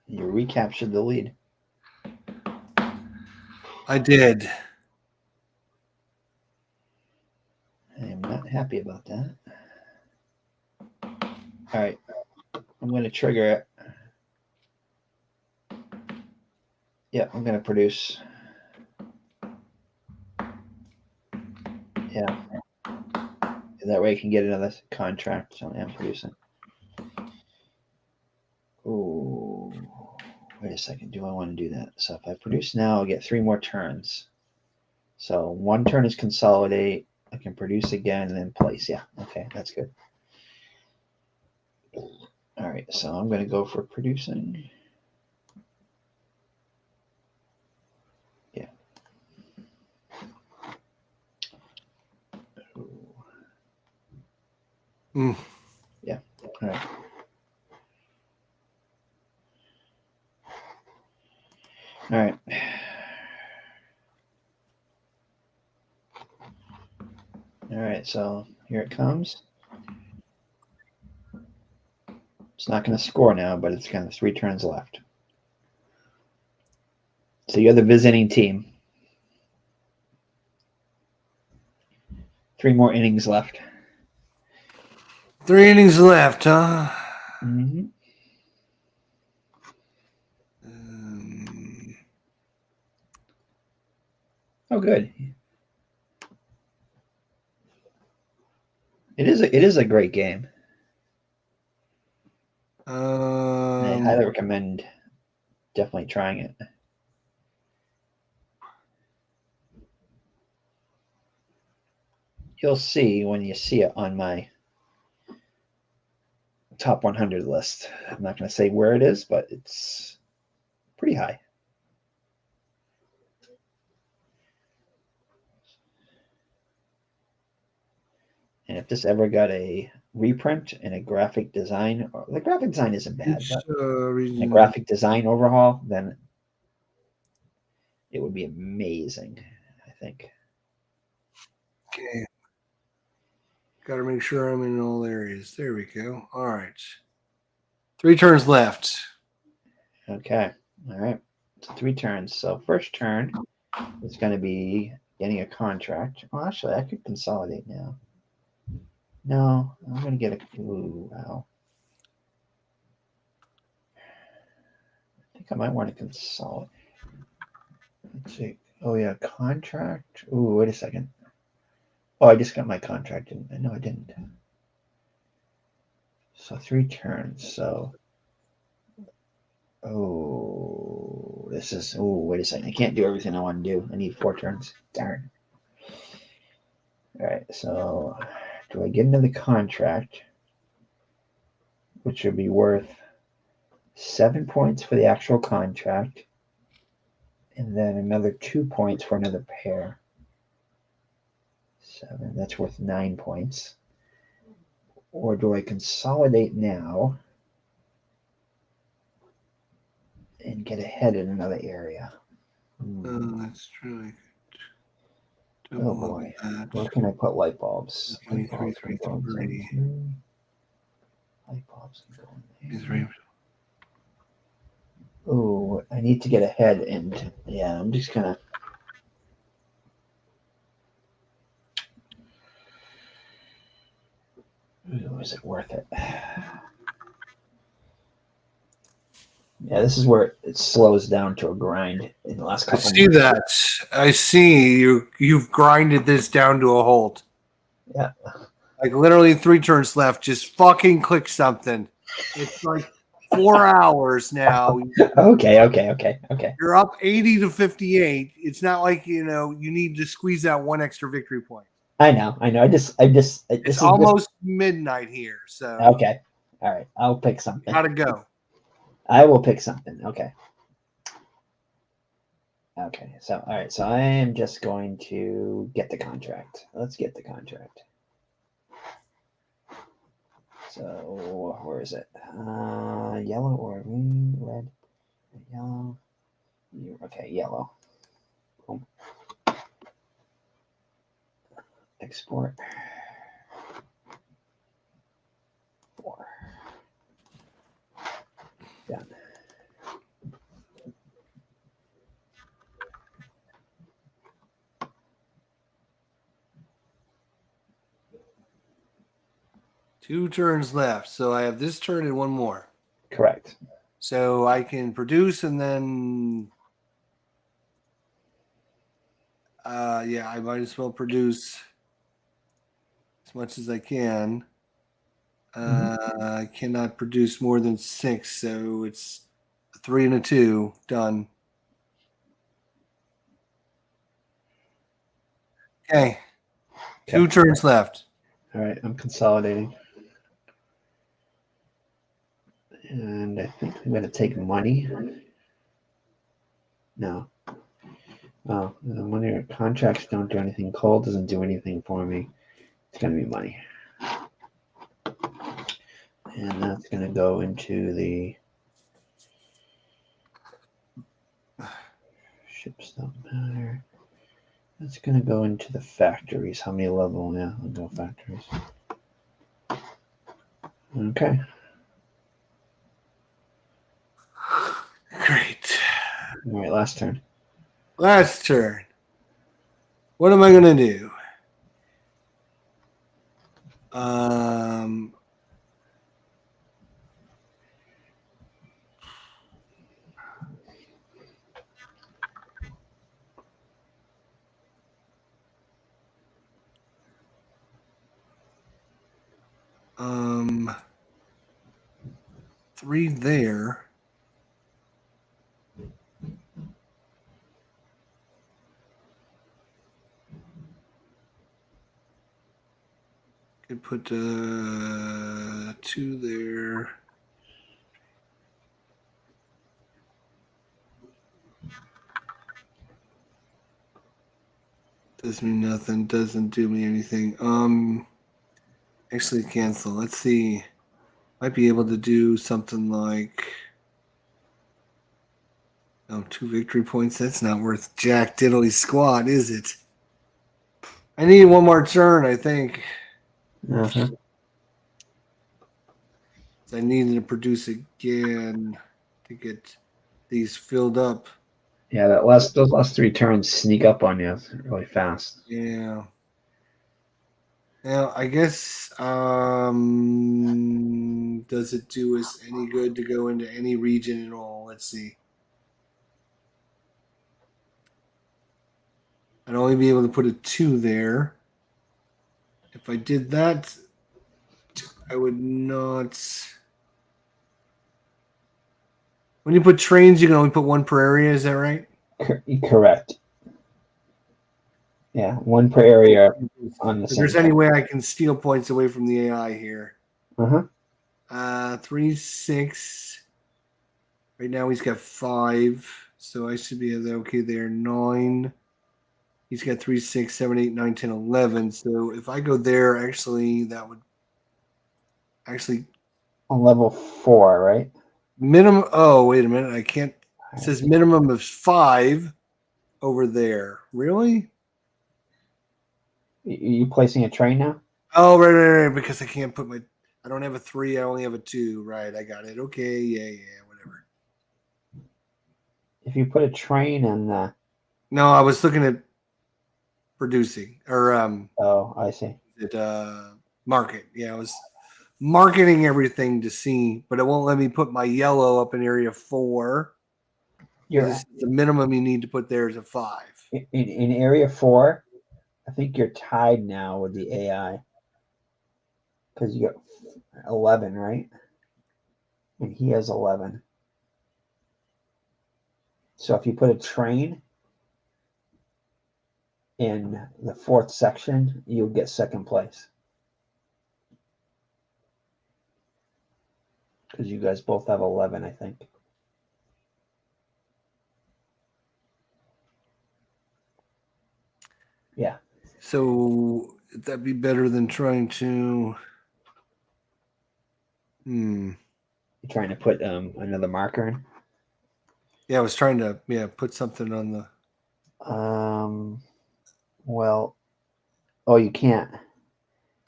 You recaptured the lead. I did. I am not happy about that. All right. I'm going to trigger it. Yeah, I'm going to produce. Yeah. That way I can get another contract. So I am producing. Oh, wait a second. Do I want to do that? So if I produce now, I'll get 3 more turns. So 1 turn is consolidate. I can produce again and then place. Yeah. Okay, that's good. All right. So I'm going to go for producing. Yeah. Yeah. All right. All right. All right. So here it comes. It's not going to score now, but it's kind of 3 turns left. So you're the visiting team. 3 more innings left. 3 innings left, huh? Mm-hmm. Oh, good. It is a great game. I highly recommend definitely trying it. You'll see when you see it on my top 100 list. I'm not going to say where it is, but it's pretty high. And if this ever got a reprint and a graphic design, the graphic design isn't bad, but a graphic design overhaul, then it would be amazing, I think. Okay. Got to make sure I'm in all areas. There we go. All right. 3 turns left. Okay. All right. So 3 turns. So first turn is going to be getting a contract. Well, actually, I could consolidate now. No, I'm going to get a. Ooh, wow. I think I might want to consolidate. Let's see. Oh, yeah, contract. Ooh, wait a second. Oh, I just got my contract. No, I didn't. So 3 turns. So. Oh, this is. Oh, wait a second. I can't do everything I want to do. I need 4 turns. Darn. All right. So, do I get another contract, which would be worth 7 points for the actual contract, and then another 2 points for another pair? 7. That's worth 9 points. Or do I consolidate now and get ahead in another area? That's really good. Oh boy. Where can I put light bulbs? 23, 23. Light bulbs can go in there. Oh, I need to get ahead, and yeah, I'm just gonna. Ooh, is it worth it? Yeah, this is where it slows down to a grind in the last I couple see months. that. I see you've grinded this down to a halt. Yeah. Like literally 3 turns left. Just fucking click something. It's like 4 hours now. Okay. You're up 80 to 58. It's not like you need to squeeze out 1 extra victory point. I know. It's almost midnight here, so okay. All right, I'll pick something. gotta go. I will pick something. Okay. Okay. So all right. So I am just going to get the contract. Let's get the contract. So where is it? Yellow or green, red, yellow. Okay, yellow. Boom. Export. 4. Done. Two turns left, so I have this turn and 1 more. Correct. So I can produce and then, I might as well produce as much as I can. I cannot produce more than 6, so it's a 3 and a 2. Done. Okay. 2 turns left. All right, I'm consolidating. And I think I'm going to take money. No. Oh, the money or contracts don't do anything. Coal doesn't do anything for me. It's going to be money. And that's going to go into the ships don't matter. That's going to go into the factories. How many level? Yeah, I'll go factories. Okay. Great. All right, last turn. Last turn. What am I going to do? Um, 3 there. Could put 2 there. Does me nothing. Doesn't do me anything. Actually cancel. Let's see. Might be able to do something like. Oh, 2 victory points. That's not worth jack diddly squat, is it? I need one more turn, I think. Uh-huh. I needed to produce again to get these filled up. Yeah, those last 3 turns sneak up on you really fast. Yeah. Now, I guess, does it do us any good to go into any region at all? Let's see. I'd only be able to put a 2 there. If I did that, I would not. When you put trains, you can only put 1 per area. Is that right? Correct. Yeah, 1 per area on the If same. there's any way I can steal points away from the AI here. 3, 6. Right now he's got 5, so I should be okay there. 9. He's got 3, 6, 7, 8, 9, 10, 11. So if I go there, actually, that would on level 4, right? minimum. Oh, wait a minute. I can't. It says minimum of 5 over there. Really? You placing a train now? Oh, right. Because I can't put my. I don't have a 3. I only have a 2. Right. I got it. Okay. Yeah. Whatever. If you put a train in the. No, I was looking at producing or Oh, I see. Market. Yeah, I was marketing everything to see, but it won't let me put my yellow up in area 4. The minimum you need to put there is a 5. In area 4, I think you're tied now with the AI because you got 11, right? And he has 11. So if you put a train in the 4th section, you'll get 2nd place. Because you guys both have 11, I think. Yeah. So that'd be better than trying to. You're trying to put another marker in? Yeah, I was trying to put something on the. Well, you can't.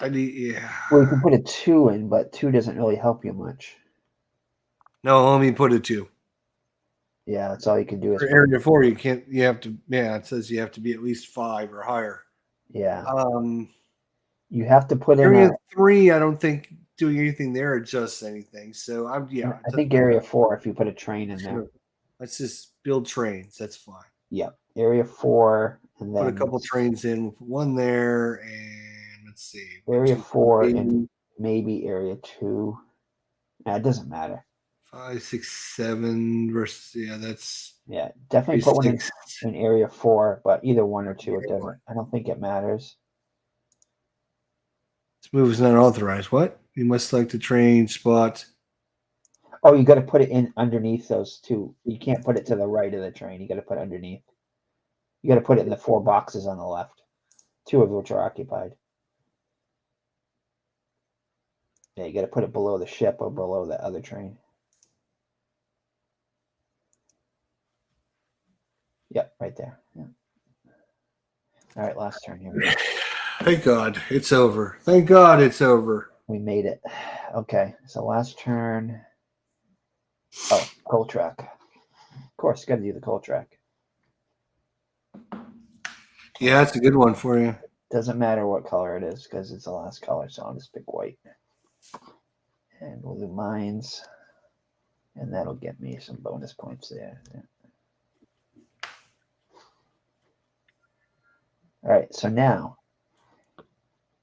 Well, you can put a 2 in, but 2 doesn't really help you much. No, let me put a 2. Yeah, that's all you can do. For area 4, you can't. You have to. Yeah, it says you have to be at least 5 or higher. Yeah. You have to put in area 3. I don't think doing anything there adjusts anything. So I think area 4, if you put a train in there. Sure. Let's just build trains. That's fine. Yep, area 4, and Put a then couple trains in, one there, and let's see. area 2, 4 3, and maybe area 2. Nah, it doesn't matter. 5, 6, 7 versus that's definitely put one 6. in area 4, but either 1 or 2, it doesn't. I don't think it matters. This move is not authorized. What? You must select a train spot. Oh, you got to put it in underneath those 2. You can't put it to the right of the train. You got to put it underneath. You got to put it in the 4 boxes on the left, 2 of which are occupied. Yeah, you got to put it below the ship or below the other train. Yep, right there. Yeah. All right, last turn here. Thank God it's over. Thank God it's over. We made it. Okay, so last turn. Oh, coal track. Of course, got to do the coal track. Yeah, that's a good one for you. Doesn't matter what color it is because it's the last color, so I'll just pick white. And we'll do mines. And that'll get me some bonus points there. Yeah. All right, so now.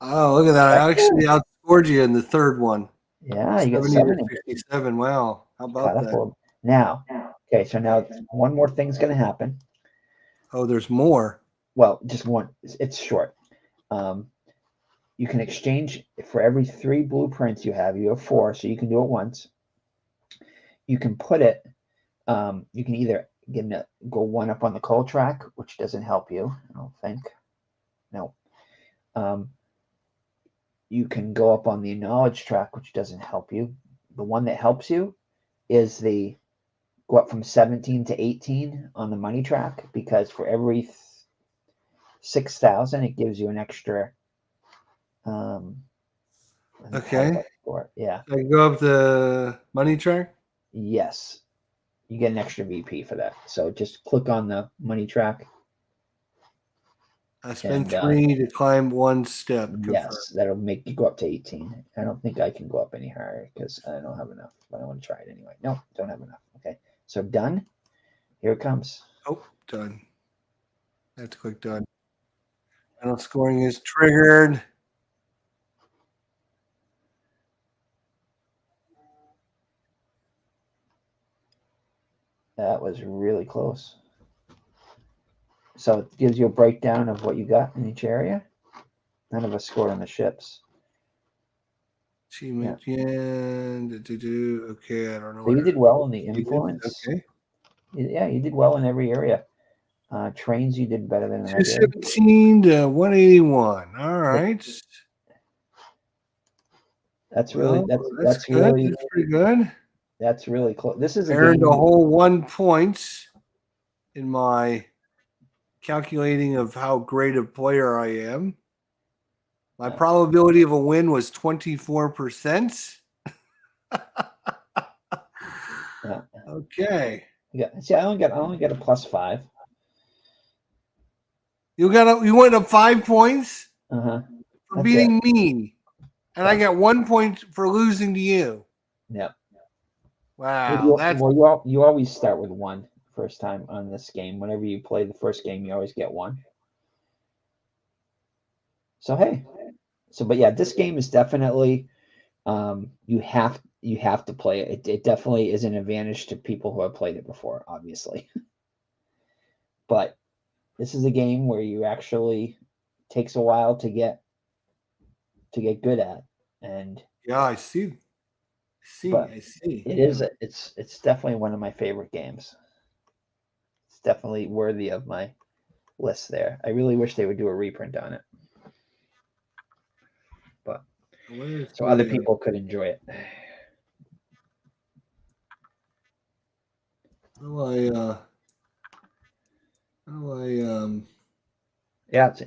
Oh, look at that. I actually outscored you in the third one. Yeah, you got 70 to 57. Wow. How about that? Now, okay, so now one more thing's going to happen. Oh, there's more. Well, just one. It's short. You can exchange for every 3 blueprints you have 4, so you can do it once. You can put it, you can either go 1 up on the coal track, which doesn't help you, I don't think. No. You can go up on the knowledge track, which doesn't help you. The one that helps you is go up from 17 to 18 on the money track, because for every 6,000, it gives you an extra. Okay. Yeah. I can go up the money track? Yes. You get an extra VP for that. So just click on the money track. I spent 3 to climb 1 step. Yes, that'll make you go up to 18. I don't think I can go up any higher because I don't have enough, but I want to try it anyway. No, don't have enough. Okay, so done. Here it comes. Oh, done. I have to click done. Final scoring is triggered. That was really close. So it gives you a breakdown of what you got in each area. None of us scored on the ships. Achievement, yeah. Okay, I don't know. So you did well in the influence. Okay. Yeah, you did well in every area. Trains, you did better than I did. 217 to 181. All right. That's really that's good. really That's pretty good. That's really close. This is I earned a whole 1 point in my calculating of how great a player I am. My probability of a win was 24%. Yeah. Okay. Yeah. See, I only got a +5. You went up 5 points for beating me, and I got 1 point for losing to you. Yep. Wow. You always start with 1 first time on this game. Whenever you play the first game, you always get 1. So hey, but yeah, this game is definitely you have to play it. It definitely is an advantage to people who have played it before, obviously. But this is a game where you actually takes a while to get good at, and yeah, I see. I see. It is. It's definitely one of my favorite games. It's definitely worthy of my list there. I really wish they would do a reprint on it, but so other people could enjoy it. Yeah, that's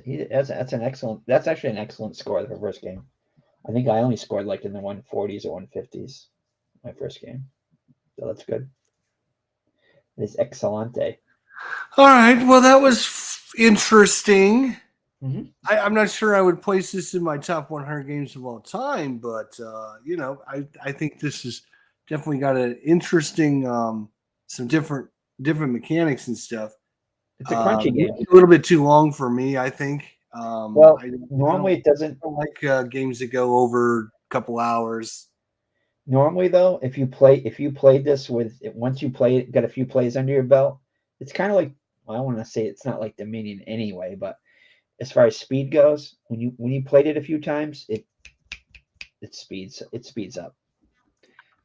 an excellent. That's actually an excellent score for first game. I think I only scored like in the 140s or 150s my first game, so that's good. It's excelente. All right. Well, that was interesting. I'm not sure I would place this in my top 100 games of all time, but I think this is definitely got an interesting, some different mechanics and stuff. It's a crunchy game. A little bit too long for me, I think. Well, I normally it doesn't. don't like games that go over a couple hours. Normally, though, if you played this once you play it, got a few plays under your belt, it's kind of like, well, I want to say it's not like Dominion anyway, but as far as speed goes, when you played it a few times, it speeds up.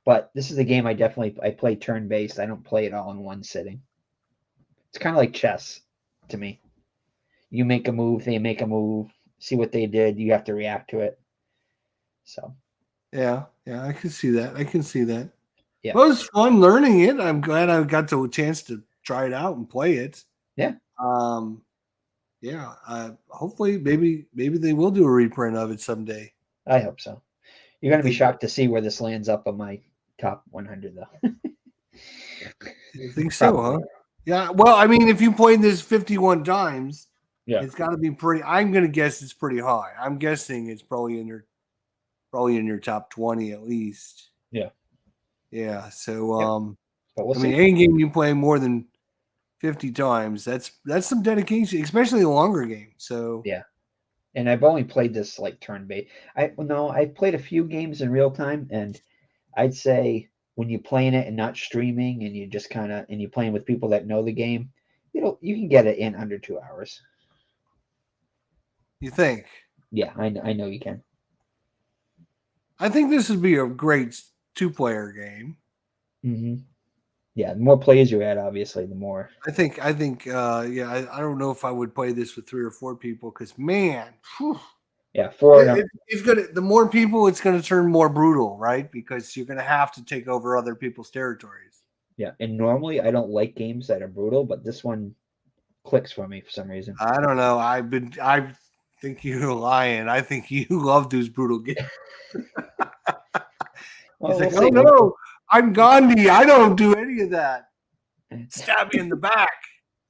But this is a game I play turn based. I don't play it all in one sitting. It's kind of like chess to me. You make a move, they make a move, see what they did, you have to react to it. So Yeah, I can see that. yeah. Well, it was fun learning it. I'm glad I got a chance to try it out and play it. Yeah. Hopefully, maybe they will do a reprint of it someday. I hope so. You're going to be shocked to see where this lands up on my top 100, though. I think so, huh? Yeah. Well, I mean, if you played this 51 times, it's got to be pretty. I'm going to guess it's pretty high. I'm guessing it's probably in your top 20 at least. Yeah. Yeah. So, but we'll I mean, any game you play more than 50 times, that's some dedication, especially a longer game. So yeah. And I've only played this like turn based. I played a few games in real time, and I'd say when you're playing it and not streaming, and you just and you're playing with people that know the game, you can get it in under 2 hours. You think? Yeah, I know you can. I think this would be a great 2-player game. Mm-hmm. Yeah, the more players you add, obviously, the more. I think. I don't know if I would play this with 3 or 4 people because, man, whew, yeah, it's gonna. The more people, it's gonna turn more brutal, right? Because you're gonna have to take over other people's territories. Yeah, and normally I don't like games that are brutal, but this one clicks for me for some reason. I don't know. I think you're lying. I think you love those brutal games. Well, He's like, oh no, I'm Gandhi. I don't do any of that. Stab me in the back.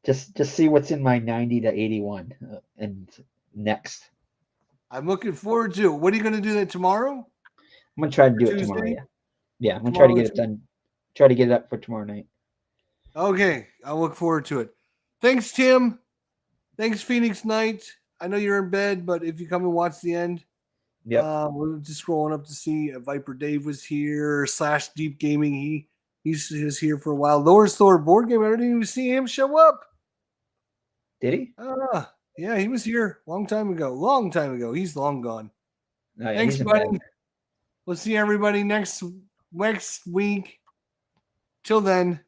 Just see what's in my 90 to 81 and next. I'm looking forward to it. What are you going to do that tomorrow? I'm going to try to do it tomorrow. Yeah, I'm going to try to get it done. Try to get it up for tomorrow night. Okay, I'll look forward to it. Thanks, Tim. Thanks, Phoenix Knight. I know you're in bed, but if you come and watch the end, we're just scrolling up to see Viper Dave was here. / Deep Gaming. He's here for a while. Lower Thor board game. I didn't even see him show up. Did he? Yeah, he was here long time ago. He's long gone. Oh, yeah, thanks, buddy. We'll see everybody next week. Till then,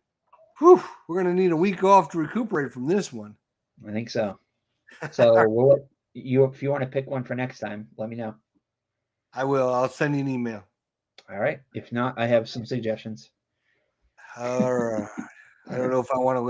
we're gonna need a week off to recuperate from this one. I think so. So if you want to pick one for next time, let me know. I will. I'll send you an email. All right. If not, I have some suggestions. I don't know if I want to